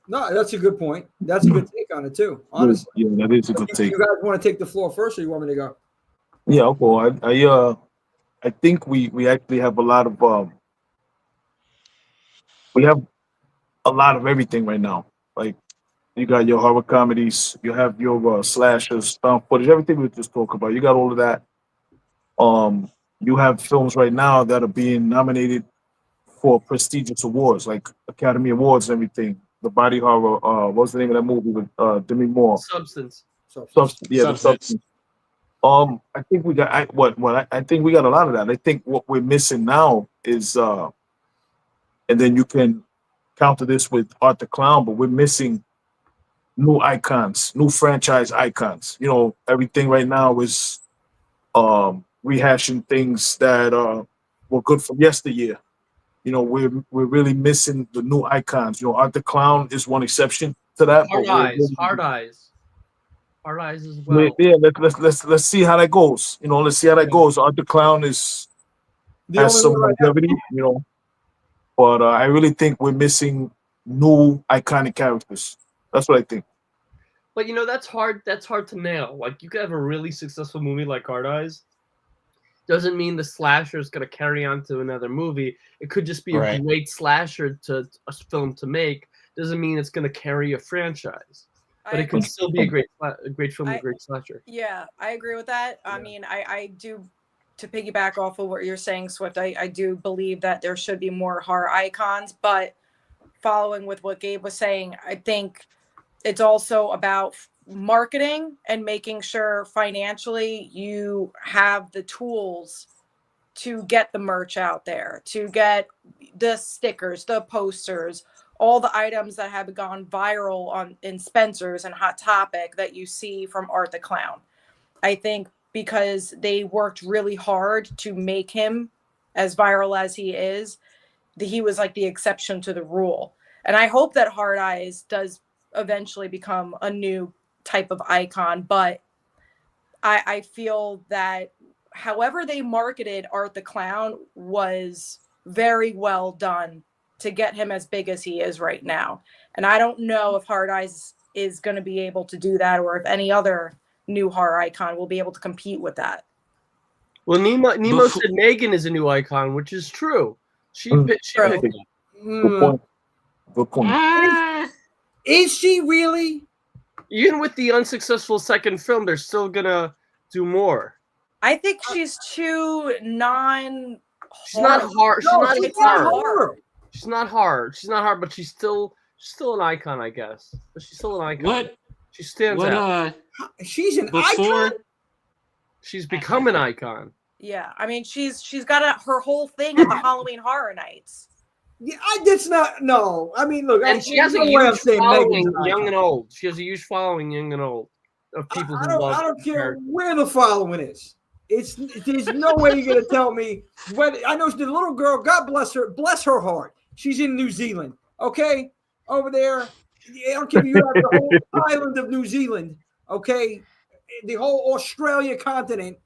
No, that's a good point. That's a good take on it too, honestly. Yeah, that is a good take. You guys want to take the floor first, or you want me to go? Yeah, I'll go. I think we actually have a lot of we have a lot of everything right now. Like you got your horror comedies, you have your slashers, found footage, everything we just talked about. You got all of that. You have films right now that are being nominated for prestigious awards, like Academy Awards and everything. the body horror. What's the name of that movie with Demi Moore? Substance. Substance. Yeah, the Substance. Substance. I think we got I think we got a lot of that. I think what we're missing now is and then you can counter this with Art the Clown, but we're missing new icons, new franchise icons. You know, everything right now is rehashing things that were good from yesteryear. You know, we're really missing the new icons. You know, Art the Clown is one exception to that. Hard but we're eyes. really- Hard eyes. Hard eyes as well. Yeah, let's see how that goes. You know, let's see how that goes. Art the Clown has The some only one right now. longevity, you know, but I really think we're missing new iconic characters. That's what I think. But you know, that's hard. That's hard to nail. Like, you could have a really successful movie like Hard Eyes. Doesn't mean the slasher is going to carry on to another movie. It could just be a Right. great slasher to a film to make. Doesn't mean it's going to carry a franchise. But it could still be a great film, a great slasher. Yeah, I agree with that. I mean, I do, to piggyback off of what you're saying, Swift, I do believe that there should be more horror icons, but following with what Gabe was saying, I think it's also about marketing and making sure financially you have the tools to get the merch out there, to get the stickers, the posters, all the items that have gone viral in Spencer's and Hot Topic that you see from Art the Clown. I think because they worked really hard to make him as viral as he is, he was like the exception to the rule. And I hope that Hard Eyes does eventually become a new type of icon, but I feel that however they marketed Art the Clown was very well done to get him as big as he is right now. And I don't know if Hard Eyes is going to be able to do that, or if any other new horror icon will be able to compete with that. Well, Nemo said Megan is a new icon, which is true. She picked Good point. Good point. Is she really? Even with the unsuccessful second film, they're still gonna do more. I think she's too non. She's not hard. She's No, not she's not hard. horror. She's not hard. She's not hard, but she's still an icon, I guess. But she's still an icon. What? She stands out. She's an Before- icon. She's become an icon. Yeah, I mean, she's got her whole thing at the Halloween Horror Nights. Yeah, that's not. No, I mean, look, And she has a no way I'm huge saying following, Megan's an young icon. and old. She has a huge following, young and old, of people who love. I don't care her. where the following is. There's no way you're gonna tell me whether. I know the little girl. God bless her heart. She's in New Zealand. Okay, over there. I don't care if you have the whole island of New Zealand. Okay, the whole Australia continent.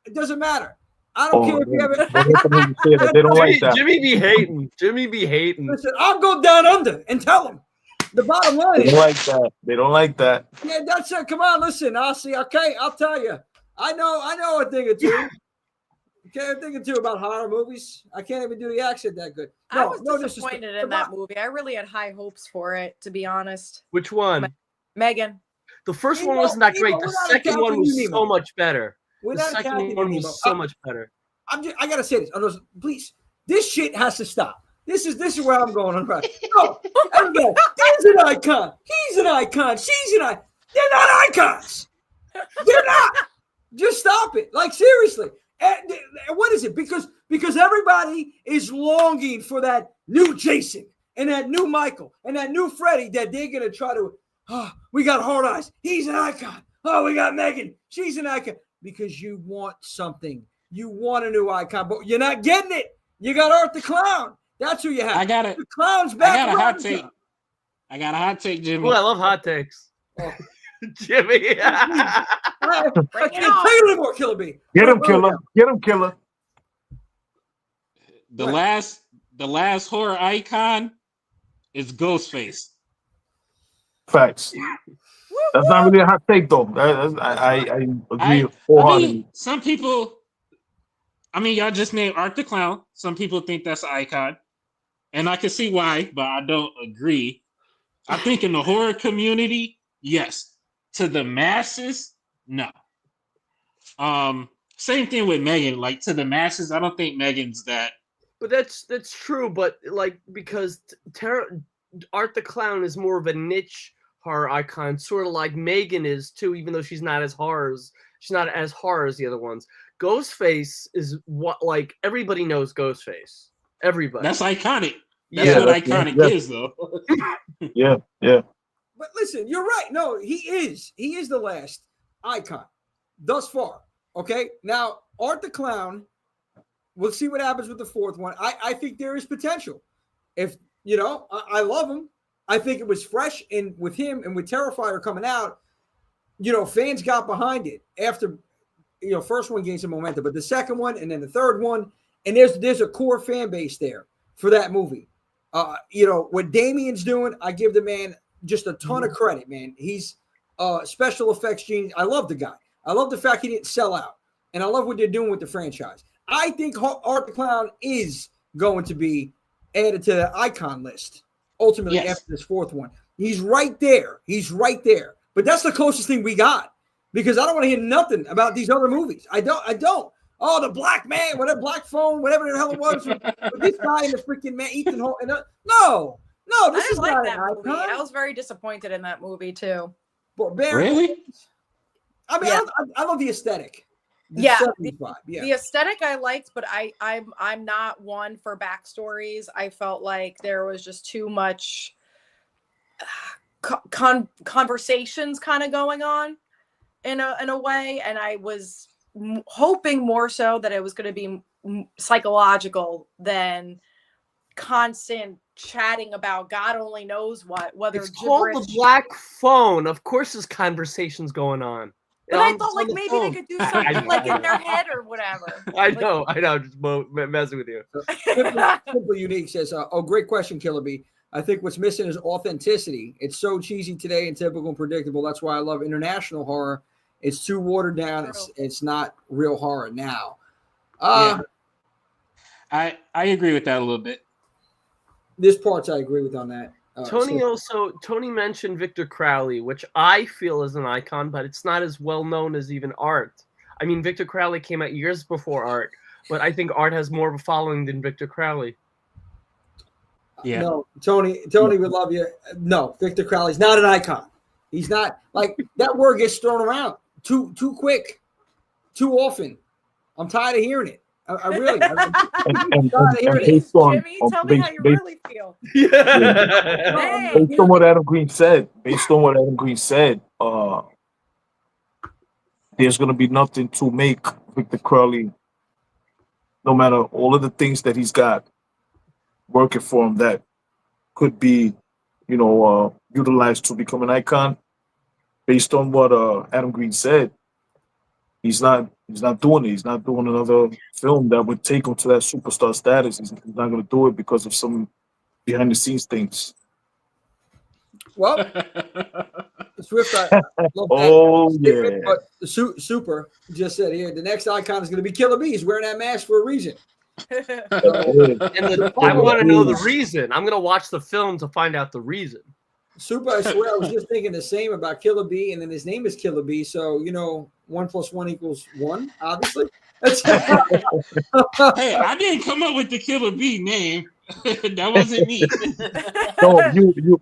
It doesn't matter. I don't care if you have it. They don't like that. Jimmy be hating. Jimmy be hating. Listen, I'll go down under and tell them. The bottom line They is. don't like that. They don't like that. Yeah, that's it. Come on, listen. I'll see. Okay, I'll tell you. I know a thing or two. Okay, a thing or two about horror movies. I can't even do the accent that good. I No, was no disappointed disrespect. in that movie. I really had high hopes for it, to be honest. Which one? Megan. The first Nemo, one wasn't that Nemo, great. we're The not second one accounting was you, so Nemo. much better. We're The not second accounting one you, was Nemo. so much better. I gotta say this. Please, this shit has to stop. This is where I'm going on. Right. No, everybody, he's an icon. He's an icon. She's an icon. They're not icons. They're not. Just stop it. Like, seriously. And what is it? Because everybody is longing for that new Jason and that new Michael and that new Freddy that they're gonna try to. Oh, we got Hard Eyes. He's an icon. Oh, we got Megan. She's an icon. Because you want something. You want a new icon, but you're not getting it. You got Art the Clown. That's who you have. I got it. The clown's back. I got a hot around take. now. I got a hot take, Jimmy. Oh, I love hot takes. Jimmy. I can't take it anymore, Killer B. Get him, Killer. Get him, Killer. The last horror icon is Ghostface. Facts. That's not really a hot take, though. I agree wholeheartedly. Some people. I mean, y'all just named Art the Clown. Some people think that's an icon, and I can see why, but I don't agree. I think in the horror community, yes. To the masses, no. Same thing with Megan. Like, to the masses, I don't think Megan's that. But that's true. But like, because Art the Clown is more of a niche horror icon, sort of like Megan is too, even though she's not as horror as the other ones. Ghostface is what, like, everybody knows Ghostface. Everybody. That's iconic. That's Yeah. what iconic is, though. Yeah, yeah. But listen, you're right. No, he is. He is the last icon thus far. Okay. Now, Art the Clown, we'll see what happens with the fourth one. I think there is potential. If, you know, I love him. I think it was fresh, and with him and with Terrifier coming out, you know, fans got behind it after, you know, first one gained some momentum, but the second one and then the third one, and there's a core fan base there for that movie. You know, what Damien's doing, I give the man just a ton of credit, man. He's special effects genius. I love the guy. I love the fact he didn't sell out, and I love what they're doing with the franchise. I think Art the Clown is going to be added to the icon list ultimately after this fourth one. He's right there. He's right there. But that's the closest thing we got, because I don't want to hear nothing about these other movies. I don't. Oh, the black man, whatever, black phone, whatever the hell it was, with this guy and the freaking man, Ethan Hawke. No, this is not that an movie. icon. I was very disappointed in that movie too. But Really? I mean, I love the aesthetic. The Yeah, 70s vibe. Yeah. The aesthetic I liked, but I'm not one for backstories. I felt like there was just too much conversations kind of going on in a way, and I was hoping more so that it was going to be psychological than constant chatting about God only knows what. Whether It's called the Black Phone. Of course, there's conversations going on. But I thought like maybe they could do something like in their head or whatever. I know. Just messing with you. Simple Unique says, "Oh, great question, Killer B. I think what's missing is authenticity. It's so cheesy today and typical and predictable. That's why I love international horror. It's too watered down. It's not real horror now." I agree with that a little bit. This parts I agree with on that. Tony mentioned Victor Crowley, which I feel is an icon, but it's not as well known as even Art. I mean, Victor Crowley came out years before Art, but I think Art has more of a following than Victor Crowley. Yeah. No, Tony would love you. No, Victor Crowley's not an icon. He's not. Like, that word gets thrown around too quick, too often. I'm tired of hearing it. I really. And based on, Jimmy, tell me how you really feel. Based on what Adam Green said, there's going to be nothing to make Victor Crowley, no matter all of the things that he's got working for him that could be, utilized to become an icon. Based on what Adam Green said, he's not doing it. He's not doing another film that would take him to that superstar status. He's not going to do it because of some behind the scenes things. Well, Swift, I love that. Oh, yeah. But the Super just said here, the next icon is going to be Killer B. He's wearing that mask for a reason. I want to know the reason. I'm going to watch the film to find out the reason. Super, I swear, I was just thinking the same about Killer B, and then his name is Killer B, so 1 + 1 = 1, obviously. Hey, I didn't come up with the Killer B name. That wasn't me. No,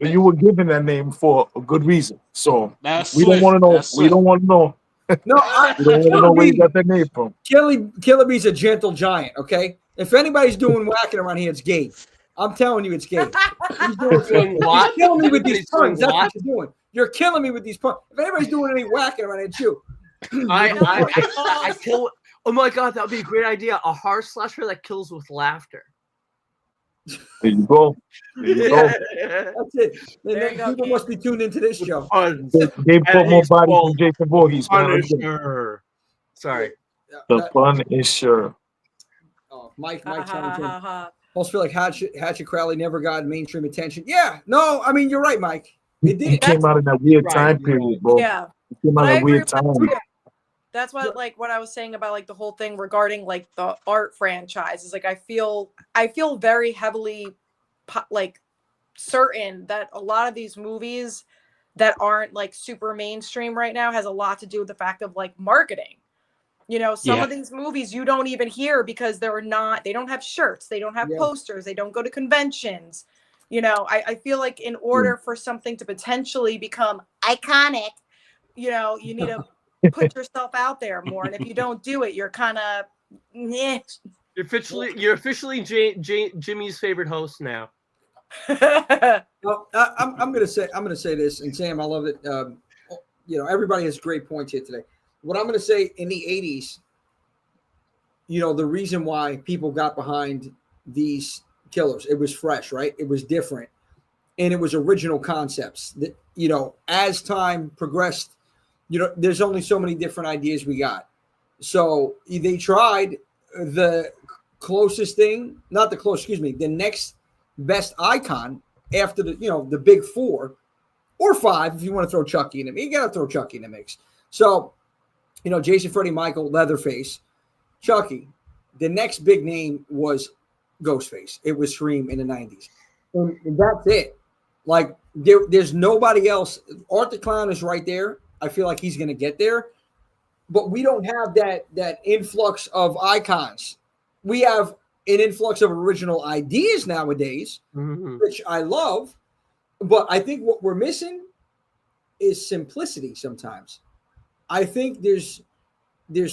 you were given that name for a good reason. So we don't want to know. We don't want to know. No, we don't want to know where you got that name from. Killer B's a gentle giant, okay? If anybody's doing whacking around here, it's Gabe. I'm telling you, it's Gabe. He's killing me with these puns. That's what you're doing. You're killing me with these puns. If anybody's doing any whacking around, it's you. I kill. Oh my god, that would be a great idea. A horror slasher that kills with laughter. There you go. That's it. People must be tuned into this show. They put more body than Jason Voorhees. Punisher. Sorry. The Punisher. Oh, Mike. I almost feel like Hatchet Crowley never got mainstream attention. Yeah, no, I mean, you're right, Mike. It did. He came out in that weird time period, bro. Yeah. He came out in a weird time. That's what what I was saying about the whole thing regarding the Art franchise is I feel very heavily certain that a lot of these movies that aren't super mainstream right now has a lot to do with the fact of marketing. Some of these movies you don't even hear because they don't have shirts, they don't have posters, they don't go to conventions. You know, I feel like in order for something to potentially become iconic, you know, you need to put yourself out there more. And if you don't do it, you're kind of, You're officially Jimmy's favorite host now. Well, I'm gonna say this, and Sam, I love it. You know, everybody has great points here today. What I'm gonna say in the '80s, you know, the reason why people got behind these killers, it was fresh, right? It was different, and it was original concepts. That, you know, as time progressed, you know, there's only so many different ideas we got. So they tried the closest thing, not the close, excuse me, the next best icon after the, you know, the big 4 or 5, if you want to throw Chucky in it. You got to throw Chucky in the mix. So, you know, Jason, Freddy, Michael, Leatherface, Chucky. The next big name was Ghostface. It was Scream in the 90s. And that's it. Like, there's nobody else. Art the Clown is right there. I feel like he's going to get there. But we don't have that influx of icons. We have an influx of original ideas nowadays, which I love. But I think what we're missing is simplicity sometimes. I think there's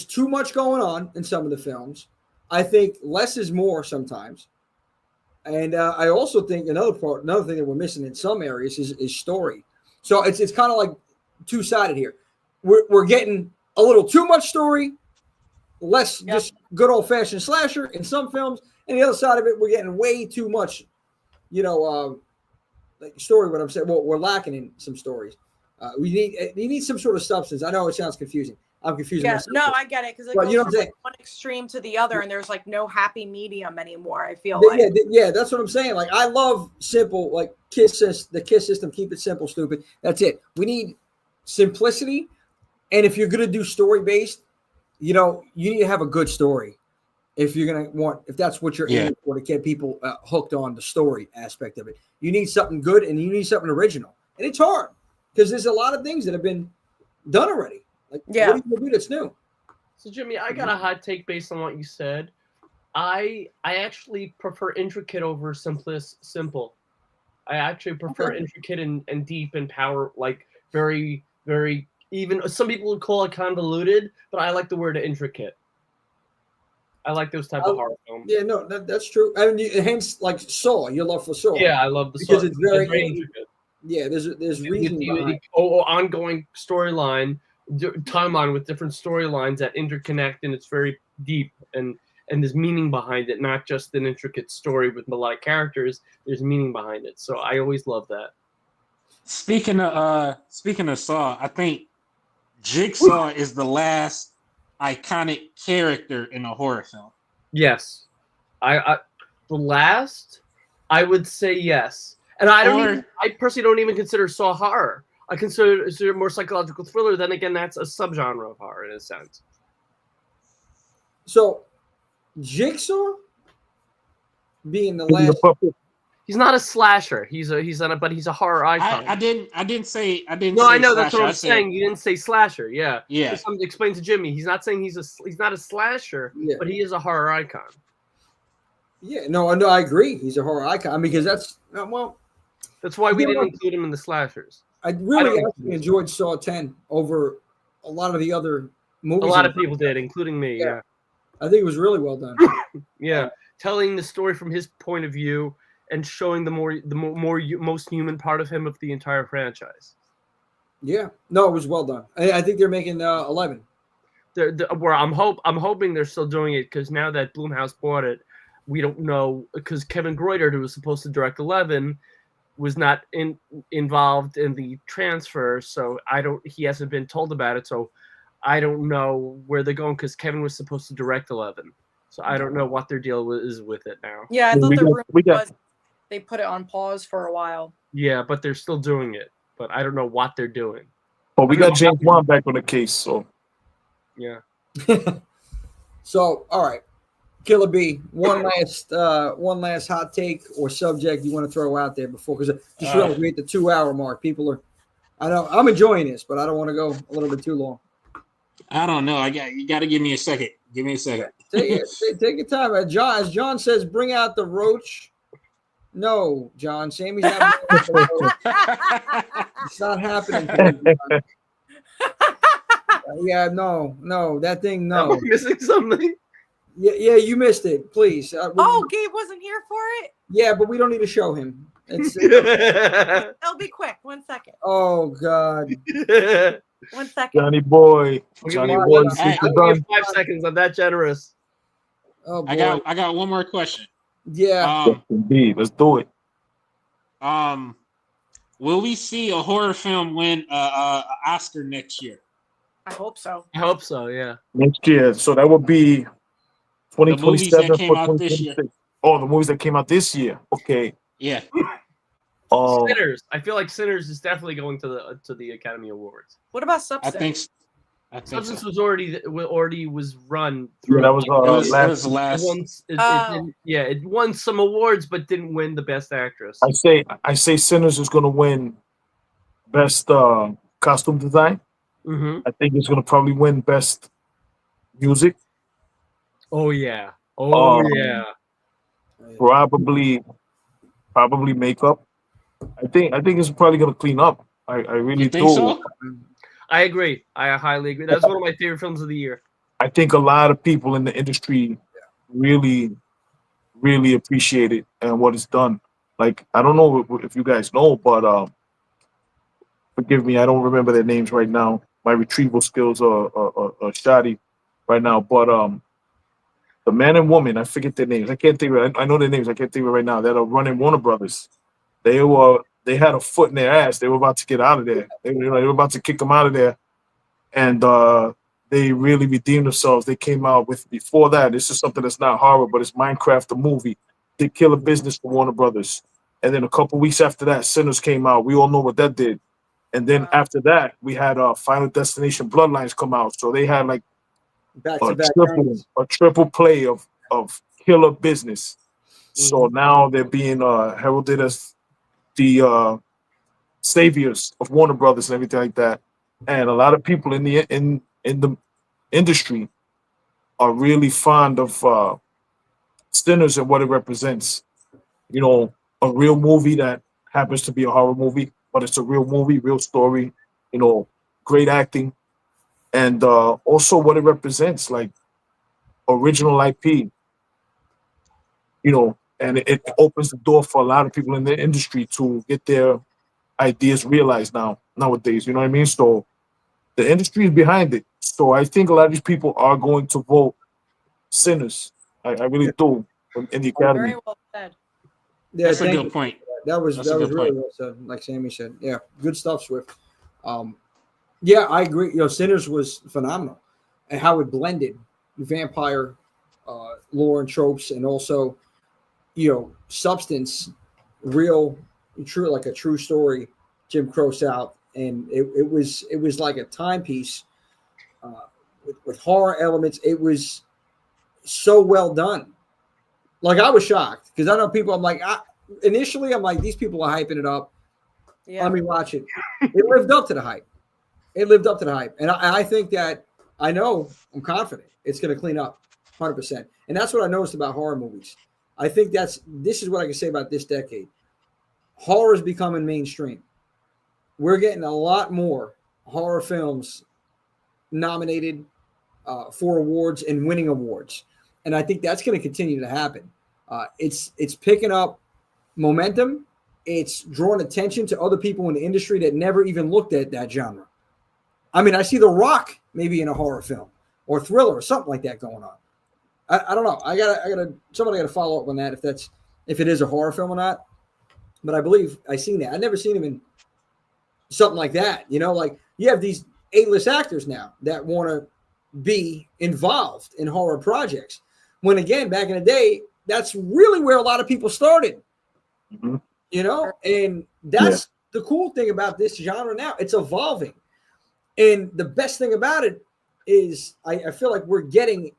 too much going on in some of the films. I think less is more sometimes. And I also think another thing that we're missing in some areas is story. So it's kind of like two-sided here. We're getting a little too much story, less just good old-fashioned slasher in some films, and the other side of it, we're getting way too much, you know, like story. What I'm saying, well, we're lacking in some stories. We need some sort of substance. I know it sounds confusing. I'm confusing myself. No, I get it, because it goes from like one extreme to the other, and there's like no happy medium anymore. I feel like that's what I'm saying. Like, I love simple, like the KISS system. Keep it simple, stupid. That's it. We need simplicity, and if you're gonna do story based, you know, you need to have a good story. If you're gonna if that's what you're aiming for, to get people hooked on the story aspect of it, you need something good and you need something original, and it's hard because there's a lot of things that have been done already. Like, what are you gonna do that's new? So, Jimmy, I got a hot take based on what you said. I actually prefer intricate over simple. I actually prefer intricate and deep and power, like very, very, even some people would call it convoluted, but I like the word intricate. I like those type of horror films. Yeah, no, that's true. I mean, hence, like Saw, your love for Saw. Yeah, I love the because Saw. it's very intricate. Yeah, there's reason behind. Ongoing storyline, timeline with different storylines that interconnect, and it's very deep and there's meaning behind it, not just an intricate story with a lot of characters. There's meaning behind it, so I always love that. Speaking of Saw, I think Jigsaw is the last iconic character in a horror film. Yes, I the last, I would say yes, and I personally don't even consider Saw horror. I consider it more psychological thriller. Then again, that's a subgenre of horror in a sense. So, Jigsaw being the last. He's not a slasher. He's a horror icon. I didn't say. No, I know that's what I'm saying. You didn't say slasher. Yeah. Yeah. Explain to Jimmy. He's not saying he's not a slasher, but he is a horror icon. Yeah. No, I agree. He's a horror icon because that's that's why we didn't include him in the slashers. I really actually enjoyed Saw 10 over a lot of the other movies. A lot of people did, including me. Yeah. I think it was really well done. Yeah, telling the story from his point of view and showing the most human part of him of the entire franchise. Yeah, no, it was well done. I think they're making 11. Where I'm hoping they're still doing it, because now that Blumhouse bought it, we don't know, because Kevin Greutert, who was supposed to direct 11, was not involved in the transfer, so he hasn't been told about it, so I don't know where they're going, because Kevin was supposed to direct 11, so I don't know what their deal is with it now. Yeah, I thought the rumor was they put it on pause for a while. Yeah, but they're still doing it, but I don't know what they're doing. But we got James Wan back on the case, so yeah. So, all right, Killer B, one last hot take or subject you want to throw out there before, because just realized we hit the 2-hour mark. People are, I know I'm enjoying this, but I don't want to go a little bit too long. I don't know. You got to give me a second. Give me a second. Take your time. As John says, bring out the roach No, John. Sammy's not. It's not happening. For you, John. Yeah, no, that thing, no. Am I missing something? Yeah, you missed it. Please. Gabe wasn't here for it. Yeah, but we don't need to show him. It'll be quick. 1 second. Oh God. 1 second. Johnny boy. Johnny boy. I'll give you 5 seconds. I'm that generous. Oh, boy. I got one more question. Yeah. Indeed. Let's do it. Will we see a horror film win an Oscar next year? I hope so. I hope so. Yeah. Next year. So that would be 2027 The movies that came for out this year. 2026. Oh, the movies that came out this year. Okay. Yeah. Sinners. I feel like Sinners is definitely going to the Academy Awards. What about Substance? I think Substance so. was already was run Yeah, through. that was It was last. It won some awards, but didn't win the Best Actress. I say Sinners is going to win best costume design. Mm-hmm. I think it's going to probably win best music. Oh yeah. Oh yeah. Probably makeup. I think it's probably going to clean up. I really think do. so? I agree. I highly agree. That's one of my favorite films of the year. I think a lot of people in the industry really, really appreciate it and what it's done. Like, I don't know if you guys know, but forgive me, I don't remember their names right now. My retrieval skills are shoddy right now. But the man and woman, I forget their names. I can't think of it. I know their names. I can't think of it right now. That are running Warner Brothers. They had a foot in their ass. They were about to get out of there. They were about to kick them out of there. And they really redeemed themselves. They came out with, before that, this is something that's not horror, but it's Minecraft, the movie. They Killa business for Warner Brothers. And then a couple weeks after that, Sinners came out. We all know what that did. And then after that, we had Final Destination Bloodlines come out. So they had like a triple play of Killa business. So now they're being heralded as the saviors of Warner Brothers and everything like that. And a lot of people in the industry are really fond of Sinners and what it represents. You know, a real movie that happens to be a horror movie, but it's a real movie, real story, you know, great acting. And also what it represents, like original IP, you know, and it opens the door for a lot of people in the industry to get their ideas realized nowadays. You know what I mean? So the industry is behind it. So I think a lot of these people are going to vote Sinners. I really do in the Academy. Very well said. Yeah, That's a good point. That was That's a really good point. well said, like Sammy said. Yeah, good stuff, Swift. Yeah, I agree. You know, Sinners was phenomenal, and how it blended vampire lore and tropes, and also, you know, substance, real, true, like a true story, Jim Crow South, and it was like a timepiece with horror elements. It was so well done. Like, I was shocked because I know people. I'm like, initially, I'm like, these people are hyping it up. Yeah. Let me watch it. It lived up to the hype. It lived up to the hype, and I think that I'm confident it's going to clean up 100%. And that's what I noticed about horror movies. I think this is what I can say about this decade. Horror is becoming mainstream. We're getting a lot more horror films nominated for awards and winning awards. And I think that's going to continue to happen. It's picking up momentum. It's drawing attention to other people in the industry that never even looked at that genre. I mean, I see The Rock maybe in a horror film or thriller or something like that going on. I don't know. Somebody got to follow up on that if it is a horror film or not. But I believe I seen that. I've never seen him in something like that. You know, like you have these A-list actors now that want to be involved in horror projects. When again, back in the day, that's really where a lot of people started. Mm-hmm. You know, and that's the cool thing about this genre now. It's evolving. And the best thing about it is I feel like we're getting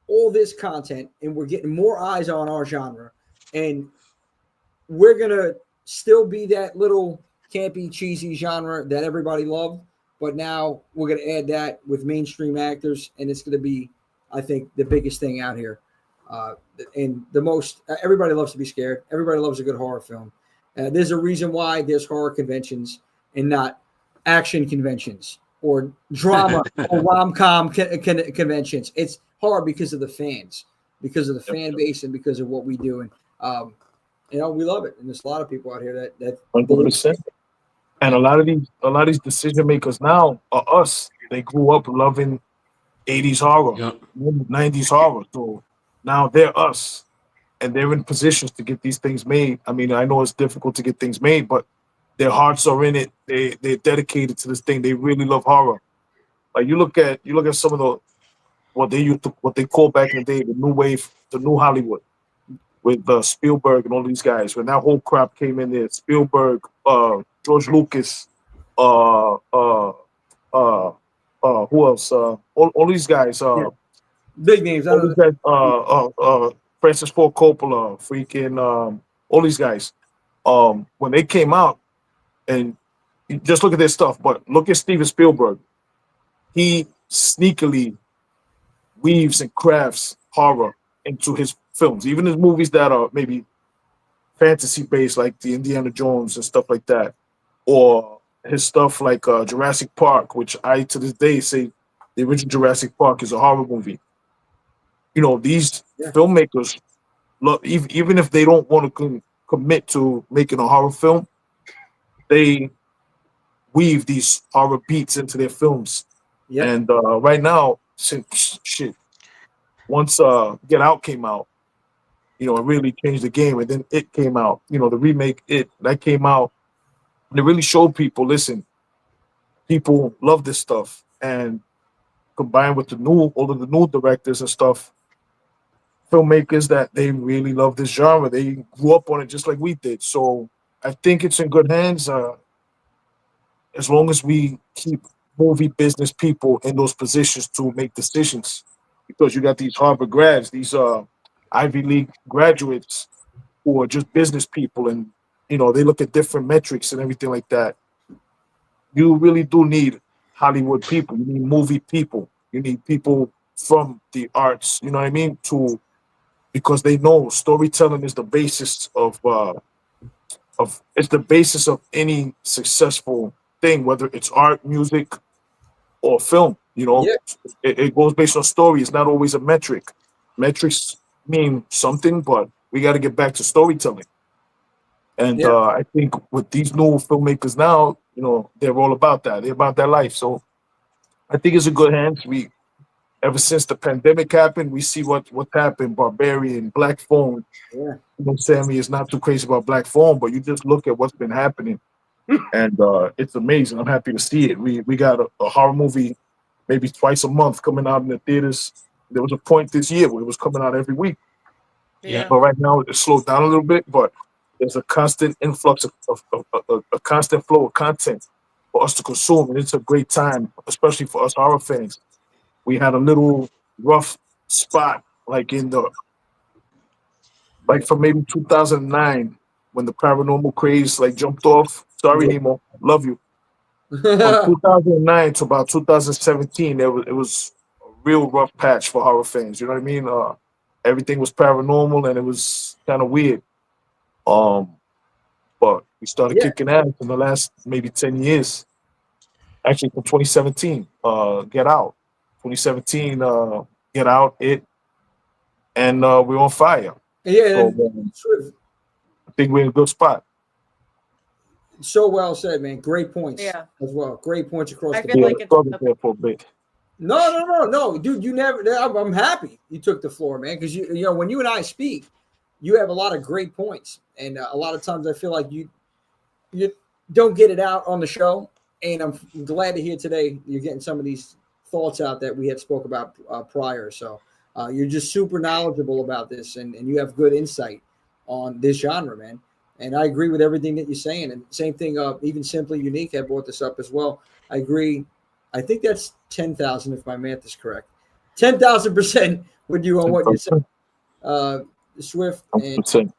all this content and we're getting more eyes on our genre. And we're going to still be that little campy, cheesy genre that everybody loved. But now we're going to add that with mainstream actors. And it's going to be, I think, the biggest thing out here. And the most everybody loves to be scared. Everybody loves a good horror film. There's a reason why there's horror conventions and not action conventions or drama or rom-com conventions. It's horror because of the fans, because of the fan base, and because of what we do. And we love it. And there's a lot of people out here that 100%. And a lot of these decision makers now are us. They grew up loving 80s horror, 90s horror. So now they're us, and they're in positions to get these things made. I mean, I know it's difficult to get things made, but their hearts are in it. They're dedicated to this thing. They really love horror. Like you look at some of what they call back in the day the new wave, the new Hollywood, with Spielberg and all these guys. When that whole crap came in there, Spielberg, George Lucas, who else? All these guys, big names. All these guys, Francis Ford Coppola, freaking all these guys. When they came out, and you just look at their stuff, but look at Steven Spielberg. He sneakily weaves and crafts horror into his films, even his movies that are maybe fantasy based, like the Indiana Jones and stuff like that, or his stuff like Jurassic Park, which I to this day say the original Jurassic Park is a horror movie. These filmmakers, even if they don't want to commit to making a horror film, they weave these horror beats into their films. And right now, since once Get Out came out, it really changed the game. And then It came out, the remake that came out, and it really showed people, listen, people love this stuff. And combined with all of the new directors and stuff, filmmakers that they really love this genre. They grew up on it just like we did. So I think it's in good hands as long as we keep movie business people in those positions to make decisions. Because you got these Harvard grads, these Ivy League graduates who are just business people, and they look at different metrics and everything like that. You really do need Hollywood people. You need movie people. You need people from the arts. You know what I mean? Because they know storytelling is the basis of any successful thing, whether it's art, music, or film. It goes based on story. It's not always a metric. Metrics mean something, but we got to get back to storytelling. And I think with these new filmmakers now, they're all about that. They're about that life. So I think it's a good hands. Ever since the pandemic happened, we see what's happened. Barbarian, Black Phone. Sammy is not too crazy about Black Phone, but you just look at what's been happening, and it's amazing. I'm happy to see it. We got a horror movie maybe twice a month coming out in the theaters. There was a point this year where it was coming out every week. But right now it's slowed down a little bit, but there's a constant influx of a constant flow of content for us to consume, and it's a great time, especially for us horror fans. We had a little rough spot, like from maybe 2009 when the paranormal craze jumped off. Sorry, Nemo, love you. From 2009 to about 2017, it was a real rough patch for horror fans. You know what I mean? Everything was paranormal, and it was kind of weird. But we started kicking ass in the last maybe 10 years. Actually, from 2017, Get Out. 2017, Get Out, and we're on fire. So, I think we're in a good spot. So well said, man. Great points as well. Great points across the board. There for a bit. No, dude. You never. I'm happy you took the floor, man, because when you and I speak, you have a lot of great points, and a lot of times I feel like you don't get it out on the show, and I'm glad to hear today you're getting some of these thoughts out that we had spoke about prior. So you're just super knowledgeable about this, and you have good insight on this genre, man. And I agree with everything that you're saying. And same thing, even Simply Unique had brought this up as well. I agree. I think that's 10,000 if my math is correct. 10,000% with you on what you're saying. Swift and Swift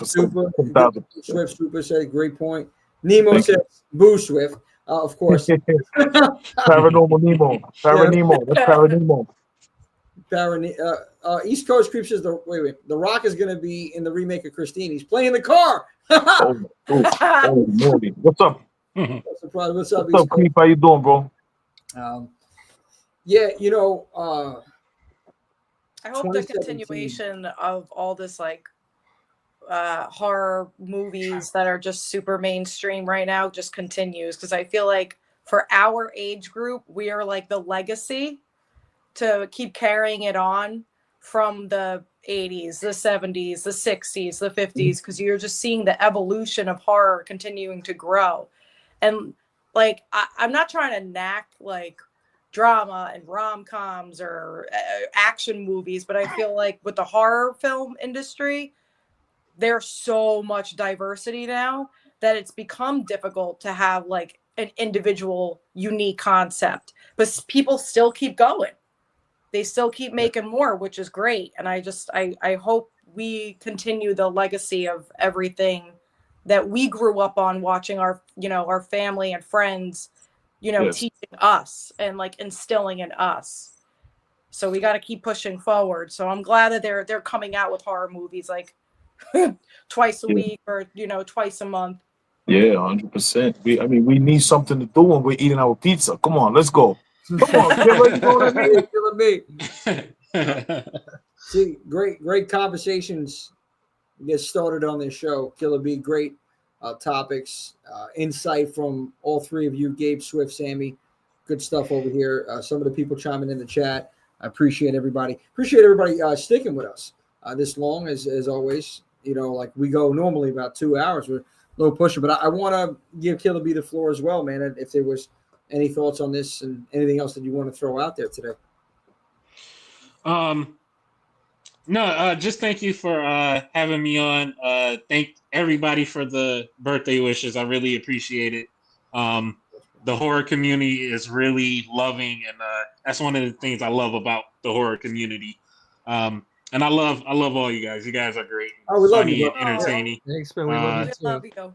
Super said great point. Nemo says boo Swift, of course. Paranormal Nemo. That's Paranemo. East Coast Creep says wait. The Rock is going to be in the remake of Christine. He's playing the car. Oh, Morty. What's up? Surprise. What's up, What's up, East Creep? How you doing, bro? Yeah, I hope the continuation of all this like horror movies that are just super mainstream right now just continues, because I feel like for our age group, we are like the legacy to keep carrying it on from the 80s, the 70s, the 60s, the 50s, because you're just seeing the evolution of horror continuing to grow. And like, I'm not trying to knack like drama and rom-coms or action movies, but I feel like with the horror film industry, there's so much diversity now that it's become difficult to have like an individual unique concept, but people still keep going. They still keep making more, which is great. And I hope we continue the legacy of everything that we grew up on watching our family and friends, teaching us and like instilling in us. So we got to keep pushing forward. So I'm glad that they're coming out with horror movies like twice a week or twice a month. Yeah, 100%. We need something to do when we're eating our pizza. Come on, let's go. Come on, Killa, you know what I mean? See, great conversations get started on this show. Killa B, great topics, insight from all three of you, Gabe, Swift, Sammy. Good stuff over here. Some of the people chiming in the chat. I appreciate everybody. Sticking with us this long as always. Like we go normally about 2 hours. We're a little pushing, but I want to give Killa B the floor as well, man. If there was any thoughts on this and anything else that you want to throw out there today. No, just thank you for having me on. Thank everybody for the birthday wishes. I really appreciate it. The horror community is really loving, and that's one of the things I love about the horror community. And I love all you guys. You guys are great. Oh, we love funny you, and entertaining. Thanks, man. We love you too.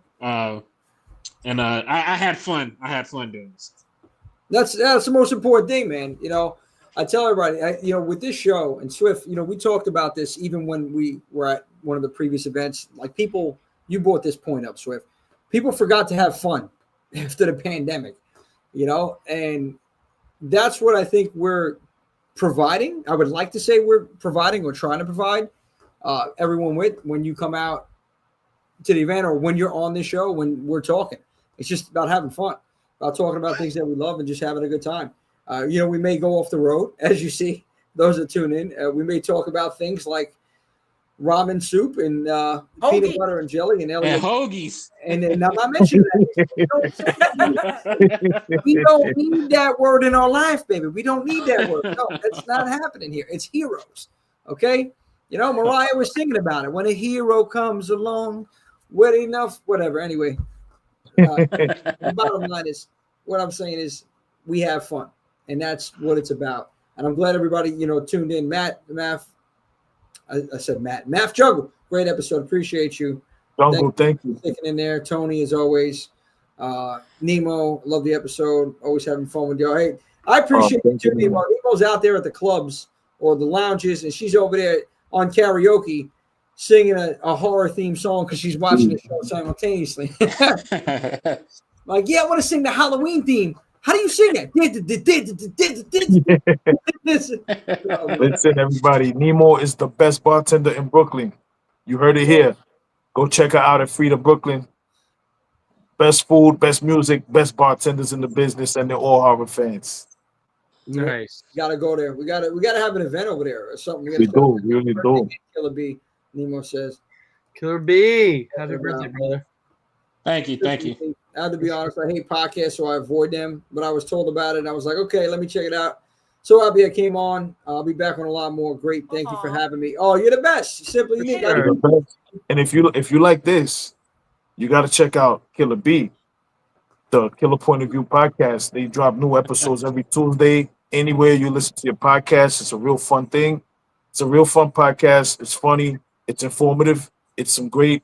And I had fun. I had fun doing this. That's the most important thing, man. I tell everybody, with this show and Swift, we talked about this even when we were at one of the previous events. Like people, you brought this point up, Swift. People forgot to have fun after the pandemic, and that's what I think we're providing. I would like to say we're providing or trying to provide everyone with when you come out to the event or when you're on this show, when we're talking. It's just about having fun, about talking about things that we love and just having a good time. We may go off the road, as you see, those that tune in. We may talk about things like ramen soup and peanut butter and jelly and hoagies. And I'm not mentioning that. We don't need that word in our life, baby. We don't need that word. No, that's not happening here. It's heroes. Okay? Mariah was singing about it. When a hero comes along with enough, whatever. Anyway, the bottom line is, what I'm saying is we have fun. And that's what it's about. And I'm glad everybody, tuned in. Math Jungle. Great episode. Appreciate you. Jungle, thank you. Sticking in there. Tony, as always. Nemo, love the episode. Always having fun with you. Hey, I appreciate you too, Nemo. Nemo's out there at the clubs or the lounges, and she's over there on karaoke singing a horror theme song because she's watching the show simultaneously. Like, yeah, I want to sing the Halloween theme. How do you sing that? Listen, everybody. Nemo is the best bartender in Brooklyn. You heard it here. Go check her out at Frida Brooklyn. Best food, best music, best bartenders in the business, and they're all horror fans. Nice. Gotta go there. We gotta have an event over there or something. We really do. Killa B, Nemo says. Killa B, happy birthday, brother. Thank you. I have to be honest, I hate podcasts, so I avoid them. But I was told about it, and I was like, okay, let me check it out. So I came on. I'll be back on a lot more. Great. Thank you for having me. Oh, you're the best. Simply unique. You're the best. And if you like this, you got to check out Killa B, the Killer Point of View podcast. They drop new episodes every Tuesday. Anywhere you listen to your podcast, it's a real fun thing. It's a real fun podcast. It's funny. It's informative. It's some great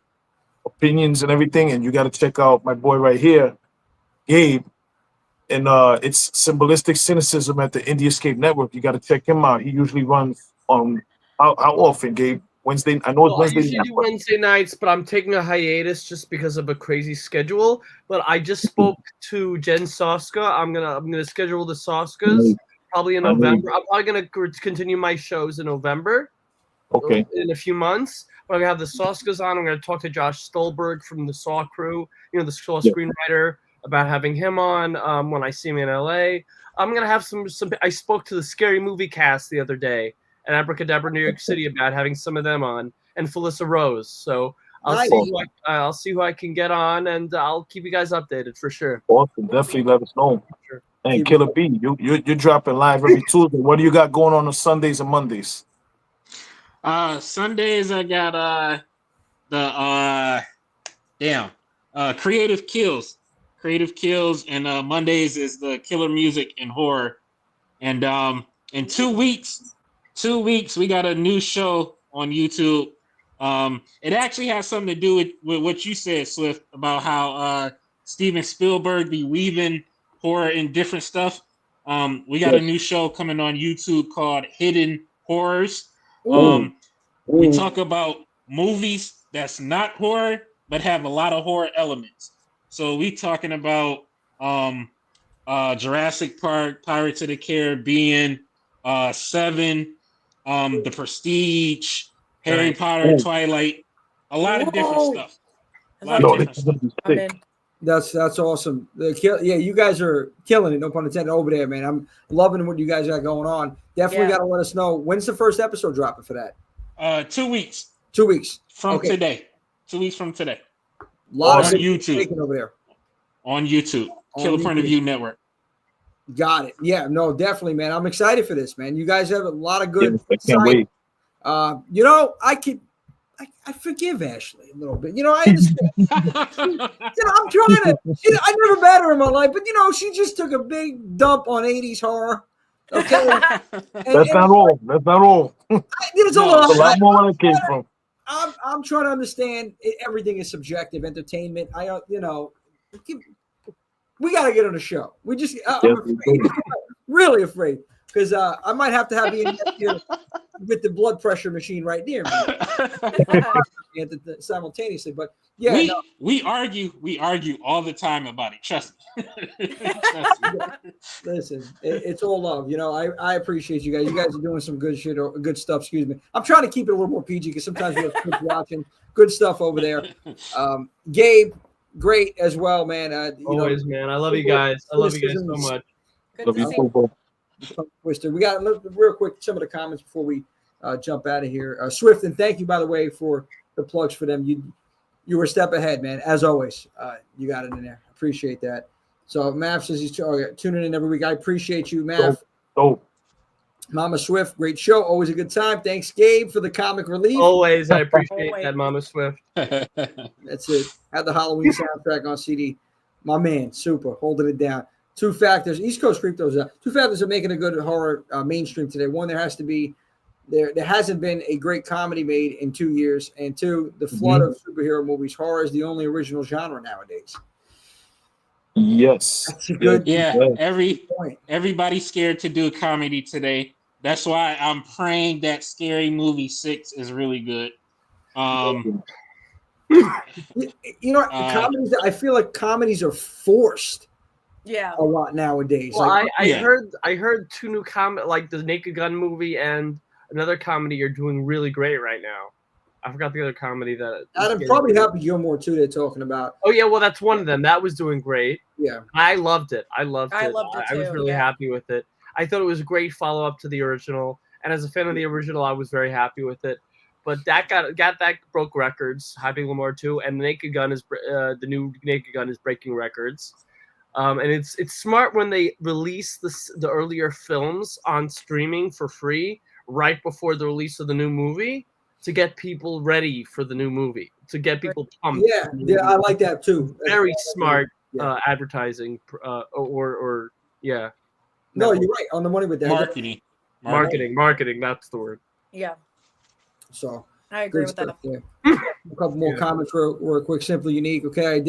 opinions and everything. And you got to check out my boy right here, Gabe. And it's Symbolistic Cynicism at the Indie Escape Network. You got to check him out. He usually runs on How often, Gabe? Wednesday. I know it's Well, I Wednesday usually night. do Wednesday nights, but I'm taking a hiatus just because of a crazy schedule. But I just spoke to Jen Soska. I'm gonna schedule the Soskas probably in November. I'm probably gonna continue my shows in November. Okay. In a few months, but I'm gonna have the Soskas on. I'm gonna talk to Josh Stolberg from the Saw crew, the Saw screenwriter, about having him on when I see him in LA. I'm gonna have some. I spoke to the Scary Movie Cast the other day at Abracadabra, New York City, about having some of them on, and Felissa Rose. So I'll see who I can get on, and I'll keep you guys updated for sure. Awesome. Definitely let us know. Sure. And Killer B, you're dropping live every Tuesday. What do you got going on Sundays and Mondays? Sundays I got Creative Kills, and Mondays is the Killer Music and Horror. And in 2 weeks we got a new show on YouTube. It actually has something to do with what you said, Swift, about how Steven Spielberg be weaving horror in different stuff. We got a new show coming on YouTube called Hidden Horrors. We talk about movies that's not horror but have a lot of horror elements. So we talking about Jurassic Park, Pirates of the Caribbean, Seven, The Prestige, Harry Potter, Twilight, a lot of different stuff. That's awesome. You guys are killing it. No pun intended over there, man. I'm loving what you guys got going on. Definitely got to let us know when's the first episode dropping for that. 2 weeks. 2 weeks from today. 2 weeks from today. A lot on of YouTube over there. On YouTube, Killer Point of View Network. Got it. Yeah, no, definitely, man. I'm excited for this, man. You guys have a lot of good. I can't wait. I forgive Ashley a little bit. I understand. I'm trying to. I never met her in my life, but she just took a big dump on 80s horror. Okay, that's not all. That's not all. There's a lot more where it came from. I'm trying to understand. Everything is subjective. Entertainment. I don't. We got to get on the show. We just. I'm afraid. Really afraid because I might have to have you in here with the blood pressure machine right near me simultaneously. But we argue all the time about it. Trust me. Listen, it's all love. I appreciate you guys. You guys are doing some good shit or good stuff. Excuse me. I'm trying to keep it a little more PG because sometimes we have kids watching. Good stuff over there. Gabe, great as well, man. Always, man. I love you guys. I love you guys so much. Love you too, Twister. We got real quick some of the comments before we jump out of here. Swift, and thank you, by the way, for the plugs for them. You were a step ahead, man. As always, you got it in there. Appreciate that. So Mav says he's tuning in every week. I appreciate you, Mav. Dope. Mama Swift, great show. Always a good time. Thanks, Gabe, for the comic relief. Always. I appreciate that, Mama Swift. That's it. Had the Halloween soundtrack on CD. My man, super. Holding it down. Two factors. East Coast Creep those up. Two factors are making a good horror mainstream today. One, there hasn't been a great comedy made in 2 years. And two, the flood of superhero movies. Horror is the only original genre nowadays. Yes. That's a good point. Everybody's scared to do comedy today. That's why I'm praying that Scary Movie 6 is really good. Comedies, I feel like comedies are forced. Yeah, a lot nowadays. Well, I heard two new like the Naked Gun movie and another comedy are doing really great right now. I forgot the other comedy that. Adam, probably Happy Gilmore too. They're talking about. Oh yeah, well that's one of them. That was doing great. Yeah, I loved it. I loved it too, I was really happy with it. I thought it was a great follow up to the original, and as a fan of the original, I was very happy with it. But that broke records. Happy Gilmore too, and the Naked Gun is the new Naked Gun is breaking records. And it's smart when they release the earlier films on streaming for free right before the release of the new movie to get people ready for the new movie, to get people pumped. Yeah, I like that too. Very smart advertising, or. No, you're right on the money with that. Marketing. That's the word. Yeah. So I agree with that. A couple more comments real quick. Simply Unique. Okay,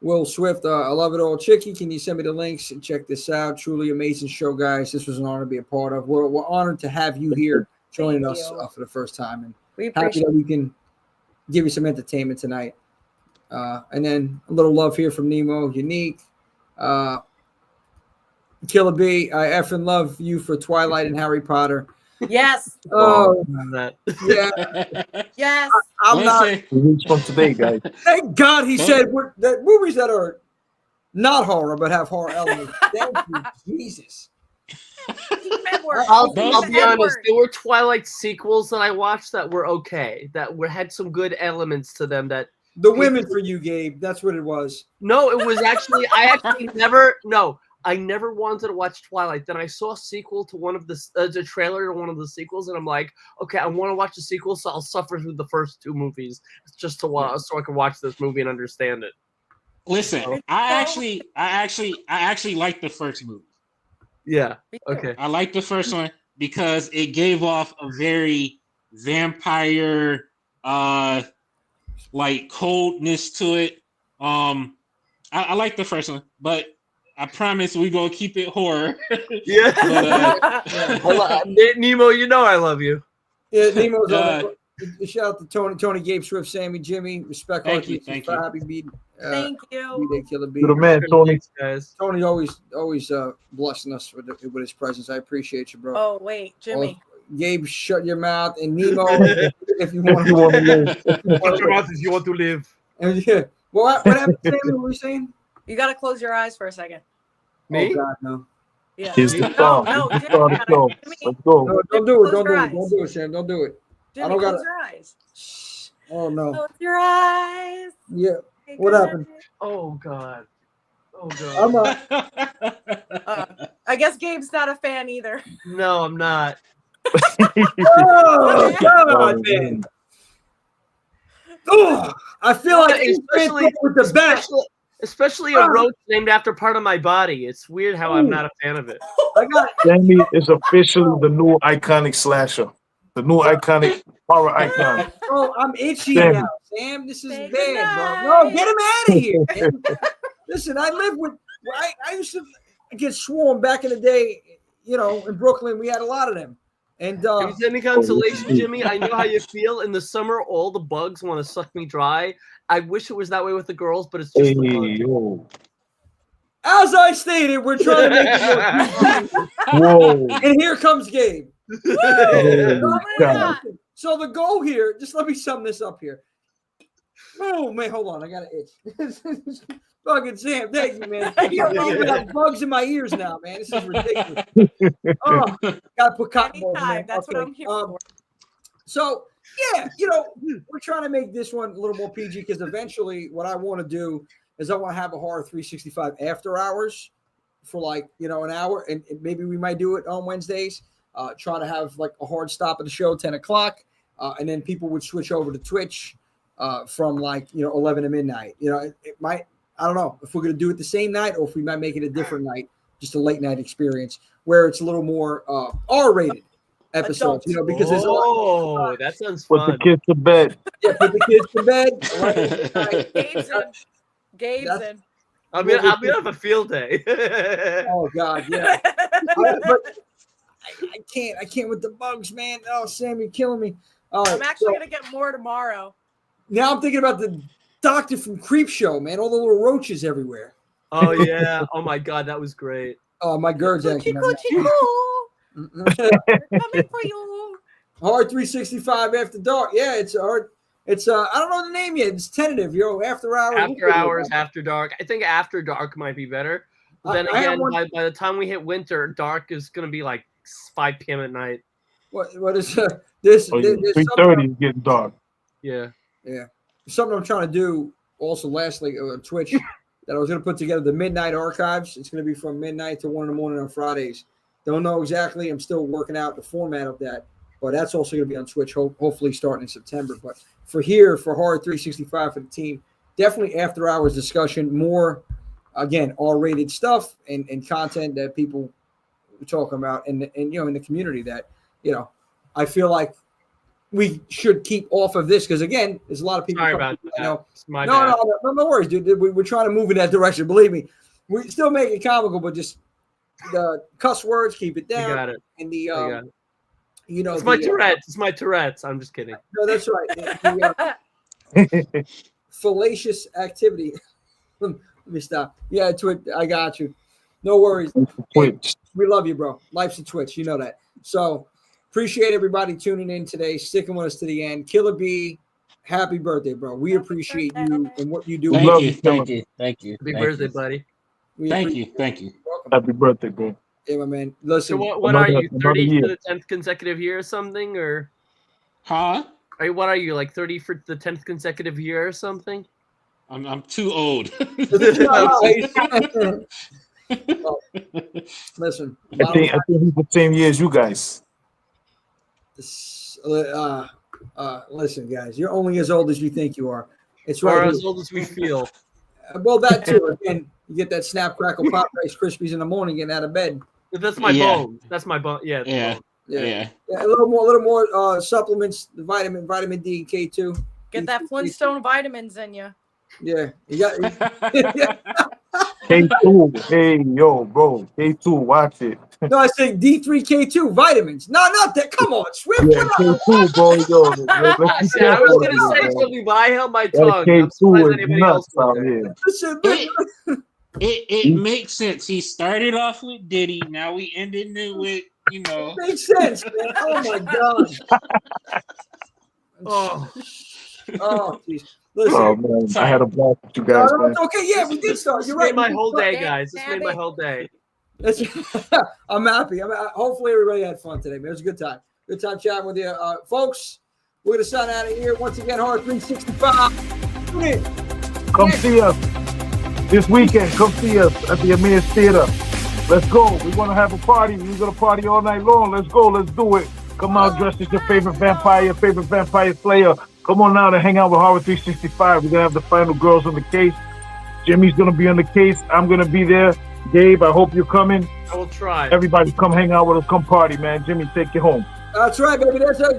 Will Swift, I love it all. Chicky, can you send me the links and check this out? Truly amazing show, guys. This was an honor to be a part of. We're honored to have you here joining Thank us you. for the first time, and We happy appreciate that we can give you some entertainment tonight. And then a little love here from Nemo, Unique, Killa B. I effing love you for Twilight and Harry Potter. Yes. Oh, that. Yeah. Yes. I'm not. Released from today, guys. Thank God he said that movies that are not horror but have horror elements. Thank you, Jesus. I'll be honest. There were Twilight sequels that I watched that were okay, had some good elements to them. That The women for you, Gabe. That's what it was. No, it was actually I never wanted to watch Twilight. Then I saw a sequel to one of the trailer to one of the sequels, and I'm like, okay, I want to watch the sequel, so I'll suffer through the first two movies just to watch, so I can watch this movie and understand it. Listen, I actually like the first movie. Yeah. Okay. I like the first one because it gave off a very vampire like coldness to it. I like the first one, but I promise we gonna keep it horror. Yeah. Nemo, you know I love you. Yeah, Nemo's on it. Shout out to Tony, Gabe, Swift, Sammy, Jimmy. Respect. Thank you. Happy beat. Thank you. Be Killa B. You're the man, Tony. Guys. Tony always blessing us with his presence. I appreciate you, bro. Oh wait, Jimmy. Gabe, shut your mouth, and Nemo, if you want to live. Shut your mouth if you want to live. And yeah. Well, what happened, Sammy? What were you saying? You gotta close your eyes for a second. Me? Oh God, no. Yeah. Here's the song. No, Let's Jimmy, go. Let's go. No, don't do it. Don't Close do your it. eyes. Don't do it, Sam. Don't do it. Jimmy, I don't close got. your eyes. Shh. Oh no. Close your eyes. Yeah. Take What a happened? Oh God. Oh God. I'm not. I guess Gabe's not a fan either. No, I'm not. Oh God, man. Oh, I feel like especially with the best. Especially a roach named after part of my body. It's weird how I'm not a fan of it. I got Sammy is officially the new iconic slasher, the new iconic horror icon. Oh, I'm itchy Sammy. now, Sam. This is bad, bro. No, get him out of here. Man. Listen, I live with. I used to get swarmed back in the day. You know, in Brooklyn, we had a lot of them. And If it's any consolation, Jimmy, I know how you feel. In the summer, all the bugs want to suck me dry. I wish it was that way with the girls, but it's just the bugs. Yo. as I stated, we're trying to make it look. Whoa. And here comes Gabe. Oh, God. So the goal here, just let me sum this up here. Oh man, hold on, I got an itch. Fucking Sam, thank you, man. I got bugs in my ears now, man. This is ridiculous. Oh, gotta put cotton balls in there. That's what I'm here for. So yeah, you know, we're trying to make this one a little more PG because eventually, what I want to do is I want to have a horror 365 after hours for like an hour, and maybe we might do it on Wednesdays. Try to have like a hard stop of the show 10 o'clock, and then people would switch over to Twitch from 11 to midnight. It might. I don't know if we're going to do it the same night or if we might make it a different night, just a late night experience where it's a little more R-rated episodes. Because there's that sounds Put fun. the kids to bed. Yeah, put the kids to bed. Gabe's in. I'm gonna have a field day. Oh God, yeah. But I can't with the bugs, man. Oh, Sam, you're killing me. All right, I'm actually gonna get more tomorrow. Now I'm thinking about the doctor from Creep Show, man. All the little roaches everywhere. Oh yeah. Oh my God, that was great. Oh, my GERD's acting. Coming for you. Hard 365 after dark. Yeah, it's hard. It's I don't know the name yet. It's tentative. After hours. After hours, after dark. I think after dark might be better. But then again, by the time we hit winter, dark is gonna be like 5 p.m. at night. What is this? Oh, yeah. 3:30 is getting dark. Yeah. Yeah. Something I'm trying to do also lastly on Twitch that I was going to put together the midnight archives. It's going to be from midnight to 1 in the morning on Fridays. Don't know exactly. I'm still working out the format of that, but that's also going to be on Twitch, hopefully starting in September. But for Horror 365 for the team, definitely after hours discussion, more, again, R-rated stuff and content that people are talking about and in the community that, I feel like we should keep off of this because again, there's a lot of people. Sorry about that. No worries, dude. We're trying to move in that direction. Believe me, we still make it comical, but just the cuss words, keep it down. You got it. And the you know, It's my Tourette's. It's my Tourette's. I'm just kidding. No, that's right. Fallacious activity. Let me stop. Yeah, Twitch. I got you. No worries. Twitch. We love you, bro. Life's a Twitch. You know that. So appreciate everybody tuning in today, sticking with us to the end. Killer B, happy birthday, bro. We appreciate you and what you do. Thank you. Happy birthday, buddy. Thank you. Happy birthday, bro. Yeah, my man. Listen. So what are you? 30 year. for the 10th consecutive year or something, or? Huh? What are you, like 30 for the 10th consecutive year or something? I'm too old. Listen. I think he's the same year as you guys. Listen, guys, you're only as old as you think you are. It's or right. As old as we feel. Well, that too. Again, you get that snap, crackle, pop, Rice Krispies in the morning, getting out of bed. That's my bone. That's my bone. Yeah. Yeah. A little more supplements, the vitamin D and K2. Get that Flintstone vitamins in you. Yeah, you got K2. Hey, yo, bro. K2, watch it. No, I say D3, K2 vitamins. No, not that. Come on, Swift. Yeah, K2, bro. Yo, I was gonna say something, but I held my tongue. I'm surprised anybody else out here. It makes sense. He started off with Diddy. Now we ended it with, you know. It makes sense, man. Oh my god. Oh, jeez. Listen. Oh man, I had a blast with you guys. No, man. it's okay. Yeah, we did start. You're This right. made my whole day, guys. This made my whole day. I'm happy. Hopefully everybody had fun today, man. It was a good time. Good time chatting with you, folks. We're gonna sign out of here once again. Horror 365. Tune in. Come see us this weekend. Come see us at the Amir's Theater. Let's go. We're gonna have a party. We're gonna party all night long. Let's go. Let's do it. Come out dressed as your favorite vampire slayer. Come on out and hang out with Horror 365. We're gonna have the final girls on the case. Jimmy's gonna be on the case. I'm gonna be there. Gabe, I hope you're coming. I will try. Everybody come hang out with us. Come party, man. Jimmy, take you home. That's right, baby. That's a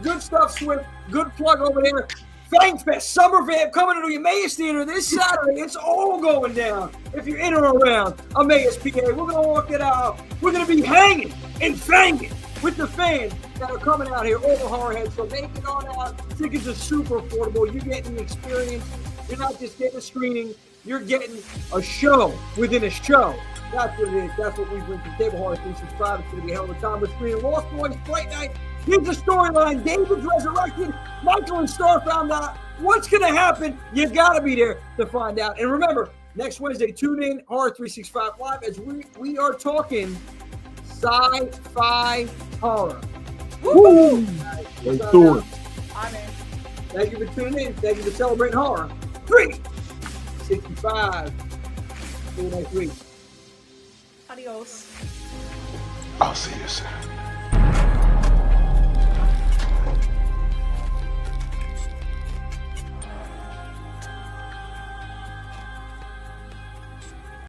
good stuff, Swift. Good plug over there. Fangfest, Summer Vamp coming to the Emmaus Theater this Saturday. It's all going down. If you're in or around Emmaus, PA, we're going to walk it out. We're going to be hanging and fanging with the fans that are coming out here, all the horrorheads. So make it on out. Tickets are super affordable. You're getting the experience. You're not just getting a screening. You're getting a show within a show. That's what it is. That's what we bring to Table Horror 365. It's going to be a hell of a time. We're screening Lost Boys, Fright Night. Here's the storyline. David's resurrected. Michael and Star found out. What's going to happen? You got to be there to find out. And remember, next Wednesday, tune in Horror 365 Live as we are talking sci-fi horror. Woo! Let's do it. Thank you for tuning in. Thank you for celebrating horror. 365. See you next week. Adios. I'll see you soon.